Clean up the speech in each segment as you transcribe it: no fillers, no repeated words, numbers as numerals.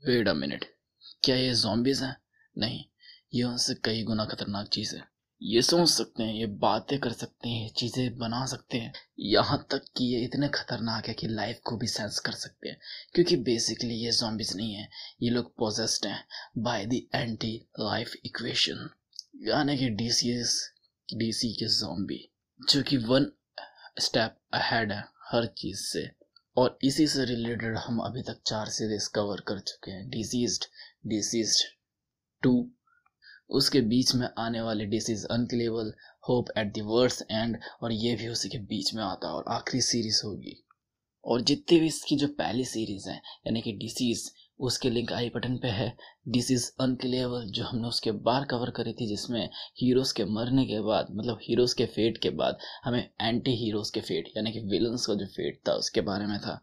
Wait a minute, क्या ये zombies हैं? नहीं, ये उनसे कई गुना खतरनाक चीज है। ये सोच सकते हैं, ये बातें कर सकते हैं, ये चीजें बना सकते हैं, यहाँ तक कि ये इतने खतरनाक है कि लाइफ को भी सेंस कर सकते हैं। क्योंकि बेसिकली ये zombies नहीं है, ये लोग पोजेस्ड हैं by the anti life equation, यानी कि डीसी के zombie, जो कि वन स्टेप अहेड है हर चीज से। और इसी से रिलेटेड हम अभी तक 4 सीरीज कवर कर चुके हैं। डिसीज्ड 2, उसके बीच में आने वाले disease unkillable, hope at the words end, और ये भी उसी के बीच में आता है और आखिरी सीरीज होगी। और जितनी भी इसकी जो पहली सीरीज है यानी कि डिसीज, उसके लिंक आई बटन पे है। डिसीज अनकिलेबल जो हमने उसके बार कवर करी थी, जिसमें हीरोज के मरने के बाद, मतलब हीरोज के फेट के बाद हमें एंटी हीरोज के फेट यानी कि विलन्स का जो फेट था उसके बारे में था।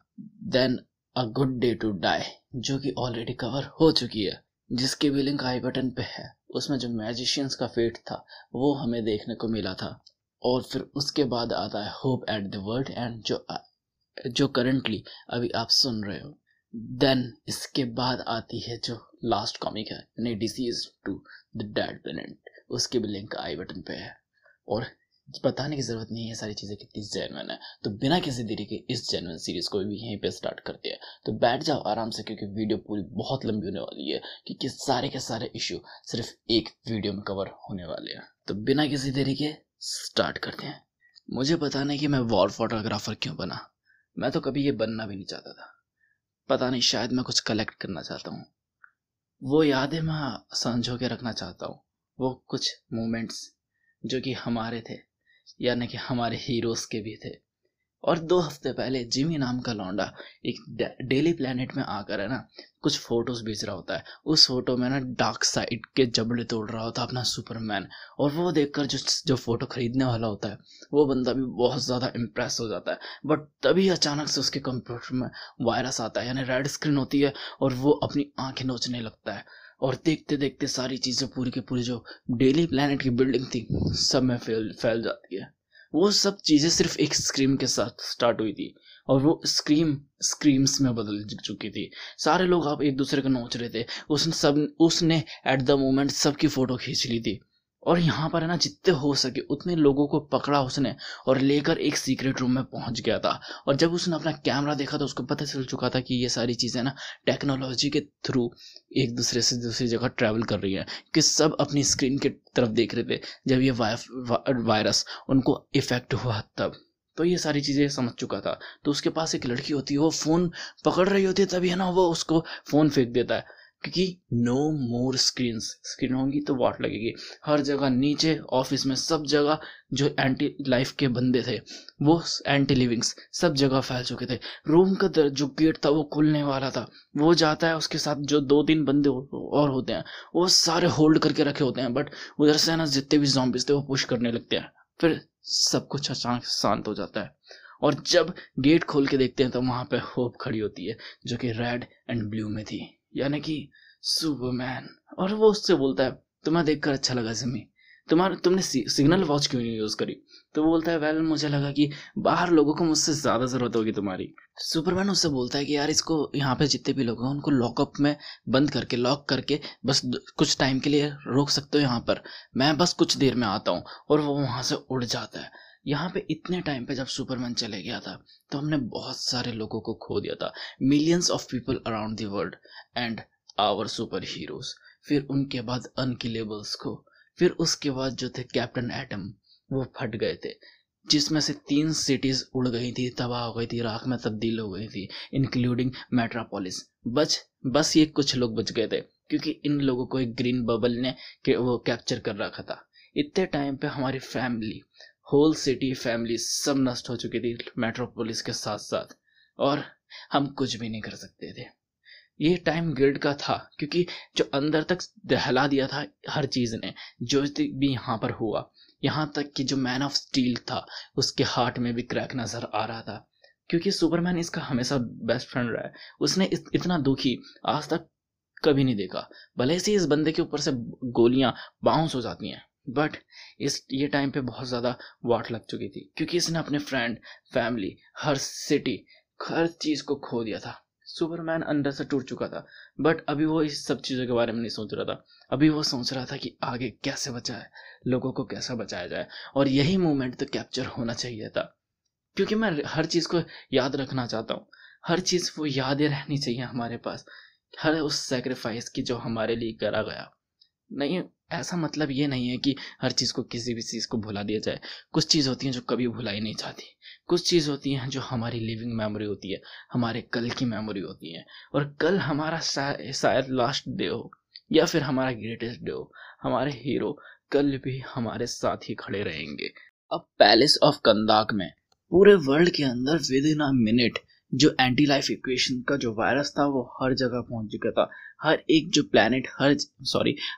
Then a good day to die, जो कि ऑलरेडी कवर हो चुकी है, जिसके भी लिंक आई बटन पे है। उसमें जो मैजिशियंस का फेट था वो हमें देखने को मिला था। और फिर उसके बाद आता है hope at the world and, जो करंटली अभी आप सुन रहे हो। देन इसके बाद आती है जो लास्ट कॉमिक है यानी डिसीज 2 द डेड प्लेनेट, उसके भी लिंक आई बटन पे है। और बताने की जरूरत नहीं है सारी चीजें कितनी जेन्युइन है। तो बिना किसी देरी के इस जेन्युइन सीरीज को भी यहीं पे स्टार्ट करते हैं। तो बैठ जाओ आराम से, क्योंकि वीडियो पूरी बहुत लंबी होने वाली है, क्योंकि सारे के सारे इश्यू सिर्फ एक वीडियो में कवर होने वाले हैं। तो बिना किसी देरी के स्टार्ट करते हैं। मुझे बताना है कि मैं वॉर फोटोग्राफर क्यों बना। मैं तो कभी ये बनना भी नहीं चाहता था, पता नहीं, शायद मैं कुछ कलेक्ट करना चाहता हूँ। वो यादें मैं संजो के रखना चाहता हूँ, वो कुछ मोमेंट्स जो कि हमारे थे, यानी कि हमारे हीरोज के भी थे। और 2 हफ्ते पहले जिमी नाम का लौंडा एक डेली प्लेनेट में आकर है ना कुछ फोटोज भेज रहा होता है। उस फोटो में ना डार्क साइड के जबड़े तोड़ रहा होता है अपना सुपरमैन। और वो देखकर जो फोटो खरीदने वाला होता है वो बंदा भी बहुत ज़्यादा इम्प्रेस हो जाता है। बट तभी अचानक से उसके कंप्यूटर में वायरस आता है, यानी रेड स्क्रीन होती है, और वो अपनी आंखें नोचने लगता है। और देखते देखते सारी चीज़ें पूरी की पूरी जो डेली प्लेनेट की बिल्डिंग थी सब में फैल जाती है। वो सब चीजें सिर्फ एक स्क्रीम के साथ स्टार्ट हुई थी, और वो स्क्रीम्स में बदल चुकी थी। सारे लोग आप एक दूसरे को नोच रहे थे। उसने एट द मोमेंट सबकी फोटो खींच ली थी। और यहाँ पर है ना जितने हो सके उतने लोगों को पकड़ा उसने, और लेकर एक सीक्रेट रूम में पहुंच गया था। और जब उसने अपना कैमरा देखा तो उसको पता चल चुका था कि ये सारी चीजें ना टेक्नोलॉजी के थ्रू एक दूसरे से दूसरी जगह ट्रैवल कर रही है, कि सब अपनी स्क्रीन की तरफ देख रहे थे जब ये वायरस उनको इफेक्ट हुआ तब। तो ये सारी चीजें समझ चुका था। तो उसके पास एक लड़की होती है, वो फोन पकड़ रही होती है, तभी है ना वो उसको फोन फेंक देता है, क्योंकि नो मोर स्क्रीन होंगी तो वाट लगेगी। हर जगह नीचे ऑफिस में सब जगह जो एंटी लाइफ के बंदे थे, वो एंटी लिविंग्स सब जगह फैल चुके थे। रूम का जो गेट था वो खुलने वाला था, वो जाता है, उसके साथ जो 2-3 बंदे और होते हैं वो सारे होल्ड करके रखे होते हैं। बट उधर से ना जितने भी zombies थे वो पुश करने लगते हैं। फिर सब कुछ अचानक शांत हो जाता है, और जब गेट खोल के देखते हैं तो वहां पे होप खड़ी होती है, जो कि रेड एंड ब्लू में थी, यानी कि सुपरमैन। और वो उससे बोलता है तुम्हें देखकर अच्छा लगा जिमी, तुमने सिग्नल वॉच क्यों नहीं यूज करी। तो वो बोलता है वेल मुझे लगा कि बाहर लोगों को मुझसे ज्यादा जरूरत होगी तुम्हारी। सुपरमैन उससे बोलता है कि यार इसको यहाँ पे जितने भी लोग हैं उनको लॉकअप में बंद करके लॉक करके बस कुछ टाइम के लिए रोक सकते हो यहाँ पर, मैं बस कुछ देर में आता हूँ। और वो वहां से उड़ जाता है। यहाँ पे इतने टाइम पे जब सुपरमैन चले गया था तो हमने बहुत सारे लोगों को खो दिया था, millions of people around the world and our superheroes. फिर उनके बाद अनकिलेबल्स को, फिर उसके बाद जो थे कैप्टन एटम, वो फट गए थे, जिसमें से 3 सिटीज उड़ गई थी, तबाह हो गई थी, राख में तब्दील हो गई थी, इंक्लूडिंग मेट्रोपोलिस। बस ये कुछ लोग बच गए थे, क्योंकि इन लोगों को एक ग्रीन बबल ने वो कैप्चर कर रखा था। इतने टाइम पे हमारी फैमिली, होल सिटी फैमिली सब नष्ट हो चुकी थी मेट्रोपोलिस के साथ साथ, और हम कुछ भी नहीं कर सकते थे। ये टाइम गिल्ड का था, क्योंकि जो अंदर तक दहला दिया था हर चीज ने, जो भी यहाँ पर हुआ, यहाँ तक कि जो मैन ऑफ स्टील था उसके हार्ट में भी क्रैक नजर आ रहा था, क्योंकि सुपरमैन इसका हमेशा बेस्ट फ्रेंड रहा है। उसने इतना दुखी आज तक कभी नहीं देखा। भले से इस बंदे के ऊपर से गोलियां बाउंस हो जाती हैं, बट ये टाइम पे बहुत ज्यादा वाट लग चुकी थी, क्योंकि इसने अपने फ्रेंड, फैमिली, हर सिटी, हर चीज को खो दिया था। सुपरमैन अंदर से टूट चुका था, बट अभी वो इस सब चीज़ों के बारे में नहीं सोच रहा था। अभी वो सोच रहा था कि आगे कैसे बचाए, लोगों को कैसा बचाया जाए। और यही मोमेंट तो कैप्चर होना चाहिए था, क्योंकि मैं हर चीज़ को याद रखना चाहता हूँ। हर चीज़ वो यादें रहनी चाहिए हमारे पास, हर उस सेक्रीफाइस की जो हमारे लिए करा गया। नहीं, ऐसा मतलब ये नहीं है कि हर चीज़ को, किसी भी चीज़ को भुला दिया जाए। कुछ चीज़ होती हैं जो कभी भुलाई नहीं जाती। कुछ चीज़ होती हैं जो हमारी लिविंग मेमोरी होती है, हमारे कल की मेमोरी होती है। और कल हमारा शायद लास्ट डे हो, या फिर हमारा ग्रेटेस्ट डे हो। हमारे हीरो कल भी हमारे साथ ही खड़े रहेंगे। अब पैलेस ऑफ कंदाक में पूरे वर्ल्ड के अंदर विद इन अ मिनट जो एंटी लाइफ इक्वेशन का जो वायरस था वो हर जगह पहुंच चुका था। हर एक जो प्लेनेट,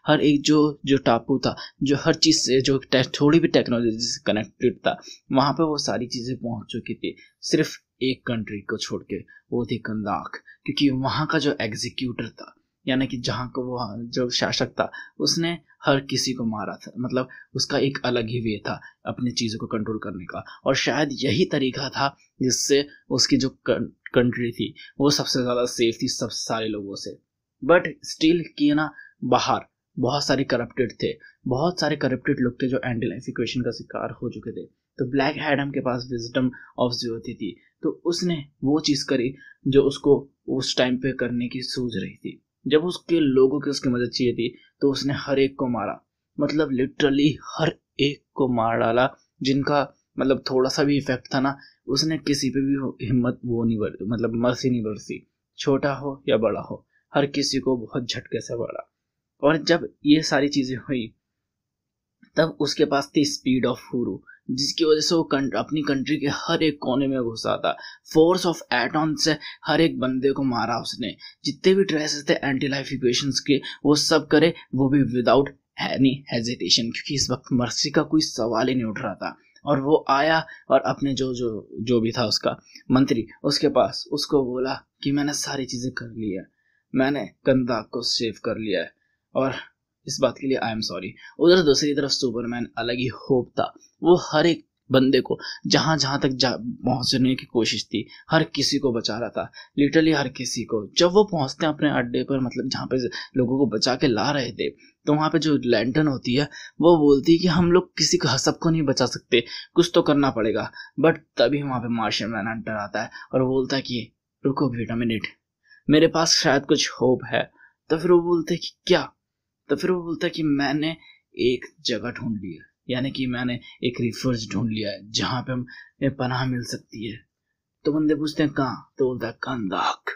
हर एक जो टापू था, जो हर चीज़ से जो थोड़ी भी टेक्नोलॉजी से कनेक्टेड था, वहाँ पे वो सारी चीज़ें पहुंच चुकी थी। सिर्फ एक कंट्री को छोड़ के, वो थी कंदाक। क्योंकि वहाँ का जो एग्जीक्यूटर था, यानी कि जहाँ को वो जो शासक था, उसने हर किसी को मारा था। मतलब उसका एक अलग ही वे था अपनी चीज़ों को कंट्रोल करने का, और शायद यही तरीका था जिससे उसकी जो कंट्री थी वो सबसे ज़्यादा सेफ थी सब सारे लोगों से। बट स्टिल किए ना, बाहर बहुत सारे करप्टेड थे, बहुत सारे करप्टेड लोग थे जो एंटी लाइफ इक्वेशन का शिकार हो चुके थे। तो ब्लैक एडम के पास विजडम ऑफ ज़ीरोथी थी, तो उसने वो चीज़ करी जो उसको उस टाइम पे करने की सूझ रही थी। जब उसके लोगों की उसकी मदद चाहिए थी, तो उसने हर एक को मारा। मतलब लिटरली हर एक को मार डाला, जिनका मतलब थोड़ा सा भी इफेक्ट था ना, उसने किसी पे भी हिम्मत वो नहीं बरती, मतलब मर्सी नहीं बरसी। छोटा हो या बड़ा हो, हर किसी को बहुत झटके से मारा। और जब ये सारी चीजें हुई, तब उसके पास थी स्पीड ऑफ हुरू, जिसकी वजह से वो अपनी कंट्री के हर एक कोने में घुसा था। फोर्स ऑफ एटॉन से हर एक बंदे को मारा उसने। जितने भी ट्रेसेस थे एंटी लाइफ इक्वेशंस के, वो सब करे, वो भी विदाउट एनी हेजिटेशन, क्योंकि इस वक्त मर्सी का कोई सवाल ही नहीं उठ रहा था। और वो आया और अपने जो भी था उसका मंत्री, उसके पास उसको बोला कि मैंने सारी चीजें कर ली है, मैंने कंदाक को सेव कर लिया है, और इस बात के लिए आई एम सॉरी। उधर दूसरी तरफ सुपरमैन अलग ही होप था। वो हर एक बंदे को जहां जहां तक पहुंचने की कोशिश थी, हर किसी को बचा रहा था। लिटरली हर किसी को। जब वो पहुंचते हैं अपने अड्डे पर, मतलब जहाँ पे लोगों को बचा के ला रहे थे, तो वहां पे जो लैंटर्न होती है वो बोलती है कि हम लोग किसी को, सबको नहीं बचा सकते, कुछ तो करना पड़ेगा। बट तभी वहां पे मार्शियन मैनहंटर आता है और बोलता है कि रुको वेट अ मिनट, मेरे पास शायद कुछ होप है। तो फिर वो बोलते हैं कि क्या? तो फिर वो बोलता है कि मैंने एक जगह ढूंढ ली है, यानी कि मैंने एक रिफर्ज ढूंढ लिया है जहां पे हमें पनाह मिल सकती है। तो बंदे पूछते हैं कहाँ? तो बोलता है कंदाक।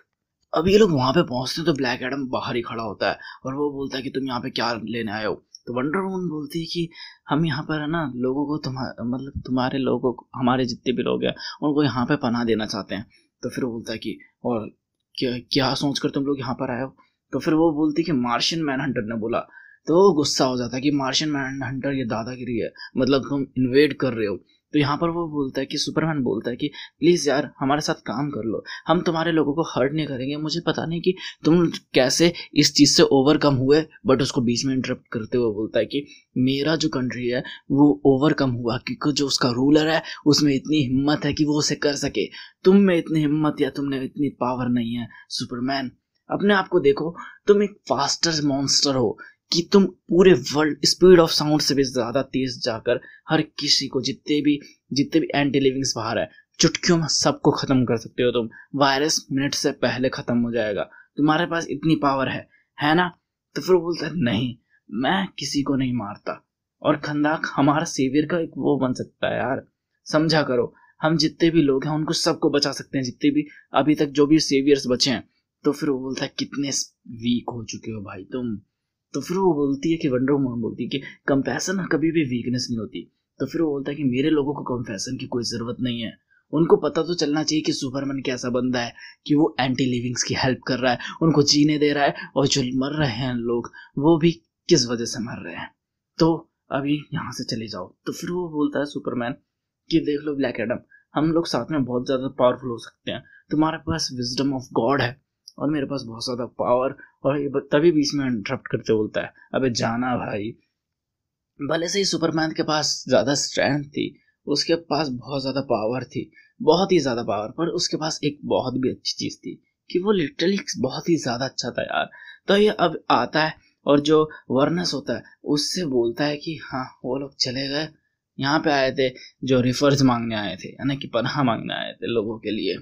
अब ये लोग वहां पे पहुंचते हैं तो ब्लैक एडम बाहर ही खड़ा होता है और वो बोलता है कि तुम यहाँ पे क्या लेने आए हो? तो वंडर वुमन बोलती है कि हम यहाँ पर है ना लोगों को, मतलब तुम्हारे लोगों को, हमारे जितने भी लोग हैं उनको यहाँ पे पनाह देना चाहते हैं। तो फिर वो बोलता है कि और क्या क्या सोचकर तुम लोग यहाँ पर आए हो? तो फिर वो बोलती कि मार्शियन मैनहंटर ने बोला। तो वो गुस्सा हो जाता है कि मार्शियन मैनहंटर ये दादागिरी है, मतलब तुम इन्वेड कर रहे हो। तो यहाँ पर वो बोलता है कि सुपरमैन बोलता है कि प्लीज़ यार हमारे साथ काम कर लो, हम तुम्हारे लोगों को हर्ट नहीं करेंगे। मुझे पता नहीं कि तुम कैसे इस चीज़ से ओवरकम हुए, बट उसको बीच में इंटरप्ट करते हुए बोलता है कि मेरा जो कंट्री है वो ओवरकम हुआ क्योंकि जो उसका रूलर है उसमें इतनी हिम्मत है कि वो उसे कर सके। तुम में इतनी हिम्मत या तुमने इतनी पावर नहीं है। सुपरमैन, अपने आप को देखो, तुम एक फास्टर मॉन्स्टर हो कि तुम पूरे वर्ल्ड स्पीड ऑफ साउंड से भी ज्यादा तेज जाकर हर किसी को, जितने भी एंटी लिविंग्स बाहर है, चुटकियों में सबको खत्म कर सकते हो तुम। वायरस मिनट से पहले खत्म हो जाएगा, तुम्हारे पास इतनी पावर है ना? तो फिर बोलता है नहीं, मैं किसी को नहीं मारता, और खंदाक हमारा सेवियर का एक वो बन सकता है यार, समझा करो। हम जितने भी लोग हैं उनको सबको बचा सकते हैं, जितने भी अभी तक जो भी सेवियर्स बचे हैं। तो फिर वो बोलता है कितने वीक हो चुके हो भाई तुम। तो फिर वो बोलती है कि वंडर वुमन बोलती है कि कंपैशन कभी भी वीकनेस नहीं होती। तो फिर वो बोलता है कि मेरे लोगों को कंपैशन की कोई ज़रूरत नहीं है, उनको पता तो चलना चाहिए कि सुपरमैन कैसा बंदा है, कि वो एंटी लिविंग्स की हेल्प कर रहा है, उनको जीने दे रहा है, और जो मर रहे हैं लोग वो भी किस वजह से मर रहे हैं, तो अभी यहाँ से चले जाओ। तो फिर वो बोलता है सुपरमैन कि देख लो ब्लैक एडम, हम लोग साथ में बहुत ज़्यादा पावरफुल हो सकते हैं, तुम्हारे पास विजडम ऑफ गॉड है और मेरे पास बहुत ज़्यादा पावर। और ये तभी बीच में इंटरप्ट करते बोलता है अबे जाना भाई। भले से ही सुपरमैन के पास ज़्यादा स्ट्रेंथ थी, उसके पास बहुत ज़्यादा पावर थी, बहुत ही ज़्यादा पावर, पर उसके पास एक बहुत भी अच्छी चीज़ थी कि वो लिटरली बहुत ही ज़्यादा अच्छा था यार। तो ये अब आता है और जो वर्नस होता है उससे बोलता है कि हाँ वो लोग चले गए, यहाँ पे आए थे जो रिफर्स मांगने आए थे, यानी कि पनाह मांगने आए थे लोगों के लिए,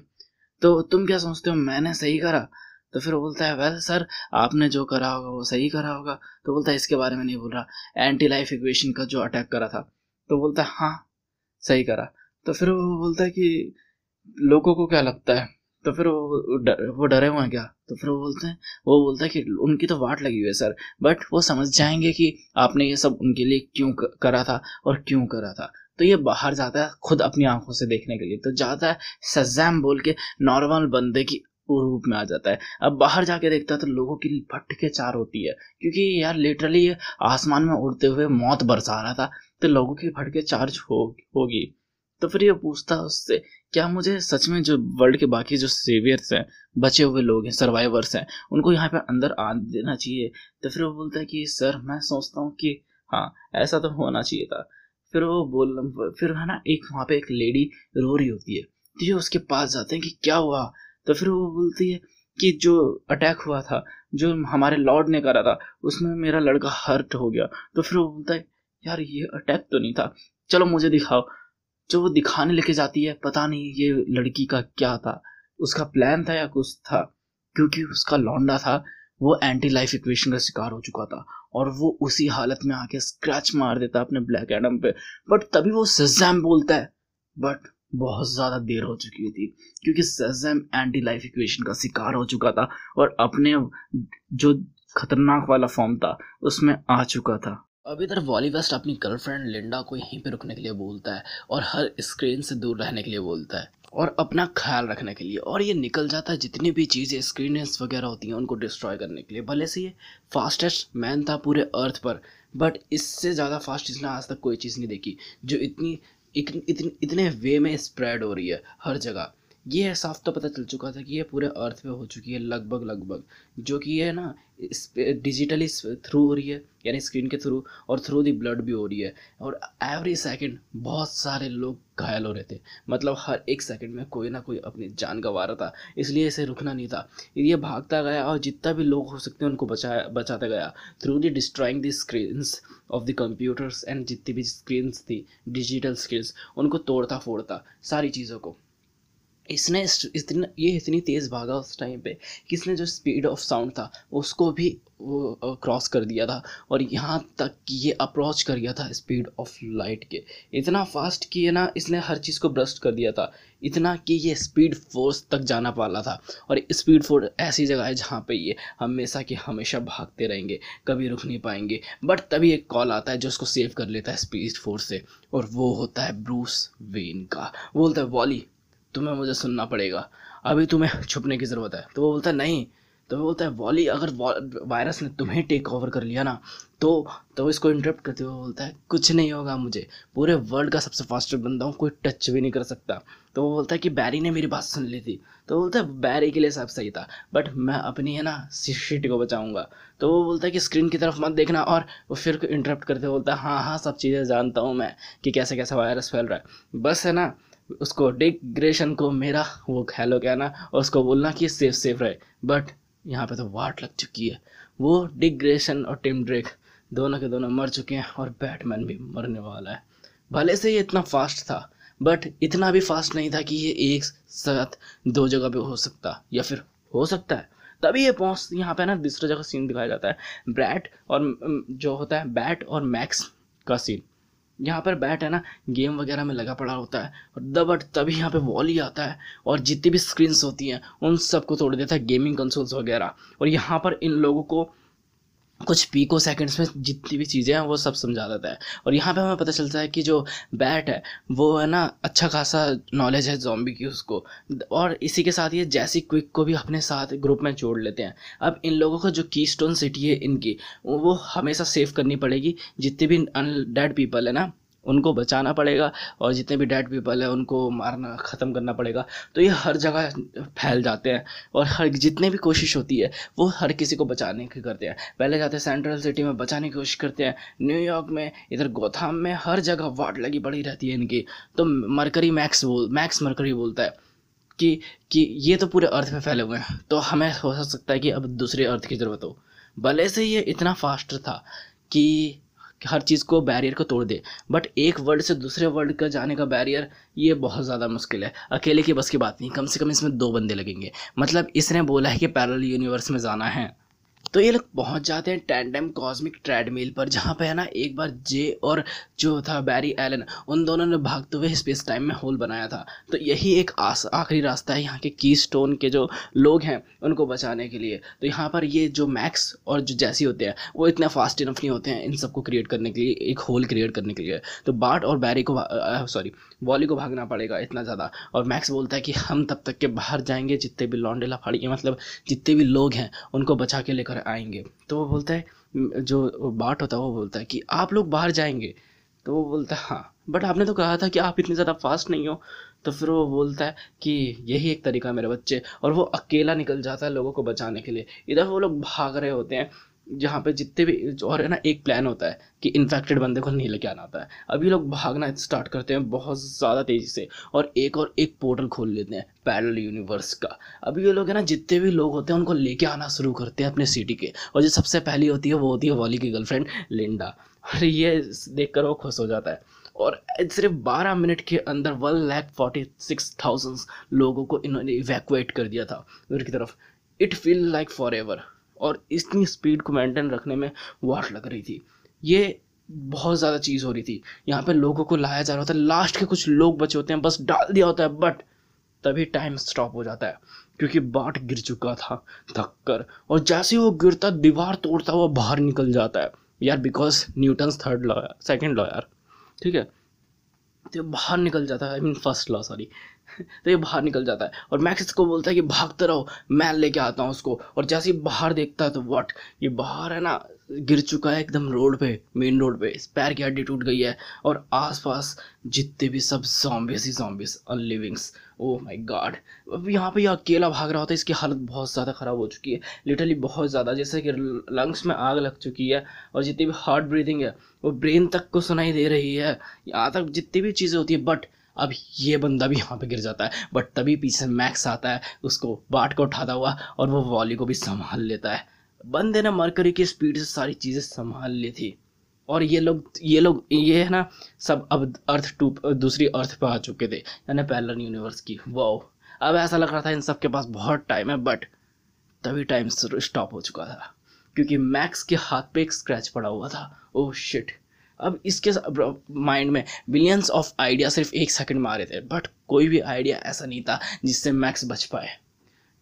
तो तुम क्या समझते हो मैंने सही करा? तो फिर वो बोलता है वेल सर, आपने जो करा होगा वो सही करा होगा। तो बोलता है इसके बारे में नहीं बोल रहा, एंटी लाइफ इक्वेशन का जो अटैक करा था। तो बोलता है हाँ सही करा। तो फिर वो बोलता है कि लोगों को क्या लगता है? तो फिर वो डरे हुए हैं क्या? तो फिर वो बोलता है कि उनकी तो वाट लगी हुई है सर, बट वो समझ जाएंगे कि आपने ये सब उनके लिए क्यों करा था और क्यों करा था। तो ये बाहर जाता है खुद अपनी आंखों से देखने के लिए, तो जाता है सज़ैम बोल के नॉर्मल बंदे की रूप में आ जाता है। अब बाहर जाके देखता है तो लोगों की फट के चार होती है, क्योंकि यार लिटरली ये आसमान में उड़ते हुए मौत बरसा रहा था, तो लोगों की फट के चार्ज होगी। तो फिर ये पूछता है उससे, क्या मुझे सच में जो वर्ल्ड के बाकी जो सेवियर्स हैं, बचे हुए लोग हैं, सर्वाइवर्स हैं, उनको यहाँ पे अंदर आ देना चाहिए? तो फिर वो बोलता है कि सर मैं सोचता हूँ कि हाँ ऐसा तो होना चाहिए था। फिर है ना, एक वहाँ पे एक लेडी रो रही होती है, तो ये उसके पास जाते हैं कि क्या हुआ? तो फिर वो बोलती है कि जो अटैक हुआ था, जो हमारे लॉर्ड ने करा था, उसमें मेरा लड़का हर्ट हो गया। तो फिर वो बोलता है यार ये अटैक तो नहीं था, चलो मुझे दिखाओ। जो वो दिखाने लेके जाती है, पता नहीं ये लड़की का क्या था, उसका प्लान था या कुछ था, क्योंकि उसका लौंडा था वो एंटी लाइफ इक्वेशन का शिकार हो चुका था और वो उसी हालत में आके स्क्रैच मार देता अपने ब्लैक एडम पे। बट तभी वो शज़ैम बोलता है, बट बहुत ज़्यादा देर हो चुकी थी, क्योंकि शज़ैम एंटी लाइफ इक्वेशन का शिकार हो चुका था और अपने जो खतरनाक वाला फॉर्म था उसमें आ चुका था। अब इधर वॉली वेस्ट अपनी गर्लफ्रेंड लिंडा को यहीं पे रुकने के लिए बोलता है और हर स्क्रीन से दूर रहने के लिए बोलता है और अपना ख्याल रखने के लिए, और ये निकल जाता है जितनी भी चीज़ें स्क्रीन्स वगैरह होती हैं उनको डिस्ट्रॉय करने के लिए। भले से ये फास्टेस्ट मैन था पूरे अर्थ पर, बट इससे ज़्यादा फास्ट इसने आज तक कोई चीज़ नहीं देखी जो इतने वे में स्प्रेड हो रही है हर जगह। ये साफ तो पता चल चुका था कि ये पूरे अर्थ पे हो चुकी है लगभग, जो कि ये ना इस डिजिटली थ्रू हो रही है, यानी स्क्रीन के थ्रू, और थ्रू दी ब्लड भी हो रही है। और एवरी सेकंड बहुत सारे लोग घायल हो रहे थे, मतलब हर एक सेकंड में कोई ना कोई अपनी जान गंवा रहा था, इसलिए इसे रुकना नहीं था। ये भागता गया और जितना भी लोग हो सकते हैं उनको बचाता गया through the destroying the screens of the computers, and जितनी भी स्क्रीन्स थी डिजिटल स्क्रीन्स उनको तोड़ता फोड़ता सारी चीज़ों को। इसने इतनी तेज़ भागा उस टाइम पे कि इसने जो स्पीड ऑफ साउंड था उसको भी वो क्रॉस कर दिया था, और यहाँ तक कि ये अप्रोच कर गया था स्पीड ऑफ लाइट के। इतना फास्ट कि ये ना इसने हर चीज़ को ब्रस्ट कर दिया था, इतना कि ये स्पीड फोर्स तक जाना वाला था। और स्पीड फोर्स ऐसी जगह है जहाँ पे ये हमेशा के हमेशा भागते रहेंगे, कभी रुक नहीं पाएंगे। बट तभी एक कॉल आता है जो उसको सेव कर लेता है स्पीड फोर्स से, और वो होता है ब्रूस वेन का। वो बोलता है वॉली तुम्हें मुझे सुनना पड़ेगा, अभी तुम्हें छुपने की ज़रूरत है। तो वो बोलता है नहीं। तो वो बोलता है वॉली अगर वायरस ने तुम्हें टेक ओवर कर लिया ना तो इसको इंटरप्ट करते हुए बोलता है कुछ नहीं होगा, मुझे पूरे वर्ल्ड का सबसे फास्टर बंदा हूँ, कोई टच भी नहीं कर सकता। तो वो बोलता है कि बैरी ने मेरी बात सुन ली थी। तो वो बोलता है बैरी के लिए सब सही था, बट मैं अपनी है ना सिटी को बचाऊंगा। तो वो बोलता है कि स्क्रीन की तरफ मत देखना, और वो फिर इंटरप्ट करते हुए बोलता है हाँ हाँ सब चीज़ें जानता हूँ मैं कि कैसे कैसे वायरस फैल रहा है, बस है ना उसको डिक ग्रेशन को मेरा वो हेलो कहना और उसको बोलना कि सेफ रहे। बट यहाँ पे तो वाट लग चुकी है, वो डिक ग्रेशन और टिम ड्रेक दोनों के दोनों मर चुके हैं और बैटमैन भी मरने वाला है। भले से ये इतना फास्ट था, बट इतना भी फास्ट नहीं था कि ये एक साथ दो जगह पे हो सकता, या फिर हो सकता है। तभी ये पहुँच यहाँ पे ना दूसरी जगह सीन दिखाया जाता है ब्रैट और जो होता है बैट और मैक्स का सीन। यहाँ पर बैट है ना गेम वगैरह में लगा पड़ा होता है, और बट तभी यहाँ पे वॉली आता है और जितनी भी स्क्रीन्स होती हैं उन सबको तोड़ देता है, गेमिंग कंसोल्स वगैरह। और यहाँ पर इन लोगों को कुछ पीको सेकंड्स में जितनी भी चीज़ें हैं वो सब समझा देता है। और यहाँ पे हमें पता चलता है कि जो बैट है वो है ना अच्छा खासा नॉलेज है जॉम्बी की उसको, और इसी के साथ ये जैसी क्विक को भी अपने साथ ग्रुप में जोड़ लेते हैं। अब इन लोगों को जो कीस्टोन सिटी है इनकी वो हमेशा सेव करनी पड़ेगी, जितने भी डेड पीपल है ना उनको बचाना पड़ेगा, और जितने भी डेड पीपल है उनको मारना ख़त्म करना पड़ेगा। तो ये हर जगह फैल जाते हैं और हर जितने भी कोशिश होती है वो हर किसी को बचाने की करते हैं। पहले जाते हैं सेंट्रल सिटी में बचाने की कोशिश करते हैं, न्यूयॉर्क में, इधर गोथाम में, हर जगह वाट लगी पड़ी रहती है इनकी। तो मैक्स मरकरी बोलता है कि कि ये तो पूरे अर्थ पे फैले हुए हैं, तो हमें हो सकता है कि अब दूसरे अर्थ की ज़रूरत हो। भले से ये इतना फास्ट था कि हर चीज़ को बैरियर को तोड़ दे, बट एक वर्ल्ड से दूसरे वर्ल्ड का जाने का बैरियर ये बहुत ज़्यादा मुश्किल है। अकेले की बस की बात नहीं, कम से कम इसमें 2 बंदे लगेंगे। मतलब इसने बोला है कि पैरेलल यूनिवर्स में जाना है, तो ये लोग पहुंच जाते हैं टैंडेम कॉस्मिक ट्रेडमिल पर, जहाँ पे है ना एक बार जे और जो था बैरी एलन, उन दोनों ने भागते हुए स्पेस टाइम में होल बनाया था। तो यही एक आखिरी रास्ता है यहाँ के कीस्टोन के जो लोग हैं उनको बचाने के लिए। तो यहाँ पर ये जो मैक्स और जो जैसी होते हैं वो इतना फास्ट इनफ नहीं होते हैं इन सबको क्रिएट करने के लिए, एक होल क्रिएट करने के लिए। तो बार्ट और बैरी को सॉरी वॉली को भागना पड़ेगा इतना ज़्यादा। और मैक्स बोलता है कि हम तब तक के बाहर जाएंगे जितने भी लौंडे लफाड़ी मतलब जितने भी लोग हैं उनको बचा के लेकर आएंगे। तो वो बोलता है, जो बार्ट होता है वो बोलता है कि आप लोग बाहर जाएंगे। तो वो बोलता है हाँ, बट आपने तो कहा था कि आप इतने ज़्यादा फास्ट नहीं हो। तो फिर वो बोलता है कि यही एक तरीका है मेरे बच्चे, और वो अकेला निकल जाता है लोगों को बचाने के लिए। इधर वो लोग भाग रहे होते हैं जहाँ पे जितने भी, और है ना एक प्लान होता है कि इन्फेक्टेड बंदे को नहीं लेके आना आता है। अभी लोग भागना स्टार्ट करते हैं बहुत ज़्यादा तेज़ी से, और एक पोर्टल खोल लेते हैं पैरेलल यूनिवर्स का। अभी ये लोग है ना जितने भी लोग होते हैं उनको लेके आना शुरू करते हैं अपने सिटी के, और जो सबसे पहली होती है वो होती है वॉली की गर्लफ्रेंड लिंडा। और ये देख कर वो खुश हो जाता है। और सिर्फ 12 मिनट के अंदर 1,46,000 लोगों को इन्होंने इवैक्यूएट कर दिया था उधर की तरफ। It feel like for ever. और इतनी स्पीड को मेंटेन रखने में वाट लग रही थी, ये बहुत ज़्यादा चीज़ हो रही थी। यहाँ पे लोगों को लाया जा रहा होता है, लास्ट के कुछ लोग बचे होते हैं, बस डाल दिया होता है, बट तभी टाइम स्टॉप हो जाता है क्योंकि बाट गिर चुका था थक कर। और जैसे ही वो गिरता दीवार तोड़ता हुआ बाहर निकल जाता है यार, because Newton's third law second law यार, ठीक है। तो ये बाहर निकल जाता है, I mean first law sorry. तो ये बाहर निकल जाता है और मैक्स इसको बोलता है कि भागते रहो, मैं लेके आता हूँ उसको। और जैसे ही बाहर देखता है तो व्हाट, ये बाहर है ना गिर चुका है एकदम रोड पे, मेन रोड पे, इस पैर की हड्डी टूट गई है। और आसपास जितने भी सब zombies ही zombies, unlivings. Oh my god. अब यहाँ पे ये अकेला भाग रहा होता है, इसकी हालत बहुत ज़्यादा ख़राब हो चुकी है, लिटरली बहुत ज़्यादा, जैसे कि लंग्स में आग लग चुकी है। और जितनी भी हार्ट ब्रीदिंग है वो ब्रेन तक को सुनाई दे रही है, यहाँ तक जितनी भी चीज़ें होती है। बट अब ये बंदा भी यहाँ पे गिर जाता है, बट तभी पीछे मैक्स आता है उसको बाट को उठाता हुआ, और वो वॉली को भी संभाल लेता है। बंदे ने मरकरी की स्पीड से सारी चीज़ें संभाल ली थी। और ये लोग ये है ना सब अब अर्थ टू दूसरी अर्थ पे आ चुके थे, यानी पैरेलल यूनिवर्स की। वाओ, अब ऐसा लग रहा था इन सब के पास बहुत टाइम है, बट तभी टाइम स्टॉप हो चुका था क्योंकि मैक्स के हाथ पे एक स्क्रैच पड़ा हुआ था। Oh shit. अब इसके माइंड में बिलियंस ऑफ आइडिया सिर्फ 1 सेकंड में आ रहे थे, बट कोई भी आइडिया ऐसा नहीं था जिससे मैक्स बच पाए।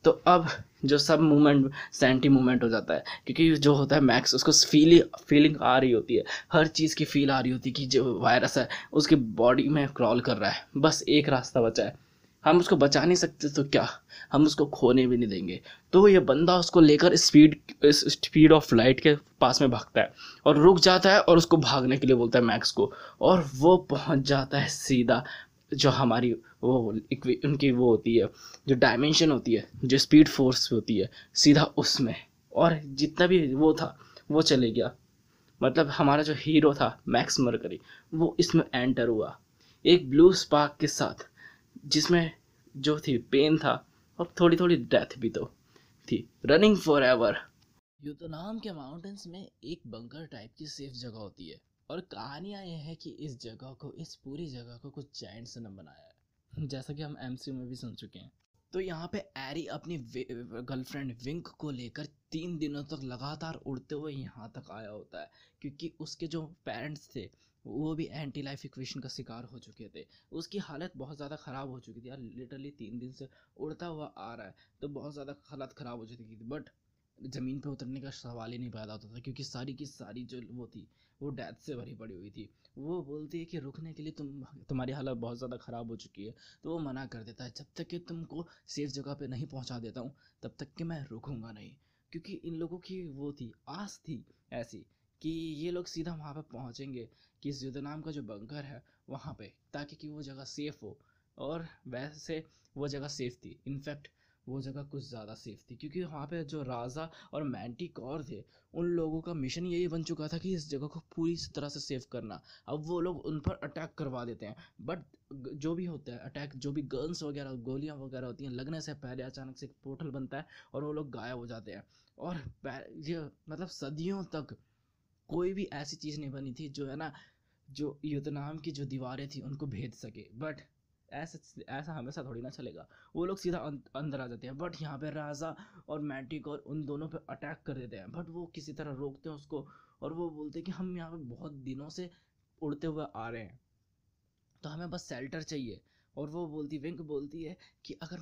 तो अब जो सब मूवमेंट सेंटी मूवमेंट हो जाता है, क्योंकि जो होता है मैक्स उसको फीलिंग आ रही होती है, हर चीज़ की फील आ रही होती है कि जो वायरस है उसकी बॉडी में क्रॉल कर रहा है। बस एक रास्ता बचा है, हम उसको बचा नहीं सकते तो क्या, हम उसको खोने भी नहीं देंगे। तो ये बंदा उसको लेकर स्पीड ऑफ लाइट के पास में भागता है और रुक जाता है और उसको भागने के लिए बोलता है मैक्स को, और वो पहुंच जाता है सीधा जो हमारी वो उनकी वो होती है, जो डायमेंशन होती है, जो स्पीड फोर्स होती है, सीधा उसमें। और जितना भी वो था वो चले गया। मतलब हमारा जो हीरो था मैक्स मरकरी, वो इसमें एंटर हुआ एक ब्लू स्पार्क के साथ, जिसमें जो थी पेन था और थोड़ी थोड़ी डेथ भी तो थी। Running for ever. यूतनाम के माउंटेन्स में एक बंकर टाइप की सेफ जगह होती है, और कहानियाँ यह है कि इस पूरी जगह को कुछ जायंट्स ने बनाया है, जैसा कि हम एमसीयू में भी सुन चुके हैं। तो यहाँ पे एरी अपनी गर्लफ्रेंड विंक को लेकर 3 दिनों तक लगातार उड़ते हुए यहाँ तक आया होता है, क्योंकि उसके जो पेरेंट्स थे वो भी एंटी लाइफ इक्वेशन का शिकार हो चुके थे। उसकी हालत बहुत ज़्यादा ख़राब हो चुकी थी यार, लिटरली 3 दिन से उड़ता हुआ आ रहा है तो बहुत ज़्यादा हालत ख़राब हो चुकी थी। बट ज़मीन पे उतरने का सवाल ही नहीं पैदा होता था, क्योंकि सारी की सारी जो वो थी वो डेथ से भरी पड़ी हुई थी। वो बोलती है कि रुकने के लिए तुम्हारी हालत बहुत ज़्यादा ख़राब हो चुकी है, तो वो मना कर देता है, जब तक कि तुमको सेफ जगह पे नहीं पहुंचा देता हूँ तब तक कि मैं रुकूंगा नहीं। क्योंकि इन लोगों की वो थी आस थी ऐसी कि ये लोग सीधा वहाँ पे पहुँचेंगे कि इस नाम का जो बंकर है वहाँ पे, ताकि कि वो जगह सेफ़ हो। और वैसे वो जगह सेफ़ थी, इनफैक्ट वो जगह कुछ ज़्यादा सेफ थी, क्योंकि वहाँ पे जो राजा और मैंटिकोर थे उन लोगों का मिशन यही बन चुका था कि इस जगह को पूरी तरह से सेव करना। अब वो लोग उन पर अटैक करवा देते हैं, बट जो भी होता है अटैक, जो भी गन्स वगैरह गोलियाँ वगैरह होती हैं, लगने से पहले अचानक से एक पोर्टल बनता है और वो लोग गायब हो जाते हैं। और ये मतलब सदियों तक कोई भी ऐसी चीज़ नहीं बनी थी जो है ना, जो युद्धनाम की जो दीवारें थी उनको भेद सके। बट ऐसा ऐसा हमेशा थोड़ी ना चलेगा, वो लोग सीधा अंदर आ जाते हैं। बट यहाँ पे राजा और मैंटिकोर उन दोनों पे अटैक कर देते हैं, बट वो किसी तरह रोकते हैं उसको। और वो बोलते हैं कि हम यहाँ पे बहुत दिनों से उड़ते हुए आ रहे हैं, तो हमें बस शेल्टर चाहिए। और वो विंक बोलती है कि अगर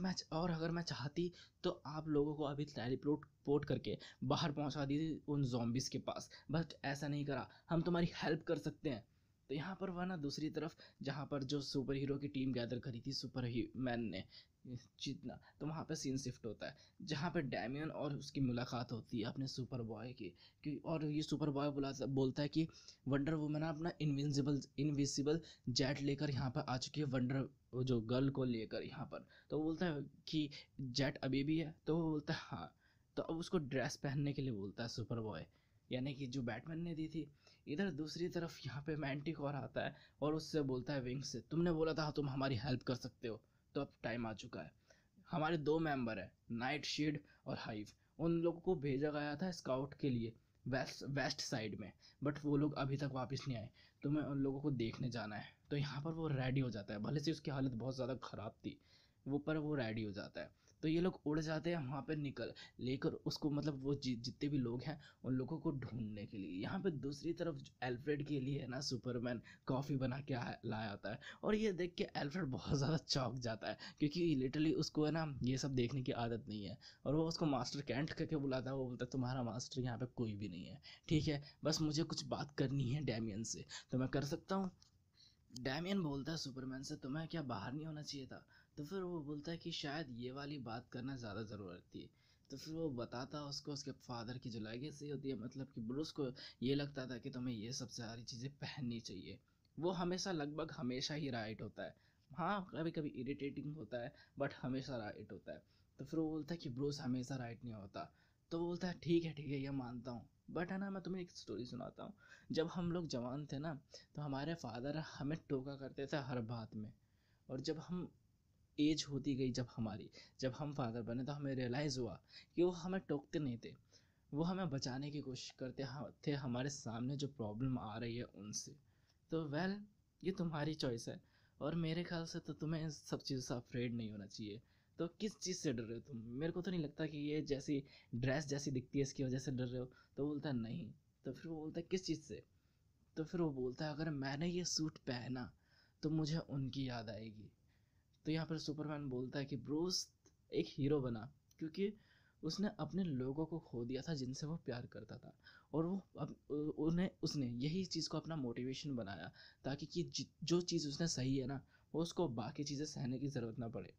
मैं चाहती तो आप लोगों को अभी टेलीपोर्ट करके बाहर पहुंचा दी उन zombies के पास, बट ऐसा नहीं करा, हम तुम्हारी हेल्प कर सकते हैं। तो यहाँ पर वह ना दूसरी तरफ, जहाँ पर जो सुपर हीरो की टीम गैदर करी थी सुपर मैन ने जीतना, तो वहाँ पे सीन शिफ्ट होता है, जहाँ पे डैमियन और उसकी मुलाकात होती है अपने सुपर बॉय की। और ये सुपर बॉय बोलता है कि वंडर वुमन अपना इनविजिबल जेट लेकर यहाँ पर आ चुकी है, वंडर जो गर्ल को लेकर यहाँ पर। तो वो बोलता है कि जेट अभी भी है, तो वो बोलता है हाँ। तो अब उसको ड्रेस पहनने के लिए बोलता है सुपर बॉय, यानी कि जो बैटमैन ने दी थी। इधर दूसरी तरफ यहाँ पे मैंटिकोर आता है और उससे बोलता है विंग से, तुमने बोला था तुम हमारी हेल्प कर सकते हो, तो अब टाइम आ चुका है। हमारे 2 मेंबर हैं, नाइट शील्ड और हाइव, उन लोगों को भेजा गया था स्काउट के लिए वेस्ट साइड में, बट वो लोग अभी तक वापस नहीं आए, तुम्हें उन लोगों को देखने जाना है। तो यहाँ पर वो रेडी हो जाता है, भले से उसकी हालत बहुत ज़्यादा ख़राब थी वो रेडी हो जाता है। तो ये लोग उड़ जाते हैं वहाँ पे निकल लेकर उसको, मतलब वो जितने भी लोग हैं उन लोगों को ढूंढने के लिए। यहाँ पे दूसरी तरफ एल्फ्रेड के लिए है ना सुपरमैन कॉफ़ी बना के लाया आता है, और ये देख के एल्फ्रेड बहुत ज़्यादा चौंक जाता है, क्योंकि लिटरली उसको है ना ये सब देखने की आदत नहीं है। और वो उसको मास्टर कैंट करके बुलाता है, वो बोलता है तुम्हारा मास्टर यहाँ पे कोई भी नहीं है, ठीक है, बस मुझे कुछ बात करनी है डैमियन से, तो मैं कर सकता हूँ। डैमियन बोलता है सुपरमैन से, तुम्हें क्या बाहर नहीं होना चाहिए था? तो फिर वो बोलता है कि शायद ये वाली बात करना ज़्यादा ज़रूरत थी। तो फिर वो बताता है उसको उसके फादर की जो लेगेसी होती है, मतलब कि ब्रूस को ये लगता था कि तुम्हें ये सब सारी चीज़ें पहननी चाहिए। वो हमेशा लगभग हमेशा ही राइट होता है, हाँ कभी कभी इरिटेटिंग होता है, बट हमेशा राइट होता है। तो फिर वो बोलता है कि ब्रूस हमेशा राइट नहीं होता। तो वो बोलता है ठीक है ये मानता हूँ, बट है ना मैं तुम्हें एक स्टोरी सुनाता हूँ। जब हम लोग जवान थे ना, तो हमारे फादर हमें टोका करते थे हर बात में। और जब हम एज होती गई, जब हम फादर बने, तो हमें रियलाइज़ हुआ कि वो हमें टोकते नहीं थे, वो हमें बचाने की कोशिश करते थे हमारे सामने जो प्रॉब्लम आ रही है उनसे। तो वेल, ये तुम्हारी चॉइस है, और मेरे ख्याल से तो तुम्हें इन सब चीज़ों से अफ्रेड नहीं होना चाहिए। तो किस चीज़ से डर रहे हो तुम? मेरे को तो नहीं लगता कि ये जैसी ड्रेस जैसी दिखती है इसकी वजह से डर रहे हो। तो बोलता है नहीं। तो फिर वो बोलता है किस चीज़ से? तो फिर वो बोलता है अगर मैंने ये सूट पहना तो मुझे उनकी याद आएगी। तो यहाँ पर सुपरमैन बोलता है कि ब्रूस एक हीरो बना क्योंकि उसने अपने लोगों को खो दिया था जिनसे वो प्यार करता था, और वो अब उन्हें उसने यही चीज़ को अपना मोटिवेशन बनाया, ताकि कि जो चीज़ उसने सही है ना, वो उसको बाकी चीज़ें सहने की ज़रूरत ना पड़े।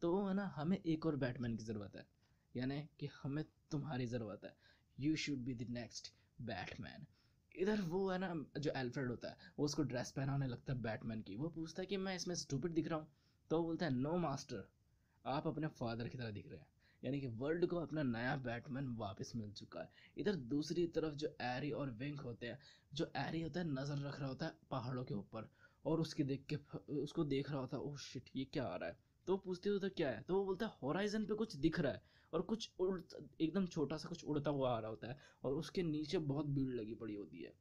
तो वो है ना, हमें एक और बैटमैन की ज़रूरत है, यानी कि हमें तुम्हारी ज़रूरत है। You should be the next Batman. इधर वो है ना, जो एल्फ्रेड होता है वो उसको ड्रेस पहनाने लगता है बैटमैन की। वो पूछता है कि मैं इसमें स्टूपिड दिख रहा हूँ? तो वो बोलता है नो मास्टर, आप अपने फादर की तरह दिख रहे हैं। यानी कि वर्ल्ड को अपना नया बैटमैन वापस मिल चुका है। इधर दूसरी तरफ जो एरी और विंक होते हैं, जो एरी होता है नज़र रख रहा होता है पहाड़ों के ऊपर, और उसको देख रहा होता है, ओह शिट ये क्या आ रहा है। तो वो पूछते हो तो क्या है, तो वो बोलता है होराइजन पे कुछ दिख रहा है, और कुछ एकदम छोटा सा कुछ उड़ता हुआ आ रहा होता है, और उसके नीचे बहुत भीड़ लगी पड़ी होती है।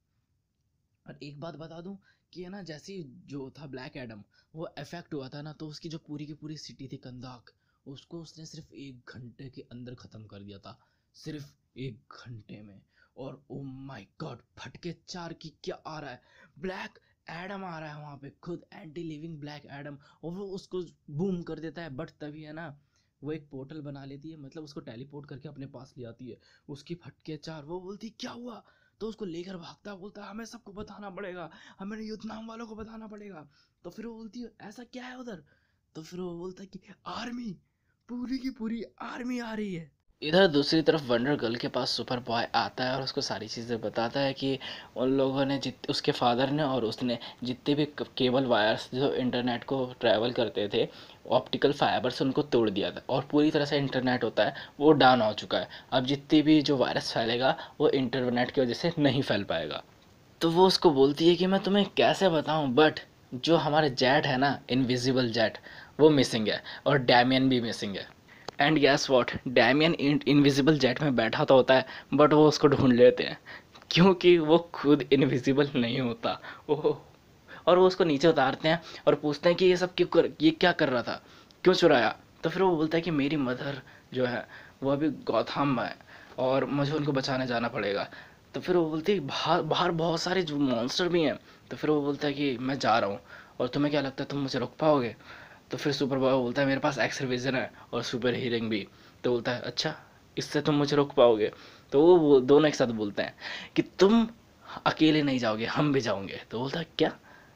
और एक बात बता दूं कि है ना, जैसे ही जो था ब्लैक एडम वो अफेक्ट हुआ था ना, तो उसकी जो पूरी की पूरी सिटी थी कंदाक, उसको उसने सिर्फ 1 घंटे के अंदर ख़त्म कर दिया था, सिर्फ 1 घंटे में। और ओ माय गॉड, फटके 4 की क्या आ रहा है, ब्लैक एडम आ रहा है वहाँ पे, खुद एंटी लिविंग ब्लैक एडम, और वो उसको बूम कर देता है। बट तभी है ना, वो एक पोर्टल बना लेती है, मतलब उसको टेलीपोर्ट करके अपने पास ले आती है। उसकी फटके 4, वो बोलती क्या हुआ, तो उसको लेकर भागता, बोलता है हमें सबको बताना पड़ेगा, हमें युद्धनाम वालों को बताना पड़ेगा। तो फिर वो बोलती है ऐसा क्या है उधर? तो फिर वो बोलता है कि आर्मी, पूरी की पूरी आर्मी आ रही है। इधर दूसरी तरफ वंडर गर्ल के पास सुपर बॉय आता है और उसको सारी चीज़ें बताता है कि उन लोगों ने जित उसके फादर ने और उसने जितने भी केबल वायर्स जो इंटरनेट को ट्रैवल करते थे, ऑप्टिकल फाइबर्स, उनको तोड़ दिया था और पूरी तरह से इंटरनेट होता है वो डाउन हो चुका है। अब जितनी भी जो वायरस फैलेगा वो इंटरनेट की वजह से नहीं फैल पाएगा। तो वो उसको बोलती है कि मैं तुम्हें कैसे बताऊं, बट जो हमारे जेट है ना, इनविजिबल जेट, वो मिसिंग है और डैमियन भी मिसिंग है। And gas what, Damian invisible jet में बैठा तो होता है बट वो उसको ढूंढ लेते हैं क्योंकि वो खुद इनविजिबल नहीं होता। ओह, और वो उसको नीचे उतारते हैं और पूछते हैं कि ये क्या कर रहा था, क्यों चुराया। तो फिर वो बोलता है कि मेरी मदर जो है वो अभी गौथाम में है और मुझे उनको बचाने जाना पड़ेगा। तो फिर वो बोलती है बाहर बाहर बहुत सारे जो मॉन्स्टर भी हैं। तो फिर वो बोलता है कि मैं जा रहा हूँ और तुम्हें क्या लगता है तुम मुझे रोक पाओगे। तो फिर सुपर बॉय बोलता है मेरे पास एक्स विजन है और सुपर हीलिंग भी। तो बोलता है अच्छा, इससे तुम मुझे रोक पाओगे। तो वो दोनों एक साथ बोलते हैं कि तुम अकेले नहीं जाओगे, हम भी जाओगे। तो बोलता है क्या।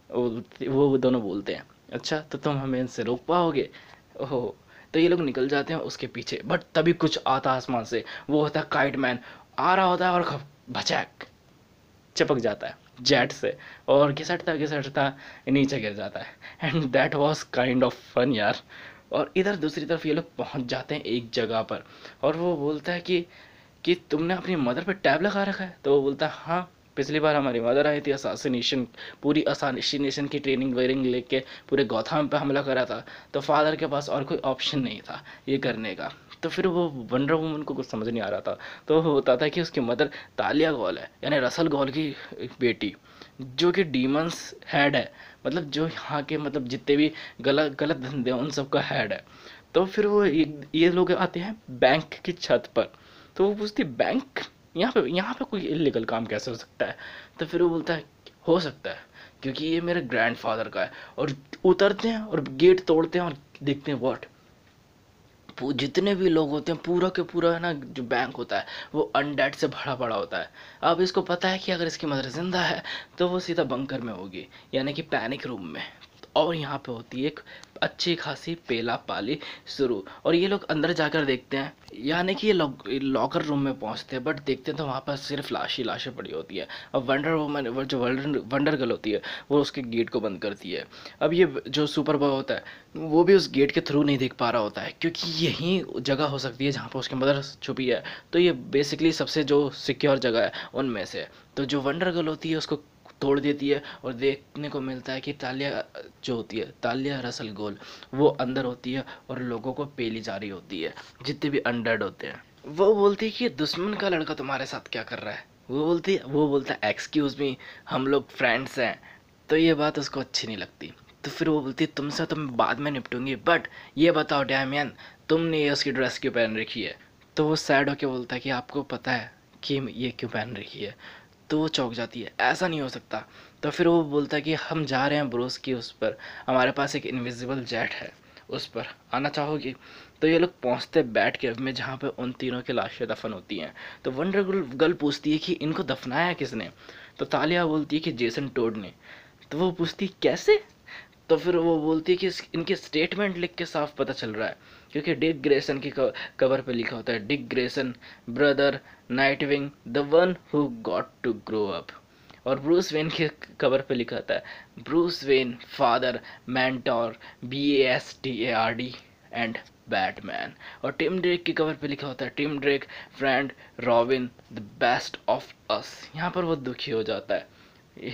वो दोनों बोलते हैं अच्छा तो तुम हमें इनसे रोक पाओगे। ओहो। तो ये लोग निकल जाते हैं उसके पीछे, बट तभी कुछ आता है आसमान से। वो होता है काइट मैन, आ रहा होता है और भचैक चिपक जाता है जेट से और घिसटता घिसटता नीचे गिर जाता है। And that was kind of fun यार। और इधर दूसरी तरफ ये लोग पहुंच जाते हैं एक जगह पर और वो बोलता है कि तुमने अपनी मदर पे टैब लगा रखा है। तो वो बोलता है हाँ, पिछली बार हमारी मदर आई थी, असासिनेशन, पूरी असासिनेशन की ट्रेनिंग वेनिंग लेके पूरे गौथाम पे हमला करा था। तो फादर के पास और कोई ऑप्शन नहीं था ये करने का। तो फिर वो वंडर वुमन को कुछ समझ नहीं आ रहा था। तो वो बताता है कि उसकी मदर तालिया गौल है, यानी रसल गौल की बेटी, जो कि डीमंस हेड है, मतलब जो यहाँ के मतलब जितने भी गलत गलत धंधे हैं उन सब का हेड है। तो फिर वो ये लोग आते हैं बैंक की छत पर। तो वो पूछती बैंक, यहाँ पे कोई इलीगल काम कैसे हो सकता है। तो फिर वो बोलता है हो सकता है क्योंकि ये मेरे ग्रैंडफादर का है। और उतरते हैं और गेट तोड़ते हैं और देखते हैं व्हाट, जितने भी लोग होते हैं पूरा के पूरा है ना, जो बैंक होता है वो अनडेड से भरा पड़ा होता है। अब इसको पता है कि अगर इसकी मदर जिंदा है तो वो सीधा बंकर में होगी, यानी कि पैनिक रूम में। और यहाँ पे होती है एक अच्छी खासी पेला पाली शुरू। और ये लोग अंदर जाकर देखते हैं, यानी कि ये लॉकर रूम में पहुंचते हैं, बट देखते हैं तो वहाँ पर सिर्फ लाश ही लाशें पड़ी होती है। अब वंडर वुमन, वो जो वंडर गर्ल होती है, वो उसके गेट को बंद करती है। अब ये जो सुपर बॉय होता है वो भी उस गेट के थ्रू नहीं देख पा रहा होता है क्योंकि यही जगह हो सकती है जहाँ पर उसकी मदर छुपी है। तो ये बेसिकली सबसे जो सिक्योर जगह है उनमें से है। तो जो वंडर गर्ल होती है उसको तोड़ देती है और देखने को मिलता है कि तालिया जो होती है, तालिया रसल गोल, वो अंदर होती है और लोगों को पेली जा रही होती है, जितने भी अनडेड होते हैं। वो बोलती है कि दुश्मन का लड़का तुम्हारे साथ क्या कर रहा है। वो बोलता है एक्सक्यूज मी, हम लोग फ्रेंड्स हैं। तो ये बात उसको अच्छी नहीं लगती। तो फिर वो बोलती है तुमसे तो मैं बाद में निपटूंगी, बट ये बताओ डैमियन, तुमने ये उसकी ड्रेस क्यों पहन रखी है। तो वो सैड होके बोलता है कि आपको पता है कि ये क्यों पहन रखी है। तो वो चौंक जाती है, ऐसा नहीं हो सकता। तो फिर वो बोलता है कि हम जा रहे हैं ब्रूस की उस पर, हमारे पास एक इनविजिबल जेट है, उस पर आना चाहोगी। तो ये लोग पहुंचते बैट केव में जहाँ पे उन तीनों की लाशें दफन होती हैं। तो वंडर गर्ल पूछती है कि इनको दफनाया किसने। तो तालिया बोलती है कि जेसन टोड ने। तो वो पूछती कैसे। तो फिर वो बोलती है कि इनके स्टेटमेंट लिख के साफ पता चल रहा है क्योंकि डिक ग्रेसन की कवर पे लिखा होता है Dick Grayson brother Nightwing the one who got to grow up. और ब्रूस वेन के कवर पे लिखा होता है Bruce Wayne father mentor BASTARD and Batman. और टिम ड्रेक की कवर पे लिखा होता है Tim Drake friend Robin the best of us. यहाँ पर वो दुखी हो जाता है।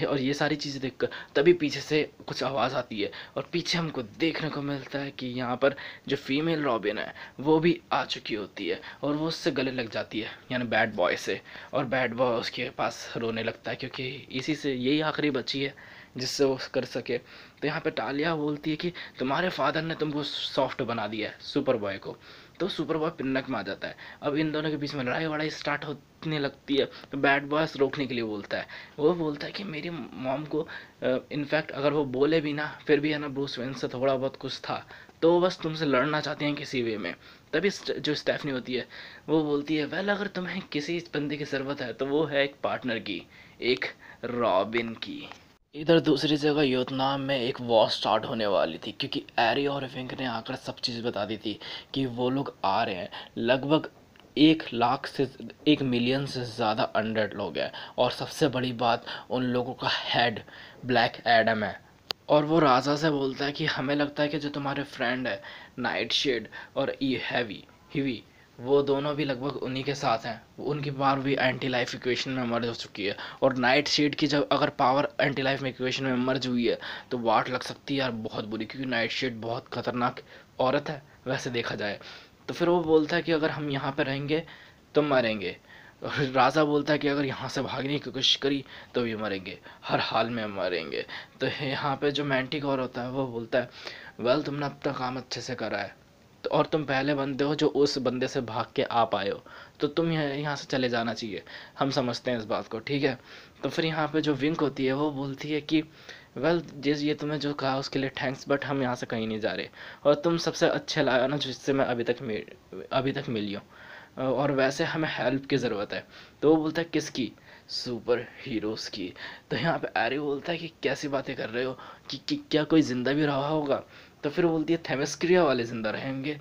और ये सारी चीज़ें देखकर तभी पीछे से कुछ आवाज़ आती है और पीछे हमको देखने को मिलता है कि यहाँ पर जो फीमेल रॉबिन है वो भी आ चुकी होती है और वो उससे गले लग जाती है, यानी बैड बॉय से। और बैड बॉय उसके पास रोने लगता है क्योंकि इसी से यही आखिरी बची है जिससे वो कर सके। तो यहाँ पे टालिया बोलती है कि तुम्हारे फादर ने तुमको सॉफ्ट बना दिया है, सुपर बॉय को। तो सुपर बॉय पिन्नक में आ जाता है। अब इन दोनों के बीच में लड़ाई वड़ाई स्टार्ट होने लगती है। तो बैड बॉयस रोकने के लिए बोलता है, वो बोलता है कि मेरी मॉम को इनफैक्ट अगर वो बोले भी ना फिर भी है ना ब्रूस वेन से थोड़ा बहुत कुछ था, तो वो बस तुमसे लड़ना चाहते हैं किसी वे में। तभी जो स्टेफनी होती है वो बोलती है वेल अगर तुम्हें किसी बंदे की ज़रूरत है तो वो है एक पार्टनर की, एक रॉबिन की। इधर दूसरी जगह योतनाम में एक वॉर स्टार्ट होने वाली थी क्योंकि एरी और विंक ने आकर सब चीज़ बता दी थी कि वो लोग आ रहे हैं। लगभग 1 लाख से 1 मिलियन से ज़्यादा अनडेड लोग हैं। और सबसे बड़ी बात, उन लोगों का हेड ब्लैक एडम है। और वो राजा से बोलता है कि हमें लगता है कि जो तुम्हारे फ्रेंड है नाइट शेड और ये हैवी हिवी, वो दोनों भी लगभग उन्हीं के साथ हैं। उनकी पावर भी एंटी लाइफ इक्वेशन में मर्ज हो चुकी है। और नाइट शेड की जब अगर पावर एंटी लाइफ में इक्वेशन में मर्ज हुई है तो वाट लग सकती है यार बहुत बुरी, क्योंकि नाइट शेड बहुत खतरनाक औरत है वैसे देखा जाए। तो फिर वो बोलता है कि अगर हम यहाँ पे रहेंगे तो मरेंगे। और राजा बोलता है कि अगर यहाँ से भागने की कोशिश करी तो भी मरेंगे, हर हाल में मरेंगे। तो यहाँ पे जो मैंटिकॉर होता है वो बोलता है वेल तुमने अब तक काम अच्छे से करा है, तो और तुम पहले बंदे हो जो उस बंदे से भाग के आ पाए हो, तो तुम यहाँ से चले जाना चाहिए, हम समझते हैं इस बात को, ठीक है। तो फिर यहाँ पे जो विंक होती है वो बोलती है कि वेल जिस ये तुम्हें जो कहा उसके लिए थैंक्स, बट हम यहाँ से कहीं नहीं जा रहे, और तुम सबसे अच्छे लाया ना जिससे मैं अभी तक मिली हूँ, और वैसे हमें हेल्प की ज़रूरत है। तो वो बोलता है किसकी? सुपर हीरोज़ की। तो यहाँ पे एरी बोलता है कि कैसी बातें कर रहे हो, कि क्या कोई ज़िंदा भी रहा होगा? तो फिर वो बोलती है थेमेस्क्रिया वाले ज़िंदा रहेंगे।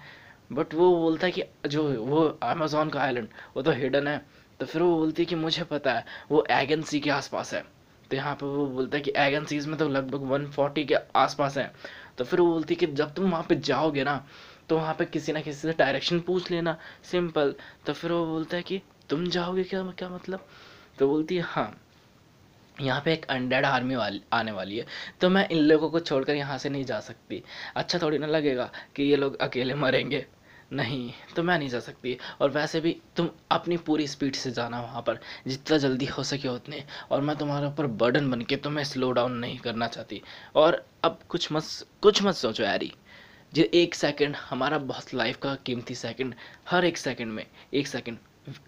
बट वो बोलता है कि जो वो अमेज़न का आइलैंड वो तो हिडन है। तो फिर वो बोलती है कि मुझे पता है वो एगन सी के आसपास है। तो यहाँ पे वो बोलता है कि एगन सीज में तो लगभग 140 के आसपास है। तो फिर वो बोलती है कि जब तुम वहाँ पे जाओगे ना तो वहाँ पे किसी ना किसी से डायरेक्शन पूछ लेना, सिंपल। तो फिर वो बोलता है कि तुम जाओगे क्या क्या मतलब? तो बोलती है हाँ, यहाँ पे एक अनडेड आर्मी वाली आने वाली है, तो मैं इन लोगों को छोड़कर यहाँ से नहीं जा सकती। अच्छा थोड़ी ना लगेगा कि ये लोग अकेले मरेंगे, नहीं तो मैं नहीं जा सकती। और वैसे भी तुम अपनी पूरी स्पीड से जाना वहाँ पर, जितना जल्दी हो सके उतने, और मैं तुम्हारे ऊपर बर्डन बन के तुम्हें स्लो डाउन नहीं करना चाहती। और अब कुछ मत सोचो यारी, जो 1 सेकंड हमारा बहुत लाइफ का कीमती सेकंड, हर 1 सेकंड में 1 सेकंड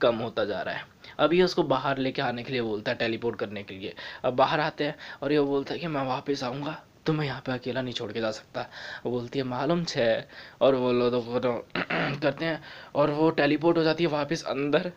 कम होता जा रहा है। अब ये उसको बाहर लेके आने के लिए बोलता है, टेलीपोर्ट करने के लिए। अब बाहर आते हैं और ये बोलता है कि मैं वापस आऊँगा, तुम्हें यहाँ पे अकेला नहीं छोड़ के जा सकता। वो बोलती है मालूम छे। और वो लोग तो करते हैं और वो टेलीपोर्ट हो जाती है वापस अंदर।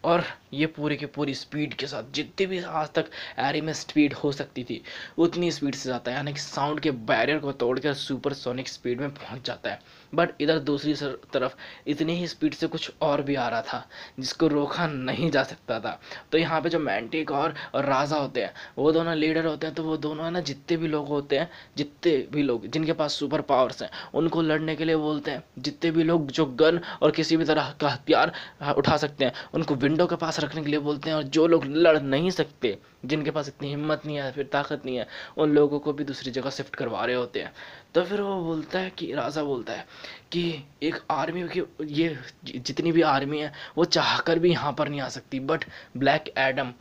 और ये पूरी की पूरी स्पीड के साथ, जितनी भी आज तक एरी में स्पीड हो सकती थी उतनी स्पीड से जाता है, यानी कि साउंड के बैरियर को तोड़कर सुपरसोनिक स्पीड में पहुंच जाता है। बट इधर दूसरी तरफ इतनी ही स्पीड से कुछ और भी आ रहा था जिसको रोका नहीं जा सकता था। तो यहाँ पे जो मैंटिक और राजा होते हैं वो दोनों लीडर होते हैं। तो वो दोनों है ना, जितने भी लोग होते हैं, जितने भी लोग जिनके पास सुपर पावर्स हैं उनको लड़ने के लिए बोलते हैं। जितने भी लोग जो गन और किसी भी तरह का हथियार उठा सकते हैं उनको विंडो के पास रखने के लिए बोलते हैं। और जो लोग लड़ नहीं सकते, जिनके पास इतनी हिम्मत नहीं है फिर ताकत नहीं है, उन लोगों को भी दूसरी जगह शिफ्ट करवा रहे होते हैं। तो फिर वो बोलता है कि राजा बोलता है कि एक आर्मी की ये जितनी भी आर्मी है वो चाहकर भी यहाँ पर नहीं आ सकती, बट ब्लैक एडम,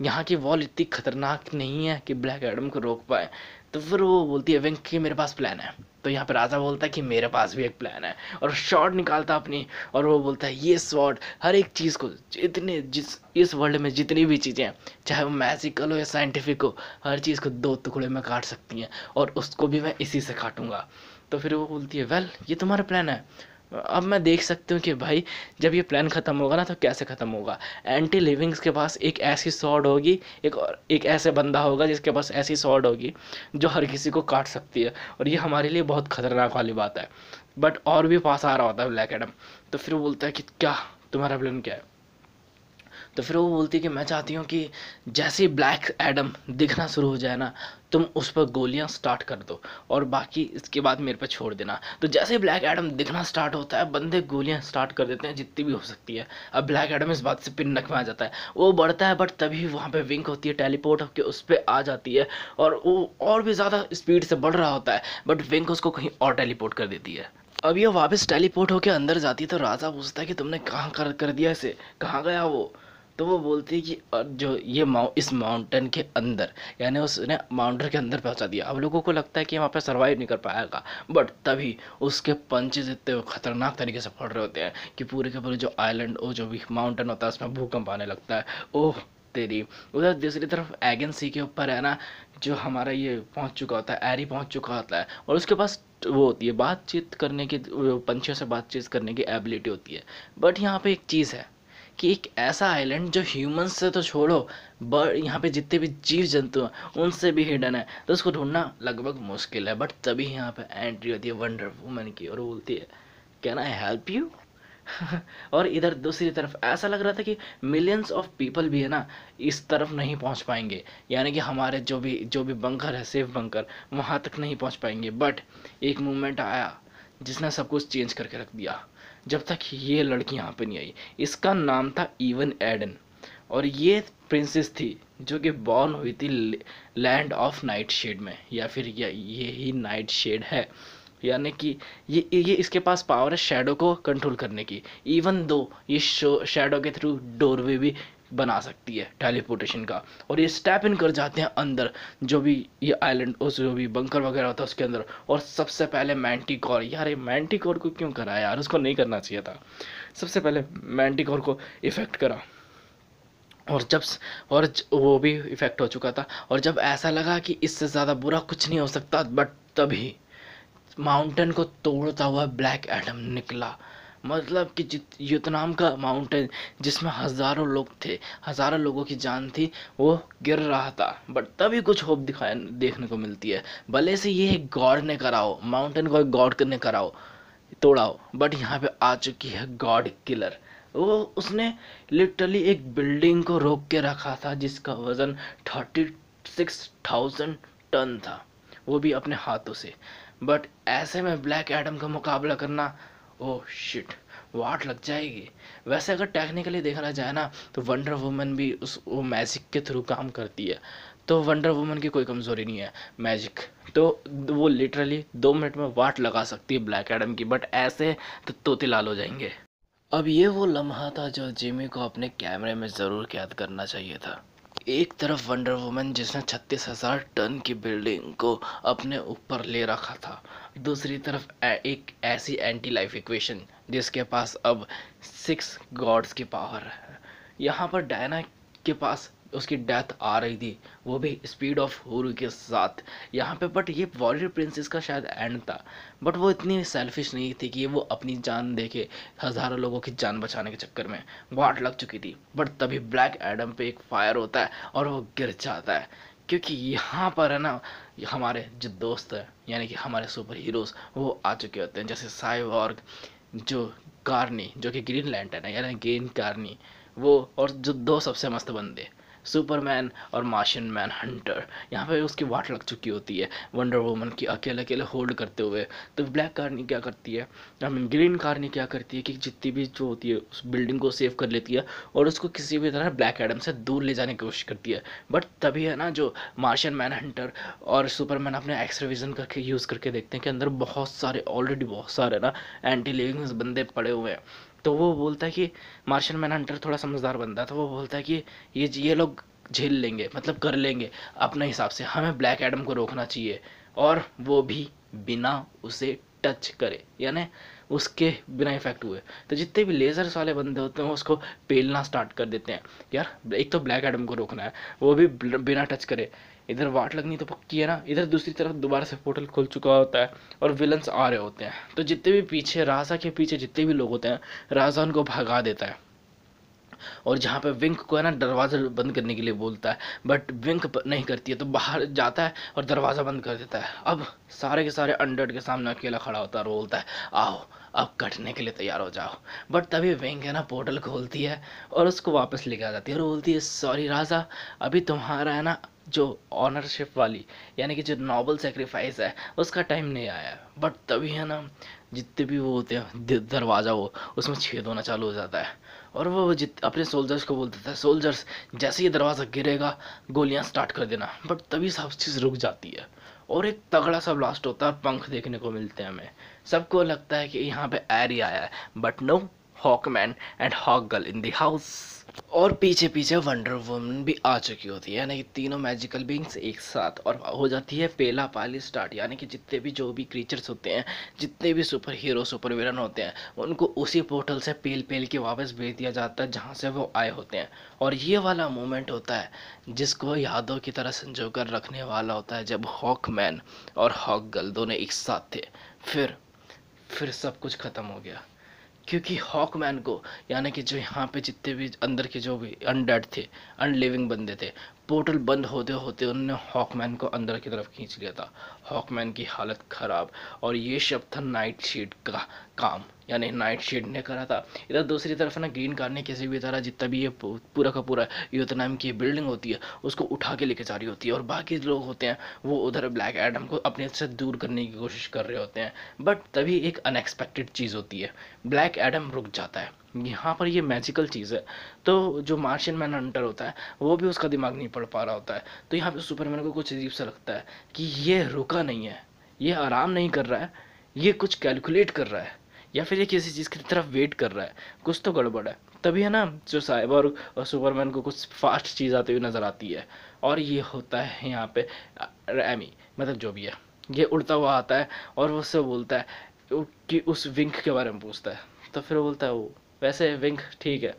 यहाँ की वॉल इतनी खतरनाक नहीं है कि ब्लैक एडम को रोक पाए। तो फिर वो बोलती है विंक कि मेरे पास प्लान है। तो यहाँ पे राजा बोलता है कि मेरे पास भी एक प्लान है, और शॉर्ट निकालता अपनी, और वो बोलता है ये स्वॉर्ड हर एक चीज़ को, जिस इस वर्ल्ड में जितनी भी चीज़ें हैं, चाहे वो मैजिकल हो या साइंटिफिक हो, हर चीज़ को 2 टुकड़े में काट सकती हैं, और उसको भी मैं इसी से काटूंगा। तो फिर वो बोलती है वेल ये तुम्हारा प्लान है, अब मैं देख सकती हूँ कि भाई जब ये प्लान ख़त्म होगा ना तो कैसे ख़त्म होगा। एंटी लिविंग्स के पास एक ऐसी सॉर्ड होगी, एक ऐसे बंदा होगा जिसके पास ऐसी सॉर्ड होगी जो हर किसी को काट सकती है, और ये हमारे लिए बहुत खतरनाक वाली बात है। बट और भी पास आ रहा होता है ब्लैक एडम। तो फिर वो बोलता है कि क्या तुम्हारा प्लान क्या है? तो फिर वो बोलती है कि मैं चाहती हूँ कि जैसे ही ब्लैक एडम दिखना शुरू हो जाए ना तुम उस पर गोलियां स्टार्ट कर दो, और बाकी इसके बाद मेरे पे छोड़ देना। तो जैसे ही ब्लैक एडम दिखना स्टार्ट होता है बंदे गोलियां स्टार्ट कर देते हैं जितनी भी हो सकती है। अब ब्लैक एडम इस बात से पिनक में आ जाता है, वो बढ़ता है, बट तभी वहाँ पे विंक होती है, टेलीपोर्ट होकर उस पर आ जाती है, और वो और भी ज़्यादा स्पीड से बढ़ रहा होता है, बट विंक उसको कहीं और टेलीपोर्ट कर देती है। अब ये वापस टेलीपोर्ट होकर अंदर जाती है। तो राजा पूछता है कि तुमने कहाँ कर दिया इसे, कहाँ गया वो? तो वो बोलती है कि जो ये इस माउंटेन के अंदर, यानी उसने माउंटेन के अंदर पहुंचा दिया। अब लोगों को लगता है कि वहाँ पे सरवाइव नहीं कर पाएगा, बट तभी उसके पंचेज इतने खतरनाक तरीके से पड़ रहे होते हैं कि पूरे के पूरे जो आइलैंड, वो जो भी माउंटेन होता है उसमें भूकंप आने लगता है। ओह तेरी। उधर दूसरी तरफ एगन सी के ऊपर है ना, जो हमारा ये पहुंच चुका होता है, एरी पहुंच चुका होता है, और उसके पास वो होती है बातचीत करने की, पंछियों से बातचीत करने की एबिलिटी होती है। बट यहाँ पे एक चीज़ है कि एक ऐसा आइलैंड जो ह्यूमंस से तो छोड़ो, बर्ड, यहाँ पे जितने भी जीव जंतु हैं उनसे भी हिडन है, तो उसको ढूंढना लगभग मुश्किल है। बट तभी यहाँ पे एंट्री होती है वंडर वुमन की, और वो बोलती है कैन आई हेल्प यू? और इधर दूसरी तरफ ऐसा लग रहा था कि मिलियंस ऑफ पीपल भी है ना इस तरफ नहीं पहुंच पाएंगे, यानी कि हमारे जो भी बंकर है, सेफ बंकर, वहां तक नहीं पहुंच पाएंगे। बट एक मूवमेंट आया जिसने सब कुछ चेंज करके रख दिया। जब तक ये लड़की यहाँ पे नहीं आई, इसका नाम था इवन एडन, और ये प्रिंसेस थी जो कि बॉर्न हुई थी लैंड ऑफ नाइट शेड में, या फिर ये ही नाइट शेड है। यानी कि ये इसके पास पावर है शैडो को कंट्रोल करने की। इवन दो ये शैडो के थ्रू डोरवे भी बना सकती है टेलीपोर्टेशन का, और ये स्टेप इन कर जाते हैं अंदर जो भी ये आइलैंड, उस जो भी बंकर वगैरह होता है उसके अंदर। और सबसे पहले मैंटिकोर, यार ये मैंटिकोर को क्यों करा यार, उसको नहीं करना चाहिए था। सबसे पहले मैंटिकोर को इफेक्ट करा, और वो भी इफेक्ट हो चुका था। और जब ऐसा लगा कि इससे ज़्यादा बुरा कुछ नहीं हो सकता, बट तभी माउंटेन को तोड़ता हुआ ब्लैक एडम निकला। मतलब कि युतनाम का माउंटेन जिसमें हजारों लोग थे, हजारों लोगों की जान थी, वो गिर रहा था। बट तभी कुछ होप दिखाया देखने को मिलती है। भले से ये एक गॉड ने कराओ, माउंटेन को एक गॉड ने कराओ, तोड़ाओ, बट यहाँ पे आ चुकी है गॉड किलर। वो उसने लिटरली एक बिल्डिंग को रोक के रखा था जिसका वजन 36,000 टन था, वो भी अपने हाथों से। बट ऐसे में ब्लैक एडम का मुकाबला करना, ओह शिट, वाट लग जाएगी। वैसे अगर टेक्निकली देखना जाए ना, तो वंडर वुमन भी वो मैजिक के थ्रू काम करती है, तो वंडर वुमन की कोई कमज़ोरी नहीं है मैजिक। तो वो लिटरली 2 मिनट में वाट लगा सकती है ब्लैक एडम की, बट ऐसे तो तोते लाल हो जाएंगे। अब ये वो लम्हा था जो जिमी को अपने कैमरे में ज़रूर कैद करना चाहिए था। एक तरफ वंडर वुमन जिसने 36,000 टन की बिल्डिंग को अपने ऊपर ले रखा था, दूसरी तरफ एक ऐसी एंटी लाइफ इक्वेशन जिसके पास अब 6 गॉड्स की पावर है। यहाँ पर डायना के पास उसकी डेथ आ रही थी, वो भी स्पीड ऑफ हुरु के साथ यहाँ पे। बट ये वॉरियर प्रिंसेस का शायद एंड था, बट वो इतनी सेल्फिश नहीं थी कि वो अपनी जान देके हज़ारों लोगों की जान बचाने के चक्कर में वाट लग चुकी थी। बट तभी ब्लैक एडम पे एक फायर होता है और वो गिर जाता है, क्योंकि यहाँ पर है ना हमारे जो दोस्त हैं, यानी कि हमारे सुपर हीरोज, वो आ चुके होते हैं, जैसे साइबॉर्ग, जो कार्नी जो कि ग्रीन लैंटर्न है, यानी ग्रीन कार्नी वो, और जो दो सबसे मस्त बंदे सुपरमैन और मार्शियन मैन हंटर। यहाँ पे उसकी वाट लग चुकी होती है वंडर वुमन की अकेले अकेले होल्ड करते हुए। तो ब्लैक कार्नी क्या करती है, आई मीन ग्रीन कार्नी क्या करती है कि जितनी भी जो होती है उस बिल्डिंग को सेव कर लेती है और उसको किसी भी तरह ब्लैक एडम से दूर ले जाने की कोशिश करती है। बट तभी है ना जो मार्शियन मैन हंटर और सुपरमैन अपने एक्सरे विजन करके यूज़ करके देखते हैं कि अंदर बहुत सारे, ऑलरेडी बहुत सारे ना एंटी लिविंग बंदे पड़े हुए हैं। तो वो बोलता है कि मार्शियन मैन हंटर थोड़ा समझदार बंदा है, तो वो बोलता है कि ये लोग झेल लेंगे, मतलब कर लेंगे अपने हिसाब से, हमें ब्लैक एडम को रोकना चाहिए, और वो भी बिना उसे टच करे, यानी उसके बिना इफेक्ट हुए। तो जितने भी लेजर्स वाले बंदे होते हैं वो उसको पेलना स्टार्ट कर देते हैं। यार एक तो ब्लैक एडम को रोकना है, वो भी बिना टच करे। इधर वाट लगनी तो पक्की है ना, इधर दूसरी तरफ दोबारा से पोर्टल खुल चुका होता है और विलन्स आ रहे होते हैं। तो जितने भी पीछे, राजा के पीछे जितने भी लोग होते हैं, राजा उनको भगा देता है। और जहाँ पे विंक को है ना दरवाज़ा बंद करने के लिए बोलता है, बट विंक नहीं करती है, तो बाहर जाता है और दरवाज़ा बंद कर देता है। अब सारे के सारे अनडेड के सामने अकेला खड़ा होता है और बोलता है आओ अब कटने के लिए तैयार हो जाओ। बट तभी विंक है ना पोर्टल खोलती है और उसको वापस लेके आ जाती है और बोलती है सॉरी राजा, अभी तुम्हारा है ना जो ऑनरशिप वाली, यानी कि जो नॉबल सेक्रीफाइस है, उसका टाइम नहीं आया। बट तभी है ना जितने भी वो होते हैं दरवाज़ा, वो उसमें छेद होना चालू हो जाता है और वो अपने सोल्जर्स को बोल देता है सोल्जर्स जैसे ही दरवाज़ा गिरेगा गोलियां स्टार्ट कर देना। बट तभी सब चीज़ रुक जाती है और एक तगड़ा सा ब्लास्ट होता है, पंख देखने को मिलते हैं हमें। सबको लगता है कि यहाँ पे एरी आया है, but no, Hawkman and hawk girl in the house. और पीछे पीछे वंडर वुमन भी आ चुकी होती है, यानी कि तीनों मैजिकल बींग्स एक साथ, और हो जाती है पेला पाली स्टार्ट। यानी कि जितने भी जो भी क्रीचर्स होते हैं, जितने भी सुपर हीरो सुपर विलन होते हैं, उनको उसी पोर्टल से पेल पेल के वापस भेज दिया जाता है जहाँ से वो आए होते हैं। और ये वाला मोमेंट होता है जिसको यादों की तरह संजो कर रखने वाला होता है, जब हॉकमैन और हॉक गर्ल दोनों एक साथ थे। फिर सब कुछ ख़त्म हो गया, क्योंकि हॉकमैन को, यानी कि जो यहाँ पे जितने भी अंदर के जो भी अनडेड थे, अनलिविंग बंदे थे, पोर्टल बंद होते होते उन्होंने हॉकमैन को अंदर की तरफ खींच लिया था। हॉकमैन की हालत खराब, और ये सब था नाइट शीड का काम, यानी नाइट शीड ने करा था। इधर दूसरी तरफ ना ग्रीन कार ने किसी भी तरह जितना भी ये पूरा का पूरा यूथनाम की बिल्डिंग होती है उसको उठा के लेके जा रही होती है, और बाकी लोग होते हैं वो उधर ब्लैक एडम को अपने से दूर करने की कोशिश कर रहे होते हैं। बट तभी एक अनएक्सपेक्टेड चीज़ होती है, ब्लैक एडम रुक जाता है। यहाँ पर ये मैजिकल चीज़ है, तो जो मार्शियन मैन हंटर होता है वो भी उसका दिमाग नहीं पढ़ पा रहा होता है। तो यहाँ पे सुपरमैन को कुछ अजीब सा लगता है कि ये रुका नहीं है, ये आराम नहीं कर रहा है, ये कुछ कैलकुलेट कर रहा है, या फिर ये किसी चीज़ की तरफ वेट कर रहा है, कुछ तो गड़बड़ है। तभी है ना जो साइबर और सुपरमैन को कुछ फास्ट चीज़ आती हुई नज़र आती है, और ये होता है यहाँ पे एमी, मतलब जो भी है, ये उड़ता हुआ आता है और वो उससे बोलता है कि उस विंक के बारे में पूछता है। तो फिर वो बोलता है वो वैसे विंक ठीक है,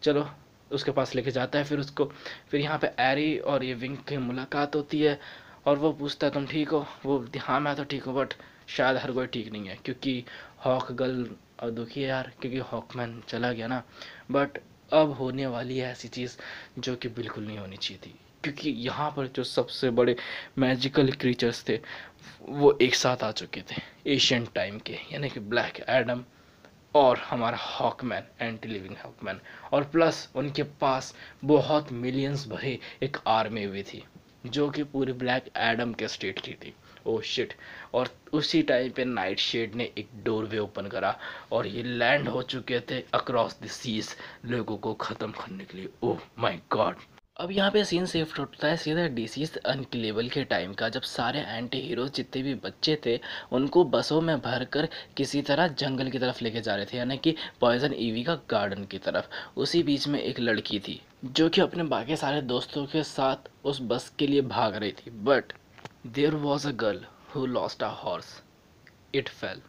चलो उसके पास लेके जाता है। फिर यहाँ पे एरी और ये विंक की मुलाकात होती है, और वो पूछता है तुम ठीक हो? वो बोलती हाँ मैं तो ठीक हूँ, बट शायद हर कोई ठीक नहीं है, क्योंकि हॉक गर्ल अब दुखी है यार, क्योंकि हॉकमैन चला गया ना। बट अब होने वाली है ऐसी चीज़ जो कि बिल्कुल नहीं होनी चाहिए थी, क्योंकि यहाँ पर जो सबसे बड़े मैजिकल क्रीचर्स थे वो एक साथ आ चुके थे एशियन टाइम के, यानी कि ब्लैक एडम और हमारा हॉकमैन, एंटी लिविंग हॉकमैन, और प्लस उनके पास बहुत मिलियंस भरे एक आर्मी भी थी जो कि पूरी ब्लैक एडम के स्टेट की थी। Oh shit. और उसी टाइम पे नाइट शेड ने एक डोरवे ओपन करा और ये लैंड हो चुके थे अक्रॉस द सीज लोगों को ख़त्म करने के लिए। ओह माय गॉड। अब यहाँ पे सीन शिफ्ट होता है सीधा डिसीज अनकिलेबल के टाइम का, जब सारे एंटी हीरोज जितने भी बच्चे थे उनको बसों में भरकर किसी तरह जंगल की तरफ लेके जा रहे थे, यानी कि पॉइजन ईवी का गार्डन की तरफ। उसी बीच में एक लड़की थी जो कि अपने बाकी सारे दोस्तों के साथ उस बस के लिए भाग रही थी, but there was a girl who lost a horse, it fell,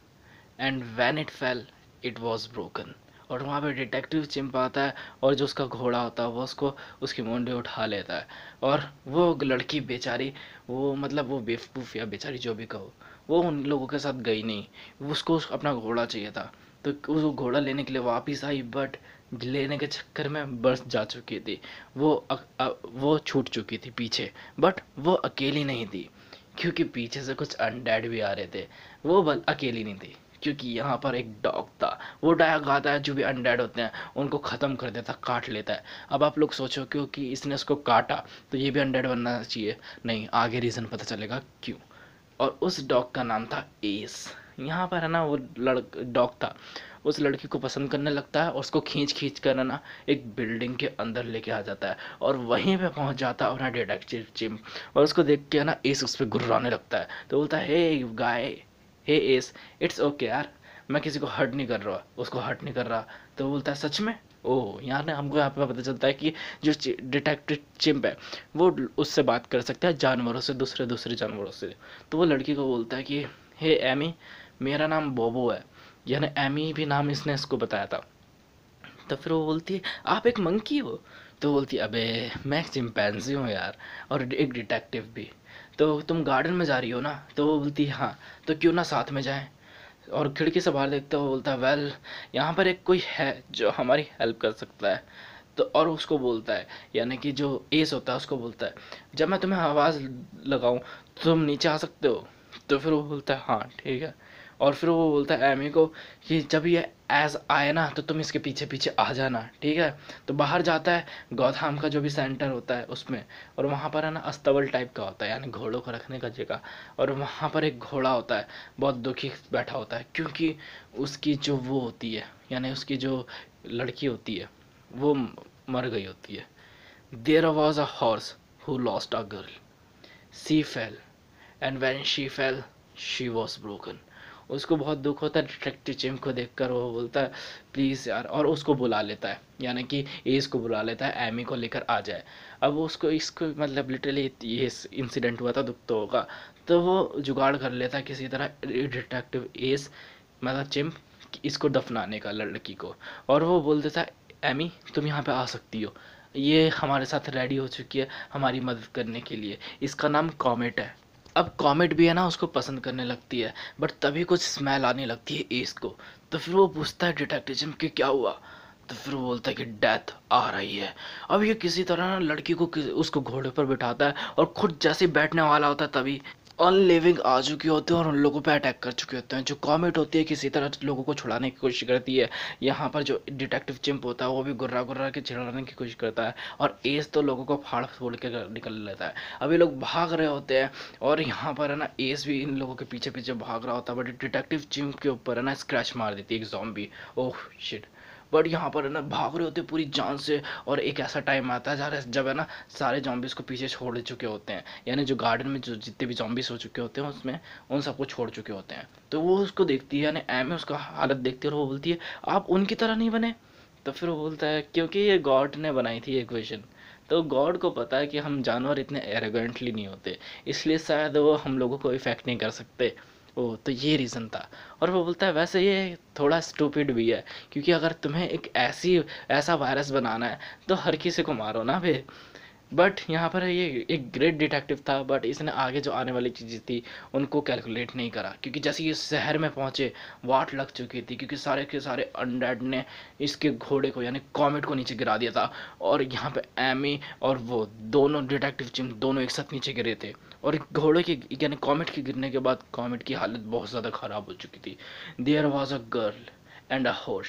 and when it fell it was broken. और वहाँ पे डिटेक्टिव चिंप आता है और जो उसका घोड़ा होता है वो उसको उसकी मुंडे उठा लेता है, और वो लड़की बेचारी, वो मतलब वो बेवकूफ़ या बेचारी जो भी कहो, वो उन लोगों के साथ गई नहीं, उसको अपना घोड़ा चाहिए था। तो वो घोड़ा लेने के लिए वापस आई, बट लेने के चक्कर में बस जा चुकी थी, वो छूट चुकी थी पीछे। बट वो अकेली नहीं थी, क्योंकि पीछे से कुछ अनडेड भी आ रहे थे। वो अकेली नहीं थी, क्योंकि यहाँ पर एक डॉग था। वो डॉग आता है जो भी अनडेड होते हैं उनको ख़त्म कर देता, काट लेता है। अब आप लोग सोचो क्योंकि इसने उसको काटा तो ये भी अनडेड बनना चाहिए? नहीं, आगे रीज़न पता चलेगा क्यों। और उस डॉग का नाम था एस। यहाँ पर है ना वो डॉग था, उस लड़की को पसंद करने लगता है और उसको खींच खींच कर है ना एक बिल्डिंग के अंदर लेके आ जाता है, और वहीं पे पहुंच जाता है अपना डिटेक्टिव चिम। और उसको देख के है ना एस उस पर गुर्राने लगता है, तो बोलता है हे गाय, हे एस, इट्स ओके यार, मैं किसी को हर्ट नहीं कर रहा, उसको हर्ट नहीं कर रहा। तो बोलता है सच में? ओह यार, ना हमको यहाँ पे पता चलता है कि जो डिटेक्टिव चिम्प है वो उससे बात कर सकता है जानवरों से, दूसरे दूसरे जानवरों से। तो वो लड़की को बोलता है कि हे एमी, मेरा नाम बोबो है, यानी एमी भी नाम इसने इसको बताया था। तो फिर वो बोलती है आप एक मंकी हो? तो बोलती है अबे मैं एक चिंपैंजी हूँ यार, और एक डिटेक्टिव भी। तो तुम गार्डन में जा रही हो ना? तो वो बोलती है हाँ, तो क्यों ना साथ में जाएं। और खिड़की से बाहर देखते हुए बोलता है वेल, यहाँ पर एक कोई है जो हमारी हेल्प कर सकता है। तो और उसको बोलता है, यानी कि जो एस होता है उसको बोलता है जब मैं तुम्हें आवाज़ लगाऊं तो तुम नीचे आ सकते हो? तो फिर वो बोलता है हाँ ठीक है। और फिर वो बोलता है एमी को कि जब ये एज आए ना तो तुम इसके पीछे पीछे आ जाना, ठीक है? तो बाहर जाता है गौथाम का जो भी सेंटर होता है उसमें, और वहाँ पर है ना अस्तबल टाइप का होता है, यानी घोड़ों को रखने का जगह। और वहाँ पर एक घोड़ा होता है, बहुत दुखी बैठा होता है, क्योंकि उसकी जो वो होती है, यानी उसकी जो लड़की होती है वो मर गई होती है। There was a horse who lost a girl, she fell, and when she fell she was broken. उसको बहुत दुख होता है डिटेक्टिव चिम को देखकर। वो बोलता है प्लीज़ यार, और उसको बुला लेता है, यानी कि एस को बुला लेता है एमी को लेकर आ जाए। अब उसको इसको मतलब लिटरली ये इंसिडेंट हुआ था, दुख तो होगा। तो वो जुगाड़ कर लेता है किसी तरह डिटेक्टिव एस, मतलब चिम, इसको दफनाने का लड़की को। और वो बोल देता है एमी तुम यहाँ पे आ सकती हो, ये हमारे साथ रेडी हो चुकी है हमारी मदद करने के लिए, इसका नाम कॉमेट है। अब कॉमेट भी है ना उसको पसंद करने लगती है, बट तभी कुछ स्मेल आने लगती है एस को। तो फिर वो पूछता है डिटेक्टिव जिम कि क्या हुआ? तो फिर वो बोलता है कि डेथ आ रही है। अब ये किसी तरह ना लड़की को उसको घोड़े पर बिठाता है और खुद जैसे ही बैठने वाला होता है तभी अनलिविंग आ चुके होते हैं और उन लोगों पे अटैक कर चुके होते हैं। जो कॉमेट होती है किसी तरह लोगों को छुड़ाने की कोशिश करती है। यहाँ पर जो डिटेक्टिव चिंप होता है वो भी गुर्रा गुर्रा के छिड़ाने की कोशिश करता है और एस तो लोगों को फाड़ फोड़ के निकल लेता है। अब ये लोग भाग रहे होते हैं और यहाँ पर है ना एस भी इन लोगों के पीछे पीछे भाग रहा होता है, बट डिटेक्टिव चिंप के ऊपर है ना स्क्रैच मार देती है एक ज़ॉम्बी। Oh shit. बट यहाँ पर है ना भाग रहे होते पूरी जान से और एक ऐसा टाइम आता है जब है ना सारे जॉम्बिस को पीछे छोड़ चुके होते हैं, यानी जो गार्डन में जो जितने भी जॉम्बिस हो चुके होते हैं उसमें उन सबको छोड़ चुके होते हैं। तो वो उसको देखती है, यानी एम उसका हालत देखती है और वो बोलती है आप उनकी तरह नहीं बने। तो फिर वो बोलता है क्योंकि ये गॉड ने बनाई थी इक्वेशन, तो गॉड को पता है कि हम जानवर इतने एरोगेंटली नहीं होते, इसलिए शायद वो हम लोगों को इफेक्ट नहीं कर सकते। ओह तो ये रीज़न था। और वो बोलता है वैसे ये थोड़ा स्टूपिड भी है, क्योंकि अगर तुम्हें एक ऐसा वायरस बनाना है तो हर किसी को मारो ना बे। बट यहाँ पर ये एक ग्रेट डिटेक्टिव था, बट इसने आगे जो आने वाली चीज़ें थी उनको कैलकुलेट नहीं करा, क्योंकि जैसे ये शहर में पहुँचे वाट लग चुकी थी, क्योंकि सारे के सारे अनडेड ने इसके घोड़े को यानी कॉमेट को नीचे गिरा दिया था। और यहाँ पे एमी और वो दोनों डिटेक्टिव चिंप दोनों एक साथ नीचे गिरे थे। और घोड़े के यानी कॉमेट के गिरने के बाद कॉमेट की हालत बहुत ज़्यादा ख़राब हो चुकी थी। There was a girl and a horse,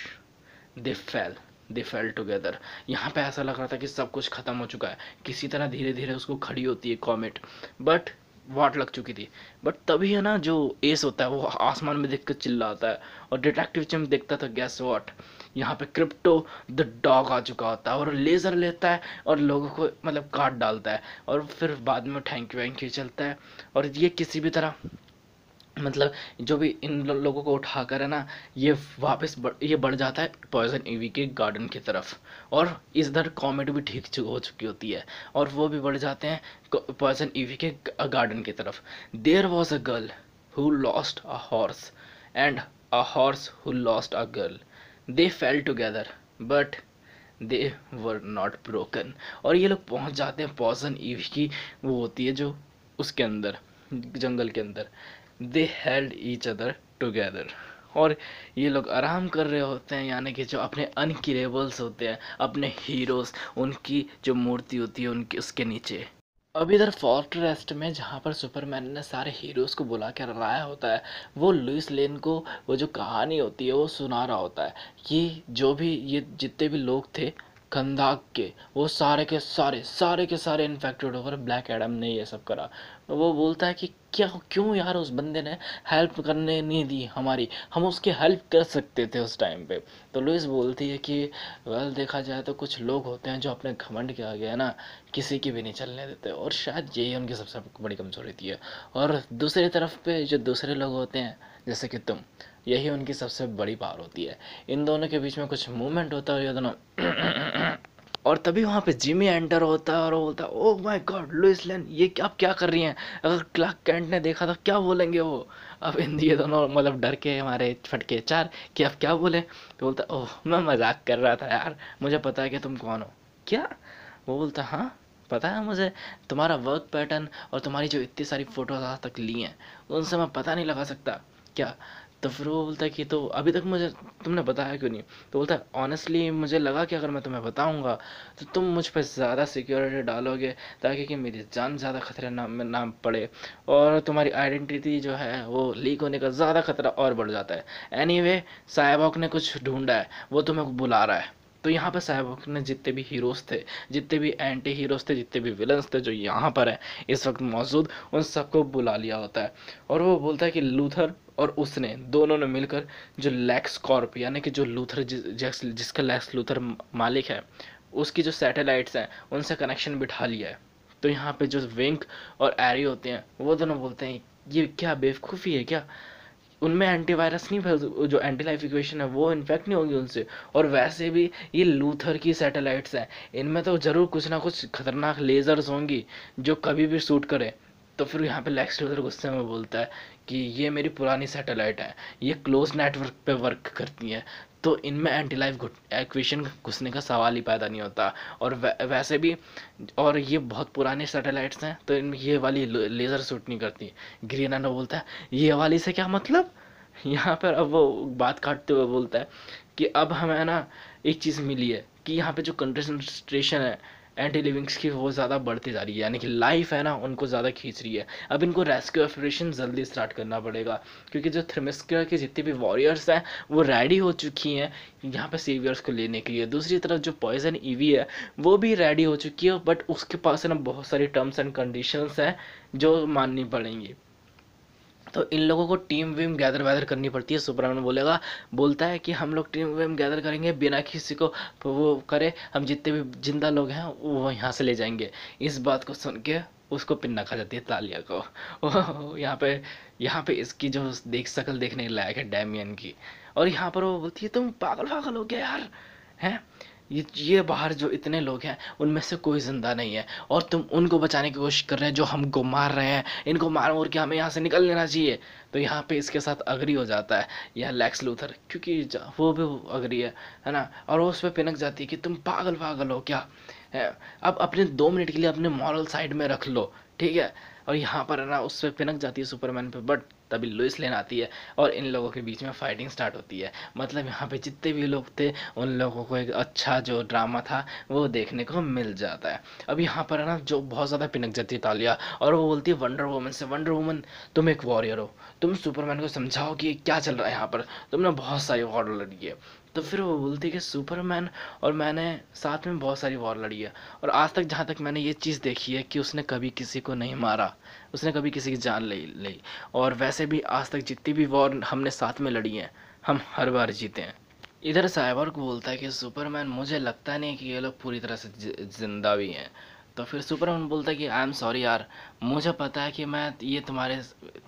they fell they fell together. यहाँ पे ऐसा लग रहा था कि सब कुछ खत्म हो चुका है, किसी तरह धीरे धीरे उसको खड़ी होती है कॉमेट, बट वाट लग चुकी थी। बट तभी है ना जो एस होता है वो आसमान में देख कर चिल्लाता है और डिटेक्टिव चिम देखता था गैस व्हाट, यहाँ पे क्रिप्टो द डॉग आ चुका होता है और लेज़र लेता है और लोगों को मतलब काट डालता है और फिर बाद में थैंक यू चलता है। और ये किसी भी तरह मतलब जो भी इन लोगों को उठाकर है ना ये वापस ये बढ़ जाता है पॉइजन ईवी के गार्डन की तरफ। और इधर कॉमेडी भी ठीक हो चुकी होती है और वो भी बढ़ जाते हैं पॉइजन ईवी के गार्डन की तरफ। There was a girl who lost a horse and a horse who lost a girl, they fell together but they were not broken. और ये लोग पहुंच जाते हैं पॉइजन ईवी की वो होती है जो उसके अंदर जंगल के अंदर। दे हेल्ड ईच अदर टुगेदर और ये लोग आराम कर रहे होते हैं, यानी कि जो अपने अनकिलेबल्स होते हैं अपने हीरोज उनकी जो मूर्ति होती है उनकी उसके नीचे। अब इधर फोर्टरेस्ट में जहाँ पर सुपरमैन ने सारे हीरोज को बुला कर लाया होता है, वो लुइस लेन को वो जो कहानी होती है वो सुना रहा होता है कि जो भी ये जितने भी लोग थे खंदाक के वो सारे के सारे इन्फेक्टेड होकर ब्लैक एडम ने ये सब करा। तो वो बोलता है कि क्या क्यों यार उस बंदे ने हेल्प करने नहीं दी हमारी, हम उसकी हेल्प कर सकते थे उस टाइम पे। तो लुइस बोलती है कि वेल देखा जाए तो कुछ लोग होते हैं जो अपने घमंड के आगे है ना किसी की भी नहीं चलने देते, और शायद यही उनकी सबसे बड़ी कमजोरी थी है। और दूसरी तरफ पे जो दूसरे लोग होते हैं जैसे कि तुम, यही उनकी सबसे बड़ी पावर होती है। इन दोनों के बीच में कुछ मूवमेंट होता है और ये दोनों और तभी वहाँ पे जिमी एंटर होता है और वो बोलता है ओह माय गॉड लुइस लेन ये आप क्या कर रही हैं। अगर क्लार्क कैंट ने देखा तो क्या बोलेंगे वो। अब इन ये दोनों मतलब डर के हमारे फटके चार कि अब क्या बोले। तो बोलता ओह मैं मजाक कर रहा था यार, मुझे पता है कि तुम कौन हो। क्या? वो बोलता हाँ पता है मुझे, तुम्हारा वर्क पैटर्न और तुम्हारी जो इतनी सारी फोटोज आज तक ली हैं उनसे मैं पता नहीं लगा सकता क्या। तो फिर वो बोलता है कि तो अभी तक मुझे तुमने बताया क्यों नहीं। तो बोलता है ऑनेस्टली मुझे लगा कि अगर मैं तुम्हें बताऊंगा तो तुम मुझ पर ज़्यादा सिक्योरिटी डालोगे ताकि कि मेरी जान ज़्यादा खतरे में ना पड़े और तुम्हारी आइडेंटिटी जो है वो लीक होने का ज़्यादा खतरा और बढ़ जाता है। एनीवे साइबॉग ने कुछ ढूंढा है, वो तुम्हें बुला रहा है। तो यहाँ पर साइबॉग ने जितने भी हीरोज थे, जितने भी एंटी हीरोज थे, जितने भी विलन्स थे जो यहाँ पर है इस वक्त मौजूद, उन सबको बुला लिया होता है। और वो बोलता है कि लूथर और उसने दोनों ने मिलकर जो लैक्स कॉर्प यानी कि जो लूथर जिसका लैक्स लूथर मालिक है उसकी जो सैटेलाइट्स हैं उनसे कनेक्शन बिठा लिया है। तो यहाँ पे जो विंक और एरी होते हैं वो दोनों बोलते हैं ये क्या बेवकूफ़ी है क्या, उनमें एंटीवायरस नहीं जो एंटी लाइफ इक्वेशन है वो इन्फेक्ट नहीं होगी उनसे। और वैसे भी ये लूथर की सैटेलाइट्स हैं, इनमें तो ज़रूर कुछ ना कुछ खतरनाक लेजर्स होंगी जो कभी भी शूट करे। तो फिर यहाँ पे लेक्स लूथर गुस्से में बोलता है कि ये मेरी पुरानी सैटेलाइट है, ये क्लोज नेटवर्क पे वर्क करती है, तो इनमें एंटी लाइफ इक्वेशन घुसने का सवाल ही पैदा नहीं होता। और वैसे भी और ये बहुत पुराने सैटेलाइट्स हैं तो इनमें ये वाली लेज़र शूट नहीं करती। ग्रीन एनो बोलता है ये वाली से क्या मतलब। यहाँ पर अब वो बात काटते हुए बोलता है कि अब हमें ना एक चीज़ मिली है कि यहाँ पे जो कंसंट्रेशन है एंटी लिविंग्स की वो ज़्यादा बढ़ती जा रही है, यानी कि लाइफ है ना उनको ज़्यादा खींच रही है। अब इनको रेस्क्यू ऑपरेशन जल्दी स्टार्ट करना पड़ेगा, क्योंकि जो थ्रिमिस्क्रा के जितने भी वॉरियर्स हैं वो रेडी हो चुकी हैं यहाँ पे सेवियर्स को लेने के लिए। दूसरी तरफ जो पॉइजन ईवी है वो भी रेडी हो चुकी है, बट उसके पास है ना बहुत सारी टर्म्स एंड कंडीशंस हैं जो माननी पड़ेंगी। तो इन लोगों को टीम वीम गैदर वैदर करनी पड़ती है। सुपरमैन बोलता है कि हम लोग टीम वीम गैदर करेंगे, बिना किसी को वो करे हम जितने भी जिंदा लोग हैं वो यहाँ से ले जाएंगे। इस बात को सुन के उसको पिन्ना खा जाती है तालिया को। यहाँ पे इसकी जो शक्ल देखने लायक है डैमियन की। और यहाँ पर वो बोलती है तुम पागल पागल हो गया यार, हैं ये बाहर जो इतने लोग हैं उनमें से कोई जिंदा नहीं है और तुम उनको बचाने की कोशिश कर रहे हैं जो हमको मार रहे हैं, इनको मार मोर के हमें यहाँ से निकल लेना चाहिए। तो यहाँ पे इसके साथ अग्री हो जाता है यह लेक्स लूथर, क्योंकि वो भी अग्री है ना। और वो उस पर पिनक जाती है कि तुम पागल पागल हो क्या है, अब अपने 2 मिनट के लिए अपने मॉरल साइड में रख लो, ठीक है। और यहाँ पर है ना उस पर पिनक जाती है सुपरमैन पे, बट तभी लुइस लेन आती है और इन लोगों के बीच में फाइटिंग स्टार्ट होती है। मतलब यहाँ पे जितने भी लोग थे उन लोगों को एक अच्छा जो ड्रामा था वो देखने को मिल जाता है। अब यहाँ पर है ना जो बहुत ज़्यादा पिनक जाती है तालिया, और वो बोलती है वंडर वुमन से, वंडर वुमन तुम एक वॉरियर हो, तुम सुपरमैन को समझाओ कि क्या चल रहा है यहाँ पर, तुमने बहुत सारी वॉर लड़ी है। तो फिर वो बोलती है कि सुपरमैन और मैंने साथ में बहुत सारी वॉर लड़ी है, और आज तक जहाँ तक मैंने ये चीज़ देखी है कि उसने कभी किसी को नहीं मारा, उसने कभी किसी की जान ली। और वैसे भी आज तक जितनी भी वॉर हमने साथ में लड़ी हैं हम हर बार जीते हैं। इधर साइबोर्ग बोलता है कि सुपरमैन मुझे लगता नहीं कि ये लोग पूरी तरह से जिंदा भी हैं। तो फिर सुपरमैन बोलता है कि आई एम सॉरी यार, मुझे पता है कि मैं ये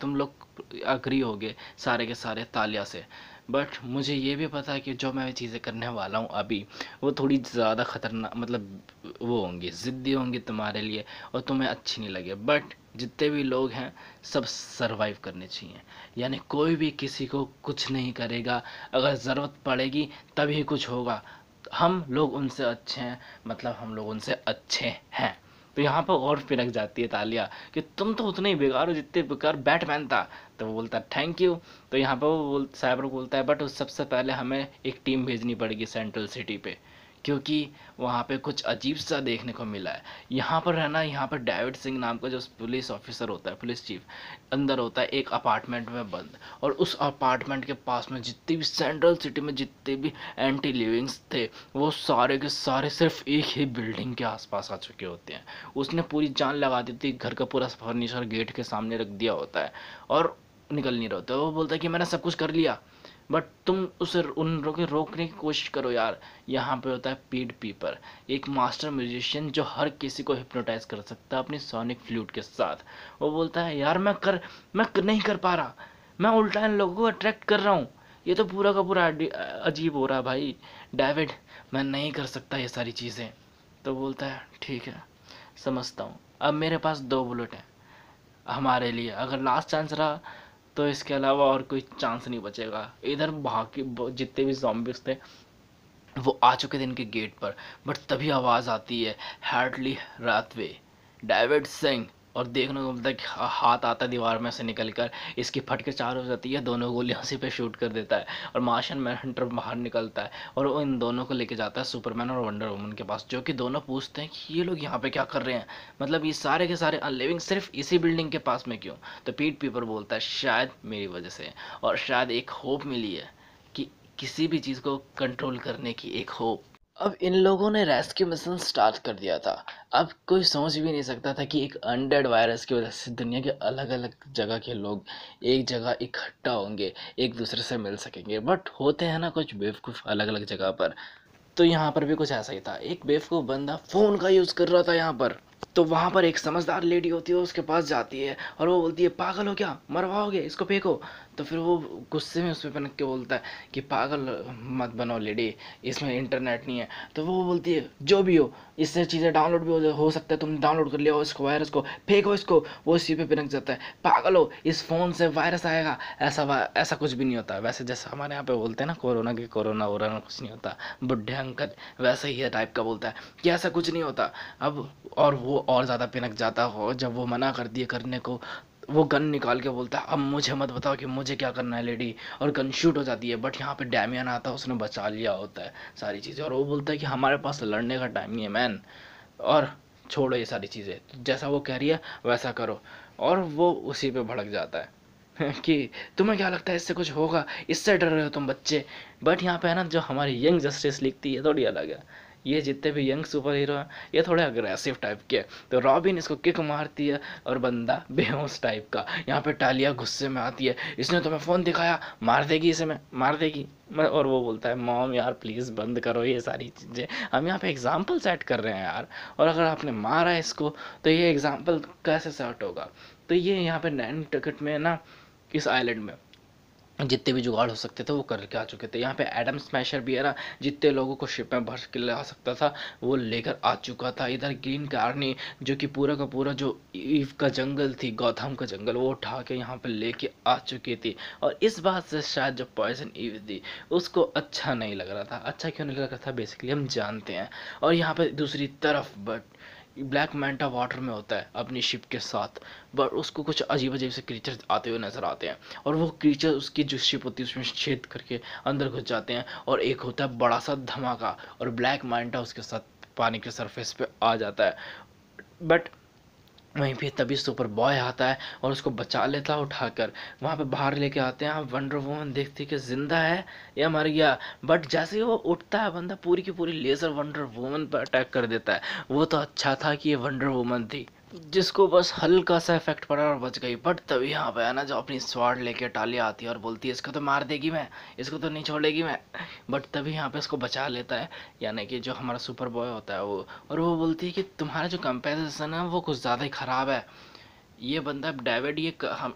तुम लोग अग्री होगे सारे के सारे तालिया से, बट मुझे ये भी पता है कि जो मैं चीज़ें करने वाला हूँ अभी वो थोड़ी ज़्यादा ख़तरनाक, मतलब वो होंगी, ज़िद्दी होंगी तुम्हारे लिए और तुम्हें अच्छी नहीं लगे, बट जितने भी लोग हैं सब सरवाइव करने चाहिए, यानी कोई भी किसी को कुछ नहीं करेगा, अगर ज़रूरत पड़ेगी तभी कुछ होगा, हम लोग उनसे अच्छे हैं, मतलब हम लोग उनसे अच्छे हैं। तो यहाँ पर और फिनक जाती है तालिया कि तुम तो उतने ही बेकार हो जितने बेकार बैटमैन था। तो वो बोलता है थैंक यू। तो यहाँ पर साइबर बोलता है बट उस सबसे पहले हमें एक टीम भेजनी पड़ेगी सेंट्रल सिटी पे, क्योंकि वहाँ पे कुछ अजीब सा देखने को मिला है। यहाँ पर है ना, यहाँ पर डेविड सिंह नाम का जो पुलिस ऑफिसर होता है, पुलिस चीफ, अंदर होता है एक अपार्टमेंट में बंद, और उस अपार्टमेंट के पास में जितने भी सेंट्रल सिटी में जितने भी एंटी लिविंग्स थे वो सारे के सारे सिर्फ एक ही बिल्डिंग के आसपास आ चुके होते हैं। उसने पूरी जान लगा दी थी, घर का पूरा फर्नीचर गेट के सामने रख दिया होता है और निकल नहीं रहा होता। वो बोलता है कि मैंने सब कुछ कर लिया, बट तुम उसे उन लोगों को रोकने की कोशिश करो यार। यहाँ पे होता है पीट पीपर, एक मास्टर म्यूजिशियन जो हर किसी को हिप्नोटाइज कर सकता है अपनी सोनिक फ्लूट के साथ। वो बोलता है यार नहीं कर पा रहा, मैं उल्टा इन लोगों को अट्रैक्ट कर रहा हूँ, ये तो पूरा का पूरा अजीब हो रहा है भाई डेविड, मैं नहीं कर सकता ये सारी चीज़ें। तो बोलता है ठीक है समझता हूँ, अब मेरे पास 2 बुलेट हैं हमारे लिए, अगर लास्ट चांस रहा तो इसके अलावा और कोई चांस नहीं बचेगा। इधर भाग के जितने भी zombies थे वो आ चुके थे इनके गेट पर, बट तभी आवाज़ आती है हार्डली रातवे, डेविड सिंह, और देखने को मिलता है कि हाथ आता है दीवार में से निकल कर, इसकी फट के चार हो जाती है, दोनों गोलियां उसी पे शूट कर देता है और मार्शियन मैनहंटर बाहर निकलता है और वो इन दोनों को लेके जाता है सुपरमैन और वंडर वुमन के पास, जो कि दोनों पूछते हैं कि ये लोग यहाँ पे क्या कर रहे हैं, मतलब ये सारे के सारे अनलिविंग सिर्फ इसी बिल्डिंग के पास में क्यों। तो पीट पीपर बोलता है शायद मेरी वजह से, और शायद एक होप मिली है कि किसी भी चीज़ को कंट्रोल करने की एक होप। अब इन लोगों ने रेस्क्यू मिशन स्टार्ट कर दिया था। अब कोई सोच भी नहीं सकता था कि एक अनडेड वायरस की वजह से दुनिया के अलग अलग जगह के लोग एक जगह इकट्ठा होंगे, एक दूसरे से मिल सकेंगे, बट होते हैं ना कुछ बेवकूफ़ अलग अलग जगह पर। तो यहाँ पर भी कुछ ऐसा ही था, एक बेवकूफ़ बंदा फ़ोन का यूज़ कर रहा था यहाँ पर। तो वहाँ पर एक समझदार लेडी होती है, उसके पास जाती है और वो बोलती है पागल हो क्या, मरवाओगे, इसको फेंको। तो फिर वो गुस्से में उस पर पनक के बोलता है कि पागल मत बनो लेडी, इसमें इंटरनेट नहीं है। तो वो बोलती है जो भी हो, इससे चीज़ें डाउनलोड भी हो सकता है, तुम डाउनलोड कर लिया हो इसको, वायरस को फेंको इसको। वो इसी पे पिनक जाता है पागल हो, इस फ़ोन से वायरस आएगा, ऐसा कुछ भी नहीं होता। वैसे जैसे हमारे यहाँ पे बोलते हैं ना कोरोना के कोरोना वोरोना कुछ नहीं होता, बुढ़े अंकल वैसे ही टाइप का बोलता है कि ऐसा कुछ नहीं होता। अब और वो और ज़्यादा पिनक जाता हो जब वो मना कर दिए करने को, वो गन निकाल के बोलता है अब मुझे मत बताओ कि मुझे क्या करना है लेडी, और गन शूट हो जाती है। बट यहाँ पे डैमियन आता है, उसने बचा लिया होता है सारी चीज़ें, और वो बोलता है कि हमारे पास लड़ने का टाइम नहीं है मैन, और छोड़ो ये सारी चीज़ें, जैसा वो कह रही है वैसा करो। और वो उसी पे भड़क जाता है कि तुम्हें क्या लगता है इससे कुछ होगा, इससे डर रहे हो तुम बच्चे। बट यहाँ पे है ना, जो हमारी यंग जस्टिस लीग थी ये थोड़ी अलग है। ये जितने भी यंग सुपर हीरो हैं ये थोड़े अग्रेसिव टाइप के हैं। तो रॉबिन इसको किक मारती है और बंदा बेहोश टाइप का। यहाँ पे टालिया गुस्से में आती है, इसने तुम्हें फ़ोन दिखाया, मार देगी इसे, मैं मार देगी। और वो बोलता है मॉम यार प्लीज़ बंद करो ये सारी चीज़ें, हम यहाँ पे एग्जाम्पल सेट कर रहे हैं यार, और अगर आपने मारा है इसको तो ये एग्जाम्पल कैसे सेट होगा। तो ये यहाँ पे नैन टिकट में ना, इस आइलैंड में जितने भी जुगाड़ हो सकते थे वो करके आ चुके थे। यहाँ पे एडम स्मैशर भी है ना, जितने लोगों को शिप में भर के ला सकता था वो लेकर आ चुका था। इधर ग्रीन कार्नी जो कि पूरा का पूरा जो ईव का जंगल थी, गौथम का जंगल, वो उठा के यहाँ पे लेके आ चुकी थी। और इस बात से शायद जो पॉइजन ईव थी उसको अच्छा नहीं लग रहा था। अच्छा क्यों नहीं लग रहा था बेसिकली हम जानते हैं। और यहाँ पे दूसरी तरफ बट ब्लैक मैंटा वाटर में होता है अपनी शिप के साथ, बट उसको कुछ अजीब अजीब से क्रीचर्स आते हुए नजर आते हैं, और वो क्रीचर उसकी जो शिप होती है उसमें छेद करके अंदर घुस जाते हैं, और एक होता है बड़ा सा धमाका और ब्लैक मैंटा उसके साथ पानी के सरफेस पे आ जाता है। बट वहीं पे तभी सुपर बॉय आता है और उसको बचा लेता है उठाकर। वहाँ पे बाहर लेके आते हैं, वंडर वुमन देखती है कि जिंदा है या मर गया। बट जैसे ही वो उठता है बंदा पूरी की पूरी लेजर वंडर वुमन पर अटैक कर देता है। वो तो अच्छा था कि ये वंडर वुमन थी जिसको बस हल्का सा इफेक्ट पड़ा और बच गई। बट तभी यहाँ पे है ना, जो अपनी स्वाड लेके टालिया आती है और बोलती है इसको तो मार देगी मैं, इसको तो नहीं छोड़ेगी मैं। बट तभी यहाँ पे इसको बचा लेता है, यानी कि जो हमारा सुपर बॉय होता है वो। और वो बोलती है कि तुम्हारा जो कंपेरिजन है वो कुछ ज़्यादा ही ख़राब है। ये बंदा डेविड,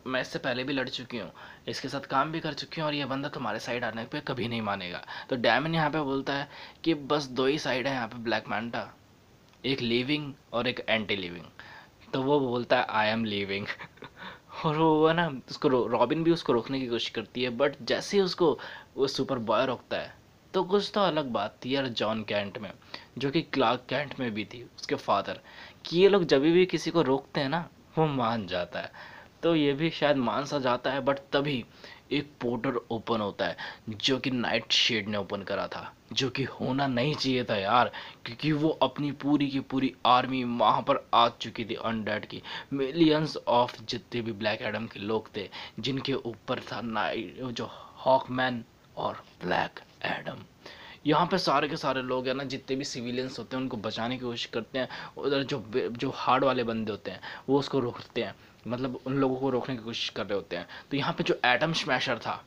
मैं इससे पहले भी लड़ चुकी हूँ, इसके साथ काम भी कर चुकी हूँ, और ये बंदा तुम्हारे साइड आने पे कभी नहीं मानेगा। तो डैमन यहाँ पे बोलता है कि बस दो ही साइड है यहाँ पे ब्लैक मैंटा, एक लिविंग और एक एंटी लिविंग। तो वो बोलता है आई एम लीविंग और वो है ना, उसको रॉबिन भी उसको रोकने की कोशिश करती है। बट जैसे ही उसको वो सुपर बॉय रोकता है तो कुछ तो अलग बात थी यार जॉन कैंट में, जो कि क्लार्क कैंट में भी थी, उसके फादर, कि ये लोग जब भी किसी को रोकते हैं ना वो मान जाता है। तो ये भी शायद मान सा जाता है। बट तभी एक पोर्टल ओपन होता है जो कि नाइट शेड ने ओपन करा था, जो कि होना नहीं चाहिए था यार, क्योंकि वो अपनी पूरी की पूरी आर्मी वहाँ पर आ चुकी थी अनडेड की। मिलियंस ऑफ जितने भी ब्लैक एडम के लोग थे जिनके ऊपर था नाइट जो हॉकमैन और ब्लैक एडम। यहाँ पे सारे के सारे लोग हैं ना, जितने भी सिविलियंस होते हैं उनको बचाने की कोशिश करते हैं। उधर जो हार्ड वाले बंदे होते हैं वो उसको रोकते हैं, मतलब उन लोगों को रोकने की कोशिश कर रहे होते हैं। तो यहाँ पे जो एटम स्मैशर था,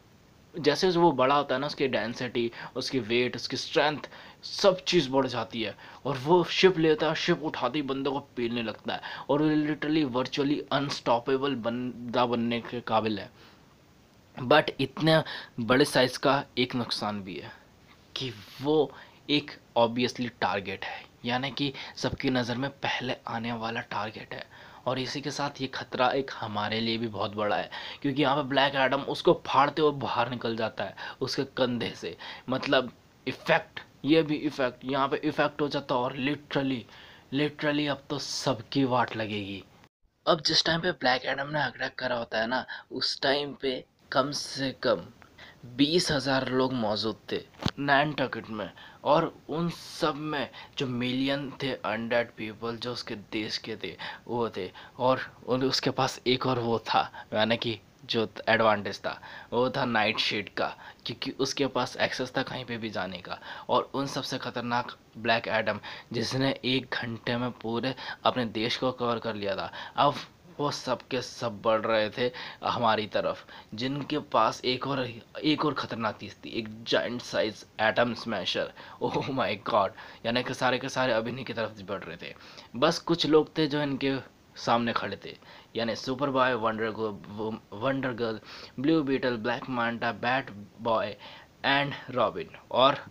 जैसे वो बड़ा होता है ना, उसकी डेंसिटी, उसकी वेट, उसकी स्ट्रेंथ, सब चीज़ बढ़ जाती है। और वो शिप लेता है, शिप उठाते ही बंदे को पीलने लगता है, और वो लिटरली वर्चुअली अनस्टॉपेबल बंदा बनने के काबिल है। बट इतने बड़े साइज का एक नुकसान भी है कि वो एक ऑब्वियसली टारगेट है, यानी कि सबकी नज़र में पहले आने वाला टारगेट है। और इसी के साथ ये खतरा एक हमारे लिए भी बहुत बड़ा है, क्योंकि यहाँ पे ब्लैक एडम उसको फाड़ते हुए बाहर निकल जाता है उसके कंधे से। मतलब इफेक्ट, ये भी इफेक्ट, यहाँ पे इफेक्ट हो जाता है, और लिटरली लिटरली अब तो सबकी वाट लगेगी। अब जिस टाइम पे ब्लैक एडम ने अटैक करा होता है ना, उस टाइम पे कम से कम 20,000 लोग मौजूद थे नैनटकेट में। और उन सब में जो मिलियन थे अनडेड पीपल जो उसके देश के थे वो थे। और उसके पास एक और वो था, यानी कि जो एडवांटेज था वो था नाइट शेड का, क्योंकि उसके पास एक्सेस था कहीं पे भी जाने का। और उन सबसे खतरनाक ब्लैक एडम, जिसने 1 घंटे में पूरे अपने देश को कवर कर लिया था, अब वो सब के सब बढ़ रहे थे हमारी तरफ, जिनके पास एक और खतरनाक चीज़ थी, एक giant size atom smasher. Oh my God, यानी कि सारे के सारे अब इन्हीं की तरफ बढ़ रहे थे। बस कुछ लोग थे जो इनके सामने खड़े थे, यानी Superboy, Wonder Girl, Blue Beetle, Black Manta, Bat Boy and Robin और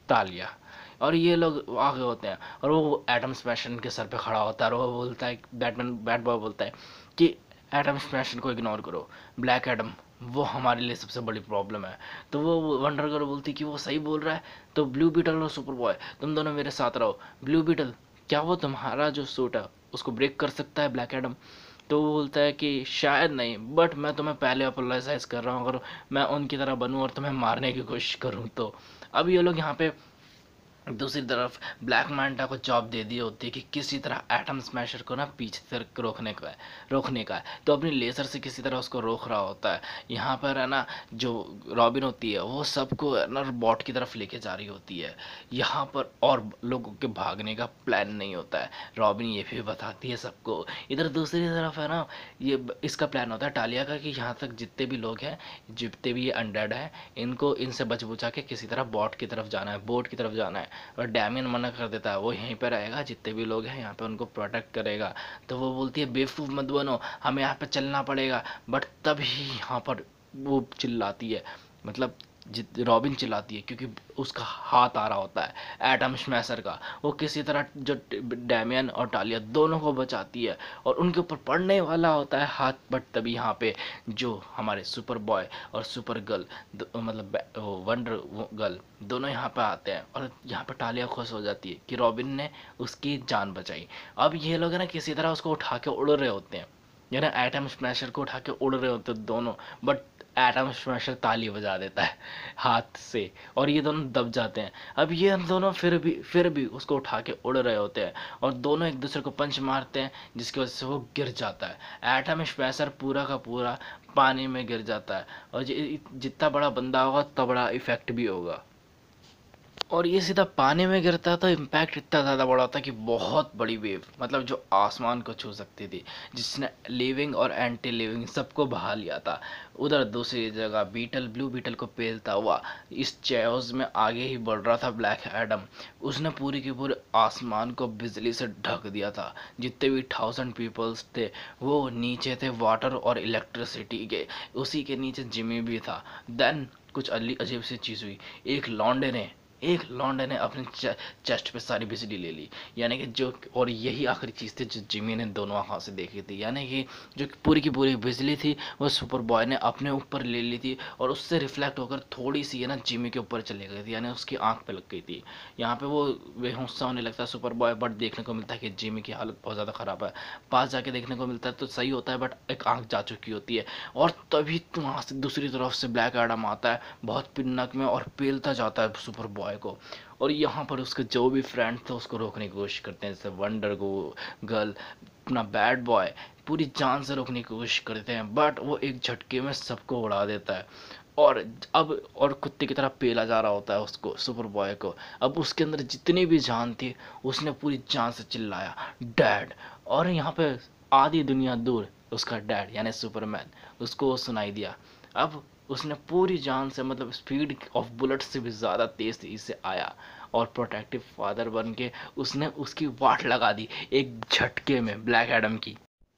तालिया। और ये लोग आगे होते हैं, और वो एटम स्मैशन के सर पे खड़ा होता है, और वो बोलता है, बैट बॉय बोलता है कि एटम स्मैशन को इग्नोर करो, ब्लैक एडम वो हमारे लिए सबसे बड़ी प्रॉब्लम है। तो वो वंडर गर्ल बोलती कि वो सही बोल रहा है, तो ब्लू बीटल और सुपर बॉय तुम दोनों मेरे साथ रहो। ब्लू बीटल, क्या वो तुम्हारा जो सूट है उसको ब्रेक कर सकता है ब्लैक एडम? तो वो बोलता है कि शायद नहीं, बट मैं तुम्हें पहले अपोलोजाइज कर रहा हूँ अगर मैं उनकी तरह बनूँ और तुम्हें मारने की कोशिश करूँ तो। अब ये लोग यहाँ पे दूसरी तरफ ब्लैक मैंटा को जॉब दे दी होती है कि किसी तरह एटम स्मैशर को ना पीछे से रोकने का है तो अपनी लेज़र से किसी तरह उसको रोक रहा होता है। यहाँ पर है ना जो रॉबिन होती है वो सबको है ना बॉट की तरफ लेके जा रही होती है। यहाँ पर और लोगों के भागने का प्लान नहीं होता है, रॉबिन ये भी बताती है सबको। इधर दूसरी तरफ है ना ये इसका प्लान होता है टालिया का कि यहाँ तक जितने भी लोग हैं, जितने भी ये अनडेड हैं, इनको इनसे बच बुचा के किसी तरह बॉट की तरफ जाना है, बोट की तरफ जाना है। और डैमियन मना कर देता है, वो यहीं पर रहेगा, जितने भी लोग हैं यहाँ पे उनको प्रोटेक्ट करेगा। तो वो बोलती है बेवकूफ़ मत बनो, हमें यहाँ पे चलना पड़ेगा। बट तभी यहाँ पर वो चिल्लाती है, मतलब जित रॉबिन चिल्लाती है क्योंकि उसका हाथ आ रहा होता है एटम स्मैशर का। वो किसी तरह जो डैमियन और टालिया दोनों को बचाती है और उनके ऊपर पड़ने वाला होता है हाथ। बट तभी यहाँ पे जो हमारे सुपर बॉय और सुपर गर्ल मतलब वंडर गर्ल दोनों यहाँ पे आते हैं और यहाँ पे टालिया खुश हो जाती है कि रॉबिन ने उसकी जान बचाई। अब ये लोग है ना किसी तरह उसको उठा के उड़ रहे होते हैं, यानी एटम स्मैशर को उठा के उड़ रहे होते हैं दोनों। बट एटम स्मैशर ताली बजा देता है हाथ से और ये दोनों दब जाते हैं। अब ये दोनों फिर भी उसको उठा के उड़ रहे होते हैं और दोनों एक दूसरे को पंच मारते हैं जिसकी वजह से वो गिर जाता है। एटम स्मैशर पूरा का पूरा पानी में गिर जाता है और जितना बड़ा बंदा होगा उतना बड़ा इफेक्ट भी होगा। और ये सीधा पानी में गिरता तो इम्पैक्ट इतना ज़्यादा बड़ा होता कि बहुत बड़ी वेव, मतलब जो आसमान को छू सकती थी, जिसने लिविंग और एंटी लिविंग सबको बहा लिया था। उधर दूसरी जगह ब्लू बीटल को पेलता हुआ इस चेओस में आगे ही बढ़ रहा था ब्लैक एडम। उसने पूरी की पूरे आसमान को बिजली से ढक दिया था। जितने भी 1000 पीपल्स थे वो नीचे थे वाटर और इलेक्ट्रिसिटी के, उसी के नीचे जिमी भी था। देन कुछ अजीब सी चीज़ हुई, एक लौंडे ने अपने चेस्ट पे सारी बिजली ले ली, यानी कि जो, और यही आखिरी चीज़ थी जो जिमी ने दोनों आँखों से देखी थी, यानी कि जो पूरी की पूरी बिजली थी वो सुपर बॉय ने अपने ऊपर ले ली थी और उससे रिफ्लेक्ट होकर थोड़ी सी है ना जिमी के ऊपर चली गई थी, यानी उसकी आँख पे लग गई थी। यहाँ पे वो बेहोश सा होने लगता है सुपर बॉय, बट देखने को मिलता है कि जिमी की हालत बहुत ज़्यादा ख़राब है। पास जाके देखने को मिलता है तो सही होता है, बट एक आँख जा चुकी होती है। और तभी वहाँ से दूसरी तरफ से ब्लैक एडम आता है बहुत पिन्नक में और पेलता जाता है सुपर बॉय को। और यहाँ पर उसके जो भी फ्रेंड थे उसको रोकने की कोशिश करते हैं, जैसे वंडर गर्ल, अपना बैड बॉय पूरी जान से रोकने की कोशिश करते हैं, बट वो एक झटके में सबको उड़ा देता है। और अब और कुत्ते की तरह पेला जा रहा होता है उसको, सुपर बॉय को। अब उसके अंदर जितनी भी जान थी उसने पूरी जान से चिल्लाया डैड, और यहाँ पे आधी दुनिया दूर उसका डैड यानी सुपरमैन उसको वो सुनाई दिया। अब उसने पूरी जान से, मतलब स्पीड ऑफ बुलेट से भी ज़्यादा तेज़ी से आया और प्रोटेक्टिव फादर बन के उसने उसकी वाट लगा दी एक झटके में ब्लैक एडम की।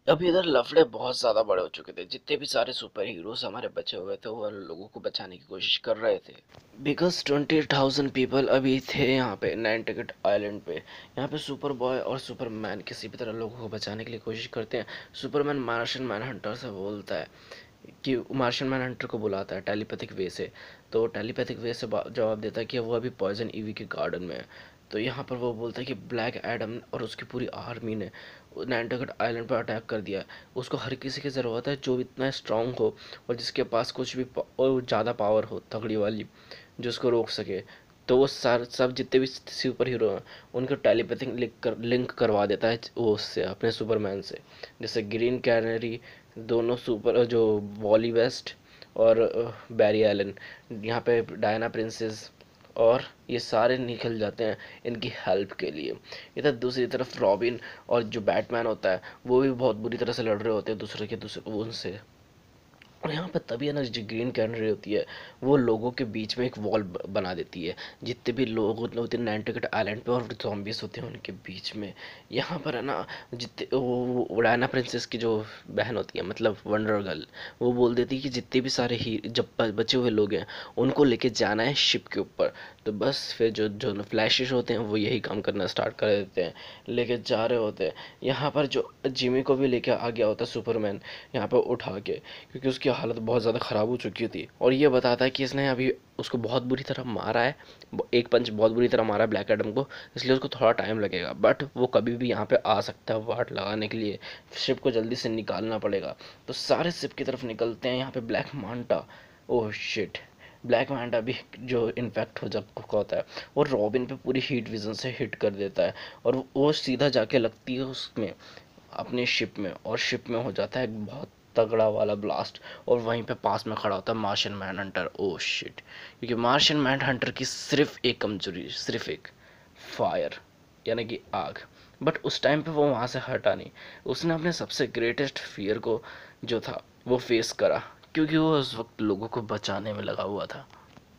अभी इधर लफड़े बहुत ज़्यादा बड़े हो चुके थे, जितने भी सारे सुपर हीरोज हमारे बचे हुए थे वो लोगों को बचाने की कोशिश कर रहे थे, बिकॉज 20,000 पीपल अभी थे यहाँ पे नैंटिकेट आइलैंड पे। यहाँ पे सुपर बॉय और सुपरमैन किसी भी तरह लोगों को बचाने के लिए कोशिश करते हैं। सुपरमैन मार्शियन मैन हंटर से बोलता है कि मार्शियन मैन हंटर को बुलाता है टेलीपैथिक वे से, तो टेलीपैथिक वे से जवाब देता है कि वो अभी पॉइजन ईवी के गार्डन में है। तो यहाँ पर वो बोलता है कि ब्लैक एडम और उसकी पूरी आर्मी ने नैंटिकेट आइलैंड पर अटैक कर दिया है। उसको हर किसी की ज़रूरत है जो इतना स्ट्रांग हो और जिसके पास कुछ भी और ज़्यादा पावर हो तगड़ी वाली, जो उसको रोक सके। तो वो सब जितने भी सुपर हीरो हैं उनको टेलीपैथिक लिंक करवा देता है वो उससे, अपने सुपरमैन से। जैसे ग्रीन कैनरी, दोनों सुपर जो वॉली वेस्ट और बैरी एलन, यहाँ पे डायना प्रिंसेस, और ये सारे निकल जाते हैं इनकी हेल्प के लिए। इधर दूसरी तरफ रॉबिन और जो बैटमैन होता है वो भी बहुत बुरी तरह से लड़ रहे होते हैं दूसरे उनसे। और यहाँ पर तभी है ना जो ग्रीन कैनरी होती है वो लोगों के बीच में एक वॉल बना देती है, जितने भी लोग होते हैं नैंटिकेट आइलैंड पे और ज़ॉम्बीज होते हैं उनके बीच में। यहाँ पर है ना जितने वो डायना प्रिंसेस की जो बहन होती है मतलब वंडर गर्ल, वो बोल देती है कि जितने भी सारे ही जब बचे हुए लोग हैं उनको लेके जाना है शिप के ऊपर। तो बस फिर जो जो फ्लैशेस होते हैं वो यही काम करना स्टार्ट कर देते हैं, लेके जा रहे होते हैं। यहाँ पर जो जिमी को भी लेके आ गया होता है सुपरमैन यहाँ पर उठा के, क्योंकि उसकी हालत बहुत ज़्यादा ख़राब हो चुकी थी, और ये बताता है कि इसने अभी उसको बहुत बुरी तरह मारा है, एक पंच बहुत बुरी तरह मारा है ब्लैक एडम को, इसलिए उसको थोड़ा टाइम लगेगा, बट वो कभी भी यहाँ पे आ सकता है वाट लगाने के लिए। शिप को जल्दी से निकालना पड़ेगा। तो सारे शिप की तरफ निकलते हैं। यहाँ पे black manta, oh shit, black manta भी जो इन्फेक्ट हो चुका होता है, वो रॉबिन पे पूरी हीट विजन से हिट कर देता है, और वो सीधा जाके लगती है उसमें, अपने शिप में, और शिप में हो जाता है एक बहुत तगड़ा वाला ब्लास्ट। और वहीं पे पास में खड़ा होता है Martian man Hunter. Oh shit, क्योंकि मार्शियन मैन हंटर की सिर्फ एक कमजोरी, सिर्फ एक, फायर, यानी कि आग। बट उस टाइम पे वो वहाँ से हटा नहीं, उसने अपने सबसे ग्रेटेस्ट फियर को जो था वो फेस करा, क्योंकि वो उस वक्त लोगों को बचाने में लगा हुआ था।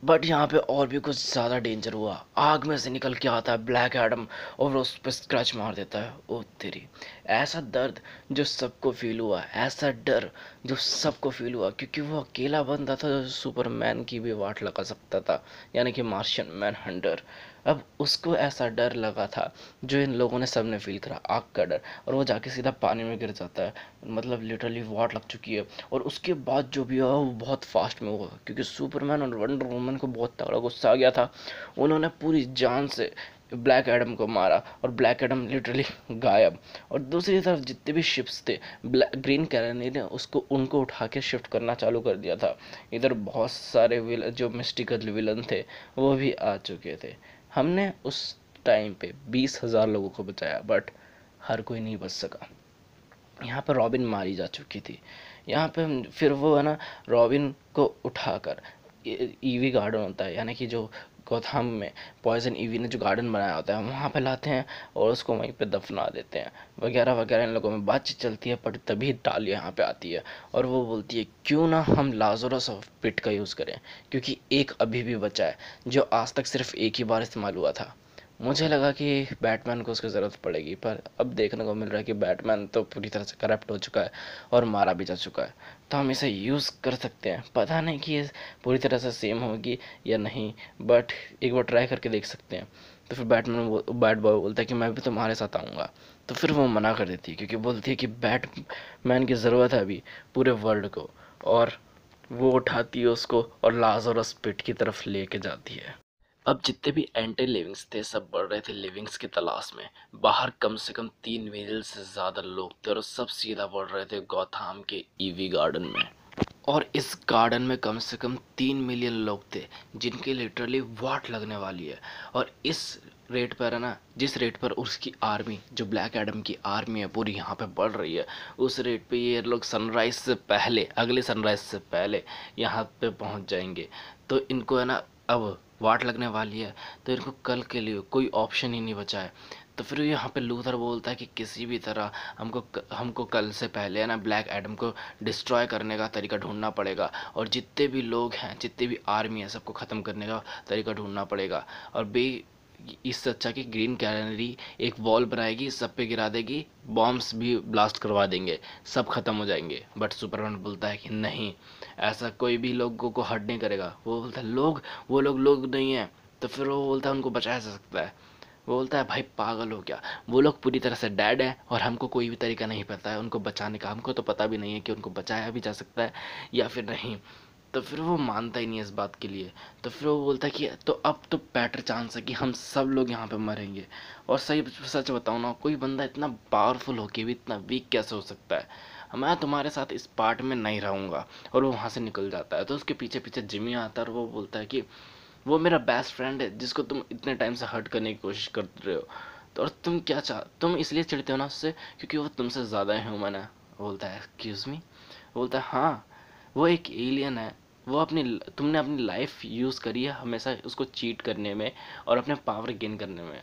बट यहाँ पे और भी कुछ ज़्यादा डेंजर हुआ। आग में से निकल के आता है ब्लैक एडम, और उस पर स्क्रैच मार देता है। ओ तेरी, ऐसा दर्द जो सबको फील हुआ, ऐसा डर जो सबको फील हुआ, क्योंकि वो अकेला बंदा था जो सुपरमैन की भी वाट लगा सकता था, यानी कि मार्शियन मैन हंटर। अब उसको ऐसा डर लगा था जो इन लोगों ने सबने फील करा, आग का डर, और वो जाके सीधा पानी में गिर जाता है। मतलब लिटरली वाट लग चुकी है। और उसके बाद जो भी हुआ वो बहुत फास्ट में हुआ, क्योंकि सुपरमैन और वंडर वुमन को बहुत तगड़ा गुस्सा आ गया था। उन्होंने पूरी जान से ब्लैक एडम को मारा, और ब्लैक एडम लिटरली गायब। और दूसरी तरफ जितने भी शिप्स थे, ग्रीन कैरेनी ने उसको उनको उठा के शिफ्ट करना चालू कर दिया था। इधर बहुत सारे विलन, जो मिस्टिकल विलन थे, वो भी आ चुके थे। हमने उस टाइम पे 20,000 लोगों को बचाया, बट हर कोई नहीं बच सका। यहाँ पर रॉबिन मारी जा चुकी थी। यहाँ पे फिर वो है ना, रॉबिन को उठाकर ईवी गार्डन होता है, यानी कि जो गोथाम में पॉइजन ईवी ने जो गार्डन बनाया होता है, वहाँ पे लाते हैं और उसको वहीं पे दफना देते हैं, वगैरह वगैरह। इन लोगों में बातचीत चलती है, पर तभी टालिया यहाँ पे आती है, और वो बोलती है क्यों ना हम लाजरस ऑफ पिट का यूज़ करें, क्योंकि एक अभी भी बचा है जो आज तक सिर्फ एक ही बार इस्तेमाल हुआ था। मुझे लगा कि बैटमैन को उसकी ज़रूरत पड़ेगी, पर अब देखने को मिल रहा है कि बैटमैन तो पूरी तरह से करप्ट हो चुका है और मारा भी जा चुका है। तो हम इसे यूज़ कर सकते हैं। पता नहीं कि ये पूरी तरह से सेम होगी या नहीं, बट एक बार ट्राई करके देख सकते हैं। तो फिर बैट बॉय बोलता है कि मैं भी तुम्हारे साथ आऊँगा। तो फिर वो मना कर देती है, क्योंकि बोलती है कि बैटमैन की ज़रूरत है अभी पूरे वर्ल्ड को। और वो उठाती है उसको और लाजरस पिट की तरफ लेके जाती है। अब जितने भी एंटी लिविंग्स थे सब बढ़ रहे थे लिविंग्स की तलाश में। बाहर कम से कम 3 मिलियन से ज़्यादा लोग थे, और सब सीधा बढ़ रहे थे गौथाम के ईवी गार्डन में। और इस गार्डन में कम से कम 3 मिलियन लोग थे, जिनकी लिटरली वाट लगने वाली है। और इस रेट पर है ना, जिस रेट पर उसकी आर्मी, जो ब्लैक एडम की आर्मी है, पूरी यहाँ पे बढ़ रही है, उस रेट पे ये लोग सनराइज से पहले, अगले सनराइज से पहले यहाँ पे पहुँच जाएंगे। तो इनको है ना अब वाट लगने वाली है, तो इनको कल के लिए कोई ऑप्शन ही नहीं बचा है। तो फिर यहाँ पे लूथर बोलता है कि किसी भी तरह हमको कल से पहले है ना ब्लैक एडम को डिस्ट्रॉय करने का तरीका ढूंढना पड़ेगा, और जितने भी लोग हैं, जितने भी आर्मी है, सबको ख़त्म करने का तरीका ढूंढना पड़ेगा। और इससे अच्छा कि ग्रीन कैनरी एक वॉल बनाएगी, सब पे गिरा देगी, बॉम्ब्स भी ब्लास्ट करवा देंगे, सब खत्म हो जाएंगे। बट सुपरमैन बोलता है कि नहीं, ऐसा कोई भी लोगों को हर्ट नहीं करेगा। वो बोलता है वो लोग नहीं है। तो फिर वो बोलता है उनको बचाया जा सकता है। वो बोलता है भाई पागल हो क्या, वो लोग पूरी तरह से डेड है, और हमको कोई भी तरीका नहीं पता है उनको बचाने का। हमको तो पता भी नहीं है कि उनको बचाया भी जा सकता है या फिर नहीं। तो फिर वो मानता ही नहीं है इस बात के लिए। तो फिर वो बोलता है कि तो अब तो बेटर चांस है कि हम सब लोग यहाँ पे मरेंगे। और सही सच बताऊँ ना, कोई बंदा इतना पावरफुल होके भी इतना वीक कैसे हो सकता है। मैं तुम्हारे साथ इस पार्ट में नहीं रहूँगा। और वो वहाँ से निकल जाता है। तो उसके पीछे पीछे जिमी आता है, और वो बोलता है कि वो मेरा बेस्ट फ्रेंड है जिसको तुम इतने टाइम से हर्ट करने की कोशिश कर रहे हो। तो और तुम इसलिए चिढ़ते हो ना उससे क्योंकि वो तुमसे ज़्यादा ह्यूमन है। बोलता है एक्सक्यूज़ मी। बोलता है हाँ, वो एक एलियन है। वो तुमने अपनी लाइफ यूज़ करी है हमेशा उसको चीट करने में और अपने पावर गेन करने में।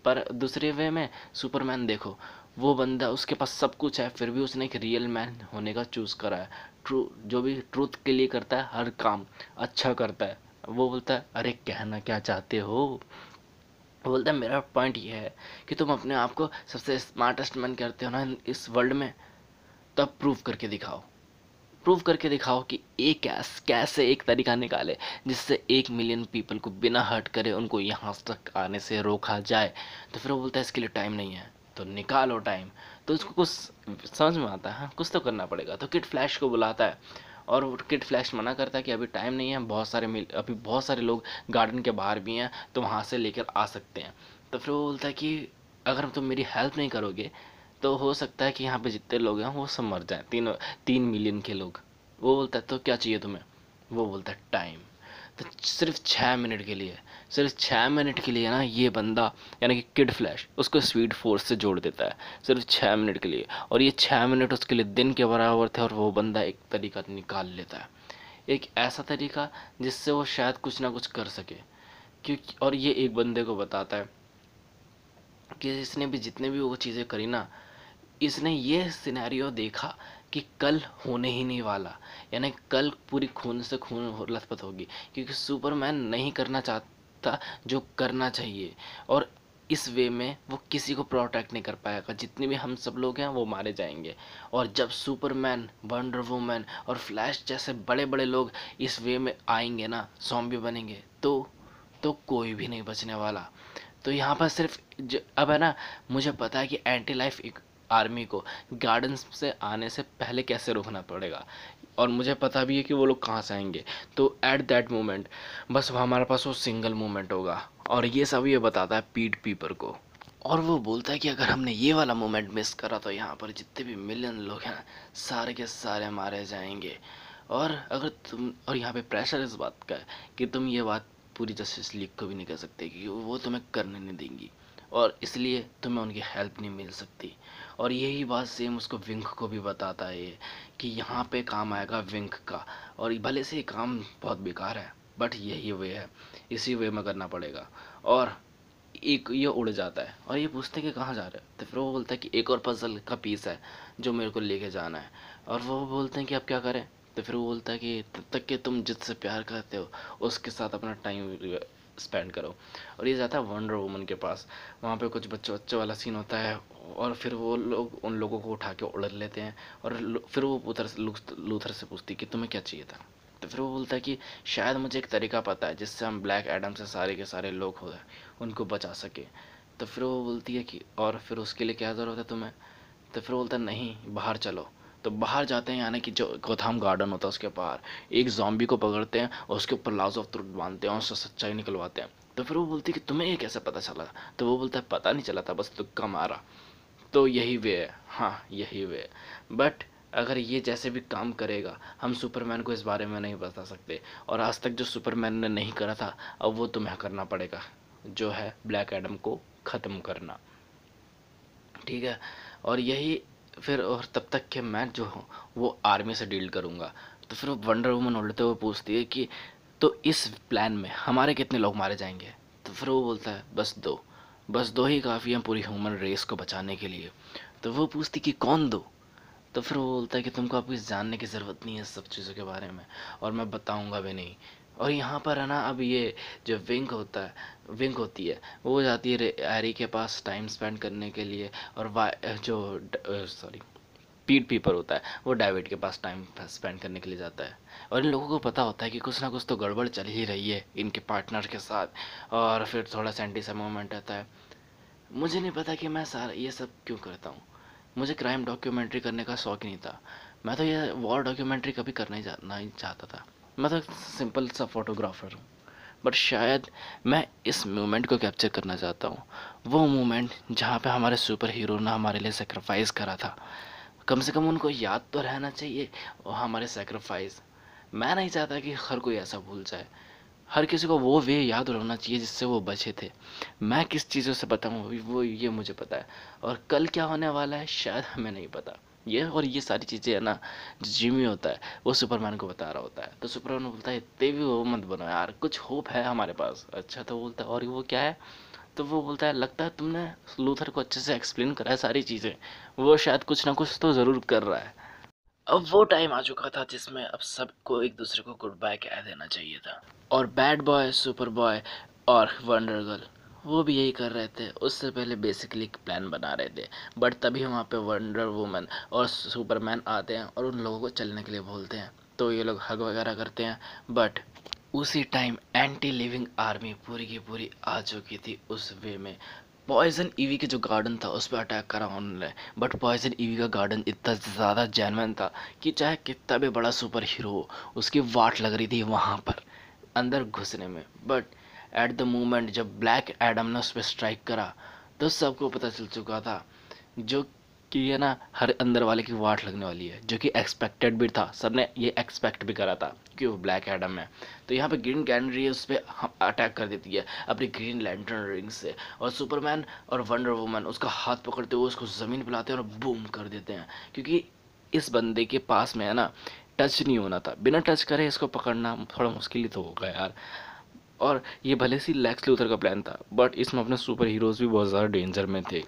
पर दूसरे वे में सुपरमैन देखो, वो बंदा, उसके पास सब कुछ है, फिर भी उसने एक रियल मैन होने का चूज़ करा है। जो भी ट्रूथ के लिए करता है, हर काम अच्छा करता है। वो बोलता है अरे कहना क्या चाहते हो। वो बोलता है मेरा पॉइंट ये है कि तुम अपने आप को सबसे स्मार्टेस्ट मैन करते हो ना इस वर्ल्ड में, तब प्रूव करके दिखाओ कि एक कैसे एक तरीका निकाले जिससे 1 मिलियन पीपल को बिना हर्ट करे उनको यहाँ तक आने से रोका जाए। तो फिर वो बोलता है इसके लिए टाइम नहीं है, तो निकालो टाइम। तो उसको कुछ समझ में आता है, हाँ कुछ तो करना पड़ेगा। तो किड फ्लैश को बुलाता है, और किड फ्लैश मना करता है कि अभी टाइम नहीं है, अभी बहुत सारे लोग गार्डन के बाहर भी हैं, तो वहाँ से लेकर आ सकते हैं। तो फिर वो बोलता है कि अगर तुम मेरी हेल्प नहीं करोगे तो हो सकता है कि यहाँ पे जितने लोग हैं वो सब मर जाएं, 3 मिलियन के लोग। वो बोलता है तो क्या चाहिए तुम्हें? वो बोलता है टाइम। तो सिर्फ 6 मिनट के लिए, सिर्फ 6 मिनट के लिए ना ये बंदा, यानी कि किड फ्लैश, उसको स्पीड फोर्स से जोड़ देता है सिर्फ 6 मिनट के लिए। और ये 6 मिनट उसके लिए दिन के बराबर थे, और वो बंदा एक तरीका निकाल लेता है, एक ऐसा तरीका जिससे वो शायद कुछ ना कुछ कर सके। क्योंकि और ये एक बंदे को बताता है कि इसने भी जितने भी वो चीज़ें करी ना, इसने ये सिनेरियो देखा कि कल होने ही नहीं वाला, यानी कल पूरी खून से खून लथपथ होगी, क्योंकि सुपरमैन नहीं करना चाहता जो करना चाहिए, और इस वे में वो किसी को प्रोटेक्ट नहीं कर पाएगा, जितने भी हम सब लोग हैं वो मारे जाएंगे। और जब सुपरमैन, वंडर वुमन और फ्लैश जैसे बड़े बड़े लोग इस वे में आएंगे ना, ज़ॉम्बी बनेंगे, तो कोई भी नहीं बचने वाला। तो यहाँ पर सिर्फ अब है ना, मुझे पता है कि एंटी लाइफ आर्मी को गार्डन से आने से पहले कैसे रोकना पड़ेगा, और मुझे पता भी है कि वो लोग कहाँ से आएंगे। तो एट दैट मोमेंट बस हमारे पास वो सिंगल मोमेंट होगा, और ये सब ये बताता है पीट पीपर को। और वो बोलता है कि अगर हमने ये वाला मोमेंट मिस करा तो यहाँ पर जितने भी मिलियन लोग हैं सारे के सारे मारे जाएंगे। और अगर तुम, और यहाँ पे प्रेशर इस बात का है कि तुम ये बात पूरी जस्टिस लीग को भी नहीं कह सकते, क्योंकि वो तुम्हें करने नहीं देंगी, और इसलिए तुम्हें उनकी हेल्प नहीं मिल सकती। और यही बात सेम उसको विंक को भी बताता है ये, कि यहाँ पे काम आएगा विंक का, और भले से ये काम बहुत बेकार है बट यही वे है, इसी वे में करना पड़ेगा। और एक ये उड़ जाता है, और ये पूछते हैं कि कहाँ जा रहे हो, तो फिर वो बोलता है कि एक और पजल का पीस है जो मेरे को लेके जाना है। और वो बोलते हैं कि अब क्या करें, तो फिर वो बोलता है कि तब तक कि तुम जिससे प्यार करते हो उसके साथ अपना टाइम स्पेंड करो। और ये जाता है वंडर वुमन के पास, वहाँ पे कुछ बच्चों बच्चों वाला सीन होता है, और फिर वो लोग उन लोगों को उठा के उड़ लेते हैं। और फिर वो लूथर से पूछती कि तुम्हें क्या चाहिए था, तो फिर वो बोलता है कि शायद मुझे एक तरीका पता है जिससे हम ब्लैक एडम से सारे के सारे लोग हो उनको बचा सके। तो फिर वो बोलती है कि और फिर उसके लिए क्या ज़रूरत है तुम्हें, तो फिर बोलता है नहीं बाहर चलो। तो बाहर जाते हैं, यानी कि जो गोथाम गार्डन होता है उसके बाहर एक जॉम्बी को पकड़ते हैं और उसके ऊपर लॉज ऑफ ट्रुथ बांधते हैं और उससे सच्चाई निकलवाते हैं। तो फिर वो बोलती है कि तुम्हें ये कैसे पता चला, तो वो बोलता है पता नहीं चला था, बस तुक्का मारा। तो यही वे है, हाँ यही वे है। बट अगर ये जैसे भी काम करेगा, हम सुपरमैन को इस बारे में नहीं बता सकते, और आज तक जो सुपरमैन ने नहीं करा था अब वो तुम्हें करना पड़ेगा, जो है ब्लैक एडम को ख़त्म करना, ठीक है। और यही फिर, और तब तक के मैं जो हूँ वो आर्मी से डील करूँगा। तो फिर वंडर वुमन उड़ते हुए पूछती है कि तो इस प्लान में हमारे कितने लोग मारे जाएंगे, तो फिर वो बोलता है बस दो, बस दो ही काफ़ी हैं पूरी ह्यूमन रेस को बचाने के लिए। तो वो पूछती कि कौन दो, तो फिर वो बोलता है कि तुमको अब कुछ जानने की ज़रूरत नहीं है सब चीज़ों के बारे में, और मैं बताऊंगा भी नहीं। और यहाँ पर है ना, अब ये जो विंक होती है वो जाती है हैरी के पास टाइम स्पेंड करने के लिए, और जो सॉरी पीट पीपर होता है वो डेविड के पास टाइम स्पेंड करने के लिए जाता है। और इन लोगों को पता होता है कि कुछ ना कुछ तो गड़बड़ चल ही रही है इनके पार्टनर के साथ, और फिर थोड़ा सेंटी सा मोमेंट आता है। मुझे नहीं पता कि मैं सारा ये सब क्यों करता हूँ, मुझे क्राइम डॉक्यूमेंट्री करने का शौक ही नहीं था, मैं तो ये वॉर डॉक्यूमेंट्री कभी करना ही नहीं चाहता था, मैं तो सिंपल सा फोटोग्राफर हूँ। बट शायद मैं इस मोमेंट को कैप्चर करना चाहता हूँ, वो मोमेंट जहाँ पे हमारे सुपर हीरो ने हमारे लिए सेक्रीफाइस करा था। कम से कम उनको याद तो रहना चाहिए और हमारे सेक्रीफाइस। मैं नहीं चाहता कि हर कोई ऐसा भूल जाए, हर किसी को वो वे याद रखना चाहिए जिससे वो बचे थे। मैं किस चीज़ों से बताऊँ वो ये मुझे पता है, और कल क्या होने वाला है शायद हमें नहीं पता। ये सारी चीज़ें है ना, जो जिमी होता है वो सुपरमैन को बता रहा होता है, तो सुपरमैन बोलता है इतने भी वो मत बनो यार, कुछ होप है हमारे पास। अच्छा, तो बोलता है और वो क्या है, तो वो बोलता है लगता है तुमने लूथर को अच्छे से एक्सप्लेन करा है सारी चीज़ें, वो शायद कुछ ना कुछ तो ज़रूर कर रहा है। अब वो टाइम आ चुका था जिसमें अब सबको एक दूसरे को गुड बाय कह देना चाहिए था, और बैड बॉय, सुपर बॉय और वंडर गर्ल वो भी यही कर रहे थे। उससे पहले बेसिकली एक प्लान बना रहे थे, बट तभी वहाँ पे वंडर वुमन और सुपरमैन आते हैं और उन लोगों को चलने के लिए बोलते हैं, तो ये लोग हग वगैरह करते हैं। बट उसी टाइम एंटी लिविंग आर्मी पूरी की पूरी आ चुकी थी उस वे में, पॉइजन ईवी के जो गार्डन था उस पर अटैक करा उन्होंने, बट पॉइजन ईवी का गार्डन इतना ज़्यादा जेन्युइन था कि चाहे कितना भी बड़ा सुपर हीरो हो, उसकी वाट लग रही थी वहाँ पर अंदर घुसने में। बट एट द मोमेंट जब ब्लैक एडम ने उस पर स्ट्राइक करा तो सबको पता चल चुका था जो कि ये ना हर अंदर वाले की वाट लगने वाली है, जो कि एक्सपेक्टेड भी था, सबने ये एक्सपेक्ट भी करा था कि वो ब्लैक एडम है। तो यहाँ पे ग्रीन कैनरी उस पर अटैक कर देती है अपनी ग्रीन लैंटर्न रिंग से, और सुपरमैन और वंडर वुमन उसका हाथ पकड़ते हुए उसको ज़मीन पे लाते हैं और बूम कर देते हैं, क्योंकि इस बंदे के पास में है ना टच नहीं होना था, बिना टच करे इसको पकड़ना थोड़ा मुश्किल ही तो होगा यार। और ये भले सी लेक्स लूथर का प्लान था, बट इसमें अपने सुपर हीरोज भी बहुत ज़्यादा डेंजर में थे।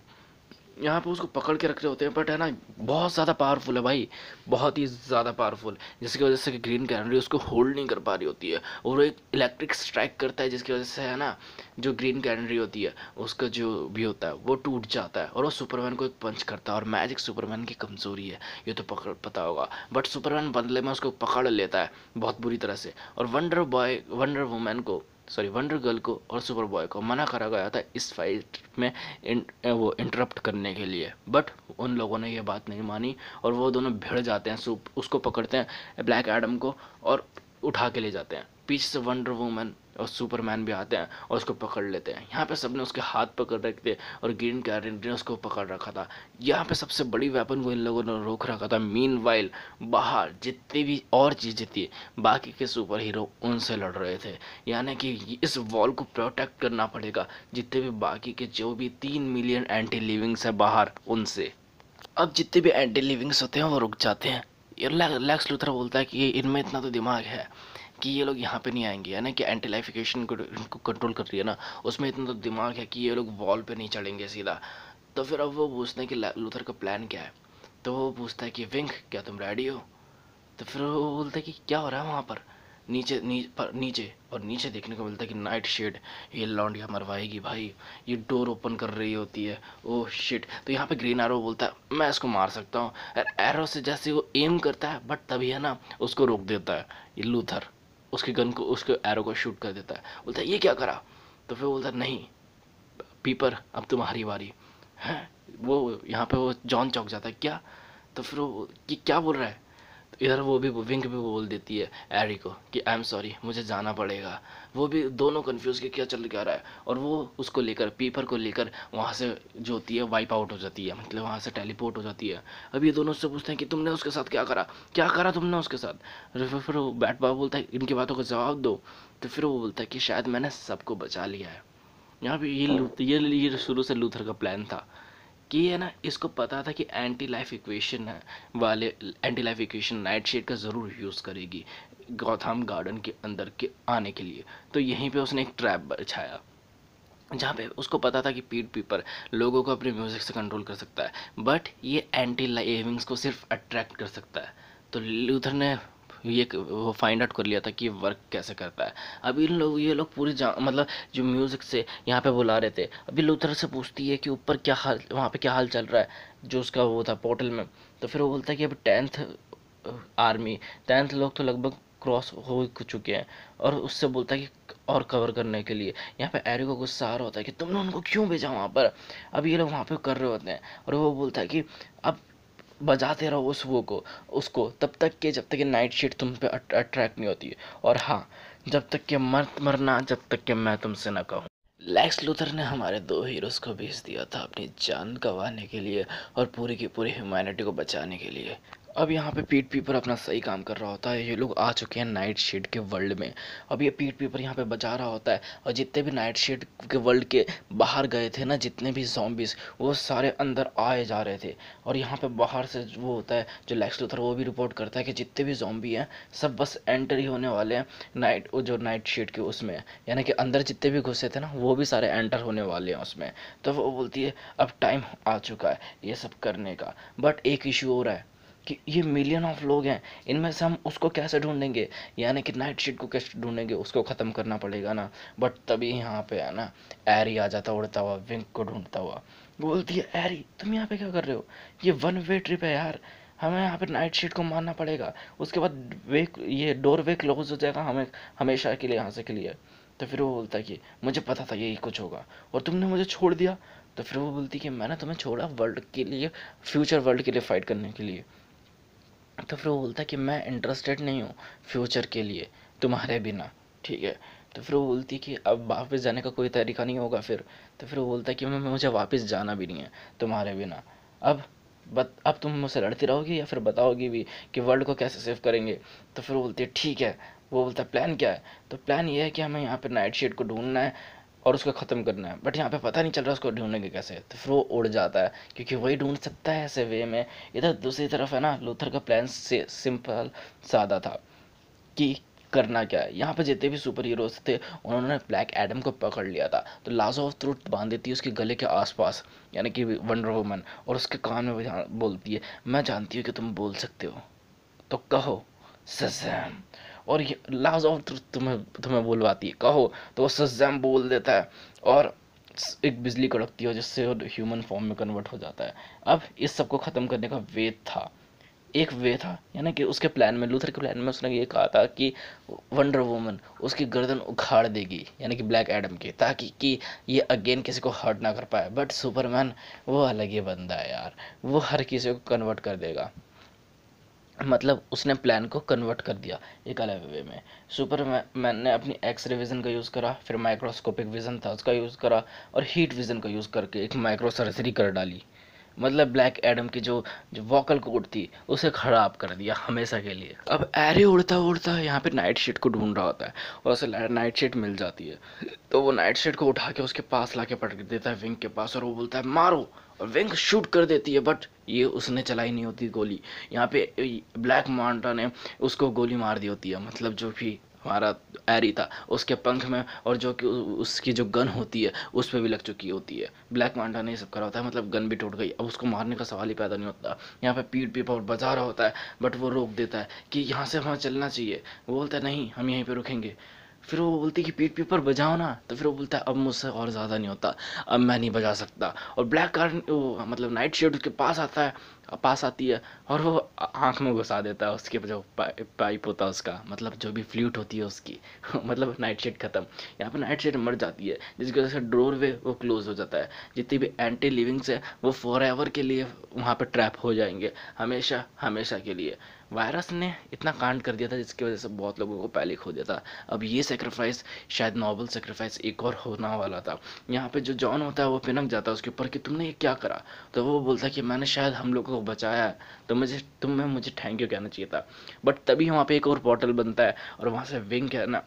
यहाँ पे उसको पकड़ के रख रहे होते हैं, बट है ना बहुत ज़्यादा पावरफुल है भाई, बहुत ही ज़्यादा पावरफुल, जिसकी वजह से कि ग्रीन कैनरी उसको होल्ड नहीं कर पा रही होती है, और वो एक इलेक्ट्रिक स्ट्राइक करता है जिसकी वजह से है ना जो ग्रीन कैनरी होती है उसका जो भी होता है वो टूट जाता है, और वो सुपरमैन को एक पंच करता है। और मैजिक सुपरमैन की कमज़ोरी है, ये तो पकड़ पता होगा, बट सुपरमैन बदले में उसको पकड़ लेता है बहुत बुरी तरह से। और वंडर वुमैन को, सॉरी वंडर गर्ल को और सुपर बॉय को मना करा गया था इस फाइट में वो इंटरप्ट करने के लिए, बट उन लोगों ने ये बात नहीं मानी और वो दोनों भिड़ जाते हैं, उसको पकड़ते हैं ब्लैक एडम को और उठा के ले जाते हैं। पीछे से वंडर वुमन और सुपरमैन भी आते हैं और उसको पकड़ लेते हैं। यहाँ पे सबने उसके हाथ पकड़ रखे थे और ग्रीन कैरेंट ने उसको पकड़ रखा था। यहाँ पे सबसे बड़ी वेपन को इन लोगों ने रोक रखा था। मीनवाइल बाहर जितनी भी और चीज़ें थी बाकी के सुपर हीरो उनसे लड़ रहे थे, यानी कि इस वॉल को प्रोटेक्ट करना पड़ेगा जितने भी बाकी के जो भी 3 मिलियन एंटी लिविंग्स है बाहर उनसे। अब जितने भी एंटी लिविंग्स होते हैं वो रुक जाते हैं। ये लेक्स लूथर बोलता है कि इनमें इतना तो दिमाग है कि ये लोग यहाँ पे नहीं आएंगे, यानी कि एंटी लाइफिकेशन को इनको कंट्रोल कर रही है ना, उसमें इतना तो दिमाग है कि ये लोग वॉल पे नहीं चढ़ेंगे सीधा। तो फिर अब वो पूछते हैं कि लूथर का प्लान क्या है। तो वो पूछता है कि विंग क्या तुम रेडी हो। तो फिर वो बोलता है कि क्या हो रहा है वहाँ पर नीचे, और नीचे देखने को मिलता है कि नाइट शेड ये लौंडिया मरवाएगी भाई, ये डोर ओपन कर रही होती है। Oh shit. तो यहाँ पे ग्रीन एरो बोलता है मैं इसको मार सकता हूँ। एरो से जैसे वो एम करता है बट तभी है ना उसको रोक देता है ये लूथर, उसके गन को उसके एरो को शूट कर देता है। बोलता है ये क्या करा। तो फिर बोलता है नहीं पीपर अब तुम्हारी बारी है। वो यहाँ पे वो जॉन चौक जाता है क्या। तो फिर वो कि क्या बोल रहा है। तो इधर वो भी विंग भी बोल देती है एरी को कि आई एम सॉरी मुझे जाना पड़ेगा। वो भी दोनों कंफ्यूज कि क्या चल क्या रहा है, और वो उसको लेकर पीपर को लेकर वहाँ से जो होती है वाइप आउट हो जाती है, मतलब वहाँ से टेलीपोर्ट हो जाती है। अब ये दोनों उससे पूछते हैं कि तुमने उसके साथ क्या करा तुमने उसके साथ। फिर वो बैट बॉय बोलता है इनकी बातों का जवाब दो। तो फिर वो बोलता है कि शायद मैंने सबको बचा लिया है। यहाँ पे ये शुरू से लूथर का प्लान था कि है ना इसको पता था कि एंटी लाइफ इक्वेशन है वाले anti life equation Nightshade का ज़रूर यूज़ करेगी गॉथम गार्डन के अंदर के आने के लिए। तो यहीं पे उसने एक ट्रैप बिछाया जहाँ पे उसको पता था कि पीट पीपर लोगों को अपने म्यूज़िक से कंट्रोल कर सकता है, बट ये एंटी लाइविंग्स को सिर्फ अट्रैक्ट कर सकता है। तो लूथर ने ये वो फाइंड आउट कर लिया था कि ये वर्क कैसे करता है। अब ये लोग पूरी मतलब जो म्यूज़िक से यहाँ पे बुला रहे थे, अभी लूथर से पूछती है कि ऊपर क्या हाल, वहाँ पे क्या हाल चल रहा है जो उसका वो था पोर्टल में। तो फिर वो बोलता है कि अभी 10th लोग तो लगभग क्रॉस हो चुके हैं, और उससे बोलता है कि और कवर करने के लिए। यहाँ पे एरिक को गुस्सा आ रहा होता है कि तुमने उनको क्यों भेजा वहाँ पर। अब ये लोग वहाँ पे कर रहे होते हैं, और वो बोलता है कि अब बजाते रहो उस वो को उसको तब तक के जब तक कि नाइट शीट तुम पे अट्रैक्ट नहीं होती है, और हाँ जब तक कि मरना जब तक कि मैं तुमसे ना कहूँ। लेक्स लूथर ने हमारे दो हीरोज़ को भेज दिया था अपनी जान गंवाने के लिए और पूरी की पूरी ह्यूमैनिटी को बचाने के लिए। अब यहाँ पे पीट पीपर अपना सही काम कर रहा होता है। ये लोग आ चुके हैं नाइट शेड के वर्ल्ड में। अब ये पीट पीपर यहाँ पे बचा रहा होता है, और जितने भी नाइट शेड के वर्ल्ड के बाहर गए थे ना, जितने भी ज़ॉम्बीज़ वो सारे अंदर आए जा रहे थे। और यहाँ पे बाहर से वो होता है जो लेक्स लूथर वो भी रिपोर्ट करता है कि जितने भी ज़ॉम्बी हैं सब बस एंटर ही होने वाले हैं नाइट शेड के उसमें, यानी कि अंदर जितने भी घुसे थे ना वो भी सारे एंटर होने वाले हैं उसमें। तो वो बोलती है अब टाइम आ चुका है ये सब करने का, बट एक इशू हो रहा है कि ये मिलियन ऑफ लोग हैं, इनमें से हम उसको कैसे ढूंढेंगे, यानी कि नाइट शीट को कैसे ढूंढेंगे, उसको ख़त्म करना पड़ेगा ना। बट तभी यहाँ पे है ना एरी आ जाता उड़ता हुआ विंग को ढूंढता हुआ। बोलती है एरी तुम यहाँ पे क्या कर रहे हो, ये वन वे ट्रिप है यार, हमें यहाँ पे नाइट शीट को मारना पड़ेगा, उसके बाद ये डोर वे क्लोज हो जाएगा हमें हमेशा के लिए यहाँ से के लिए। तो फिर वो बोलता है कि मुझे पता था यही कुछ होगा और तुमने मुझे छोड़ दिया, तो फिर वो बोलती कि मैंने तुम्हें छोड़ा वर्ल्ड के लिए, फ्यूचर वर्ल्ड के लिए फ़ाइट करने के लिए। तो फिर वो बोलता है कि मैं इंटरेस्टेड नहीं हूँ फ्यूचर के लिए तुम्हारे बिना, ठीक है। तो फिर वो बोलती है कि अब वापस जाने का कोई तरीका नहीं होगा फिर। तो फिर वो बोलता है कि मैं मुझे वापस जाना भी नहीं है तुम्हारे बिना। अब अब तुम मुझसे लड़ती रहोगी या फिर बताओगी भी कि वर्ल्ड को कैसे सेव करेंगे। तो फिर वो बोलती है ठीक है। वो बोलता है प्लान क्या है। तो प्लान ये है कि हमें यहाँ पे नाइट शेड को ढूंढना है और उसको ख़त्म करना है, बट यहाँ पे पता नहीं चल रहा उसको ढूंढेंगे कैसे। तो फिर वो उड़ जाता है क्योंकि वही ढूंढ सकता है ऐसे वे में। इधर दूसरी तरफ है ना, लूथर का प्लान से सिंपल सादा था कि करना क्या है। यहाँ पे जितने भी सुपर हीरोज थे उन्होंने ब्लैक एडम को पकड़ लिया था, तो लाजो ऑफ ट्रुथ बांध देती है उसके गले के आसपास, यानी कि वंडर वुमन, और उसके कान में बोलती है मैं जानती हूँ कि तुम बोल सकते हो, तो कहो सज़ैम। और ये लाज ऑफ ट्रुथ तुम्हें तुम्हें बुलवाती है, कहो। तो वो सज़ैम बोल देता है और एक बिजली कड़कती है जिससे वो ह्यूमन फॉर्म में कन्वर्ट हो जाता है। अब इस सब को ख़त्म करने का वे था, एक वे था, यानी कि उसके प्लान में, लूथर के प्लान में उसने ये कहा था कि वंडर वुमन उसकी गर्दन उखाड़ देगी, यानी कि ब्लैक एडम की, ताकि कि ये अगेन किसी को हर्ट ना कर पाए। बट सुपरमैन वो अलग ही बंदा है यार, वो हर किसी को कन्वर्ट कर देगा। मतलब उसने प्लान को कन्वर्ट कर दिया एक अलग वे में। सुपरमैन ने अपनी एक्स रे विज़न का यूज़ करा, फिर माइक्रोस्कोपिक विज़न था उसका यूज़ करा, और हीट विज़न का यूज़ करके एक माइक्रो सर्जरी कर डाली। मतलब ब्लैक एडम की जो जो वोकल कोड थी उसे खराब कर दिया हमेशा के लिए। अब एरे उड़ता उड़ता यहाँ पे नाइट शीट को ढूंढ रहा होता है और उसे नाइट शीट मिल जाती है। तो वो नाइट शीट को उठा के उसके पास लाके पटक देता है विंग के पास, और वो बोलता है मारो, और विंग शूट कर देती है। बट ये उसने चलाई नहीं होती गोली, यहाँ पे ब्लैक मांटा ने उसको गोली मार दी होती है। मतलब जो भी हमारा एरी था उसके पंख में, और जो कि उसकी जो गन होती है उस पर भी लग चुकी होती है। ब्लैक मांटा ने ये सब करा होता है, मतलब गन भी टूट गई, अब उसको मारने का सवाल ही पैदा नहीं होता। यहाँ पे पीठ पे और बजा रहा होता है, बट वो रोक देता है कि यहाँ से हमें चलना चाहिए। वो बोलता है नहीं, हम यहीं पे रुकेंगे। फिर वो बोलती है कि पीठ पे पर बजाओ ना। तो फिर वो बोलता है अब मुझसे और ज़्यादा नहीं होता, अब मैं नहीं बजा सकता। और ब्लैक कार मतलब नाइट शेड उसके पास आता है, पास आती है, और वो आँख में घुसा देता है उसके जो पाइप होता है उसका, मतलब जो भी फ्लूट होती है उसकी मतलब नाइट शेड खत्म। यहाँ पे नाइट शेड मर जाती है, जिसकी वजह से डोर वे वो क्लोज हो जाता है। जितनी भी एंटी लिविंग्स है वो फॉर एवर के लिए वहाँ पे ट्रैप हो जाएंगे, हमेशा हमेशा के लिए। वायरस ने इतना कांड कर दिया था जिसकी वजह से बहुत लोगों को पहले खो दिया था। अब ये सेक्रीफाइस शायद नोबल सेक्रीफाइस एक और होना वाला था। यहाँ पे जो जॉन होता है वो पिनक जाता है उसके ऊपर कि तुमने ये क्या करा। तो वो बोलता है कि मैंने शायद हम लोगों को बचाया है, तो मुझे थैंक यू कहना चाहिए था। बट तभी वहाँ पे एक और पोर्टल बनता है और वहाँ से विंग है ना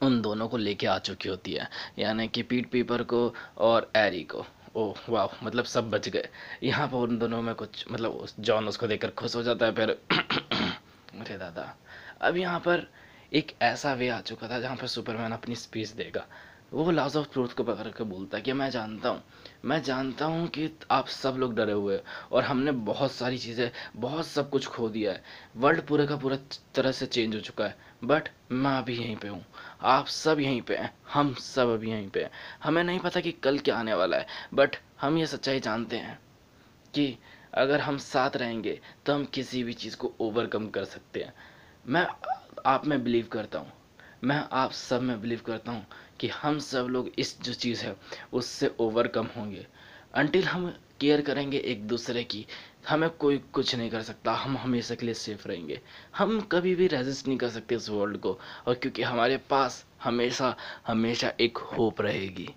उन दोनों को लेके आ चुकी होती है, यानी कि पीट पीपर को और एरी को। ओह वाह, मतलब सब बच गए। यहाँ पर उन दोनों में कुछ, मतलब जॉन उसको देखकर खुश हो जाता है फिर अरे दादा। अब यहाँ पर एक ऐसा वे आ चुका था जहाँ पर सुपरमैन अपनी स्पीच देगा। वो लाज ऑफ ट्रूथ को पकड़ के बोलता है कि मैं जानता हूँ कि आप सब लोग डरे हुए हैं और हमने बहुत सारी चीज़ें, बहुत सब कुछ खो दिया है। वर्ल्ड पूरे का पूरा तरह से चेंज हो चुका है, बट मैं अभी यहीं पे हूँ, आप सब यहीं पे हैं, हम सब अभी यहीं पे हैं। हमें नहीं पता कि कल क्या आने वाला है, बट हम ये सच्चाई जानते हैं कि अगर हम साथ रहेंगे तो हम किसी भी चीज़ को ओवरकम कर सकते हैं। मैं आप में बिलीव करता हूँ, मैं आप सब में बिलीव करता हूँ कि हम सब लोग इस जो चीज़ है उससे ओवरकम होंगे। अनटिल हम केयर करेंगे एक दूसरे की, हमें कोई कुछ नहीं कर सकता, हम हमेशा के लिए सेफ रहेंगे। हम कभी भी रेजिस्ट नहीं कर सकते इस वर्ल्ड को, और क्योंकि हमारे पास हमेशा हमेशा एक होप रहेगी।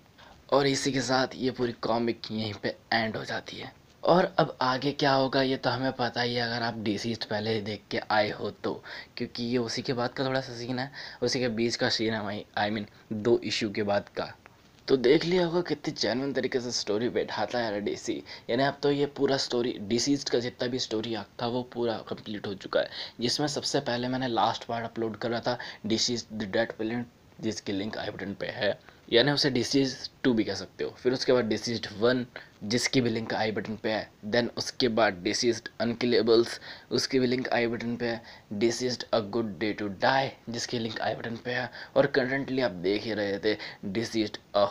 और इसी के साथ ये पूरी कॉमिक यहीं पे एंड हो जाती है। और अब आगे क्या होगा ये तो हमें पता ही है, अगर आप डिसीज़्ड पहले ही देख के आए हो तो, क्योंकि ये उसी के बाद का थोड़ा सा सीन है, उसी के बीच का सीन है, वही आई मीन 2 इशू के बाद का। तो देख लिया होगा कितनी जेन्युइन तरीके से स्टोरी बैठाता है यार डीसी। यानी अब तो ये पूरा स्टोरी डिसीज्ड का जितना भी स्टोरी आर्क था वो पूरा कंप्लीट हो चुका है, जिसमें सबसे पहले मैंने लास्ट पार्ट अपलोड करा था डिसीज द डेड प्लेनेट, जिसकी लिंक आई बटन पे है, यानी उसे डिसीज 2 भी कह सकते हो। फिर उसके बाद डिसीज 1 जिसकी भी लिंक आई बटन पे है, देन उसके बाद डिसीज अनकिलेबल्स, उसकी भी लिंक आई बटन पे है, DCeased a good day to die जिसकी लिंक आई बटन पे है, और करंटली आप देख ही रहे थे DCeased a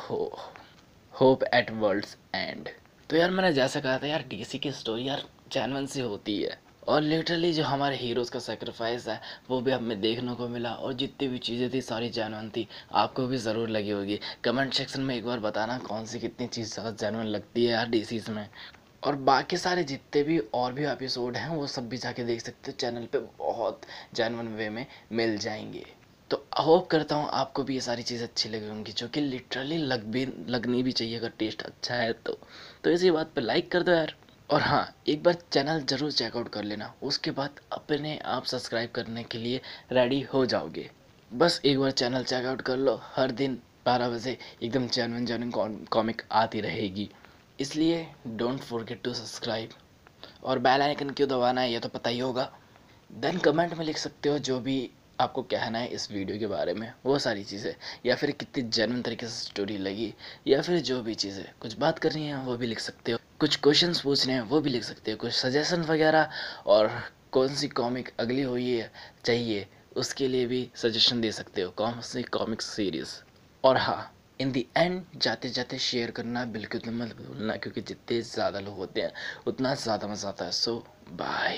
hope at world's end. तो यार मैंने जैसा कहा था यार, डीसी की स्टोरी यार जेन्युइन सी होती है, और लिटरली जो हमारे हीरोज़ का सेक्रीफाइस है वो भी हमें देखने को मिला, और जितनी भी चीज़ें थी सारी जेन्युइन थी। आपको भी ज़रूर लगी होगी। कमेंट सेक्शन में एक बार बताना कौन सी कितनी चीज़ ज़्यादा जेन्युइन लगती है यार डीसीज में। और बाकी सारे जितने भी और भी एपिसोड हैं वो सब भी जाके देख सकते हो, चैनल पे बहुत जेन्युइन वे में मिल जाएंगे। तो होप करता हूँ आपको भी ये सारी चीज़ अच्छी लगी होंगी, जो कि लिटरली लगनी भी चाहिए अगर टेस्ट अच्छा है तो इसी बात पे लाइक कर दो यार। और हाँ, एक बार चैनल ज़रूर चेकआउट कर लेना, उसके बाद अपने आप सब्सक्राइब करने के लिए रेडी हो जाओगे। बस एक बार चैनल चेकआउट कर लो, हर दिन 12 बजे एकदम जेन्युइन कॉमिक आती रहेगी। इसलिए डोंट फॉरगेट टू सब्सक्राइब। और बेल आइकन क्यों दबाना है ये तो पता ही होगा। देन कमेंट में लिख सकते हो जो भी आपको कहना है इस वीडियो के बारे में, वो सारी चीज़ें, या फिर कितनी जेन्युइन तरीके से स्टोरी लगी, या फिर जो भी चीज़ें कुछ बात करनी है वो भी लिख सकते हो, कुछ क्वेश्चंस पूछने हैं वो भी लिख सकते हो, कुछ सजेशन वगैरह, और कौन सी कॉमिक अगली हुई है चाहिए उसके लिए भी सजेशन दे सकते हो, कौन सी कॉमिक सीरीज़। और हाँ, इन दी एंड जाते जाते शेयर करना बिल्कुल मत भूलना, क्योंकि जितने ज़्यादा लोग होते हैं उतना ज़्यादा मज़ा आता है। सो बाय।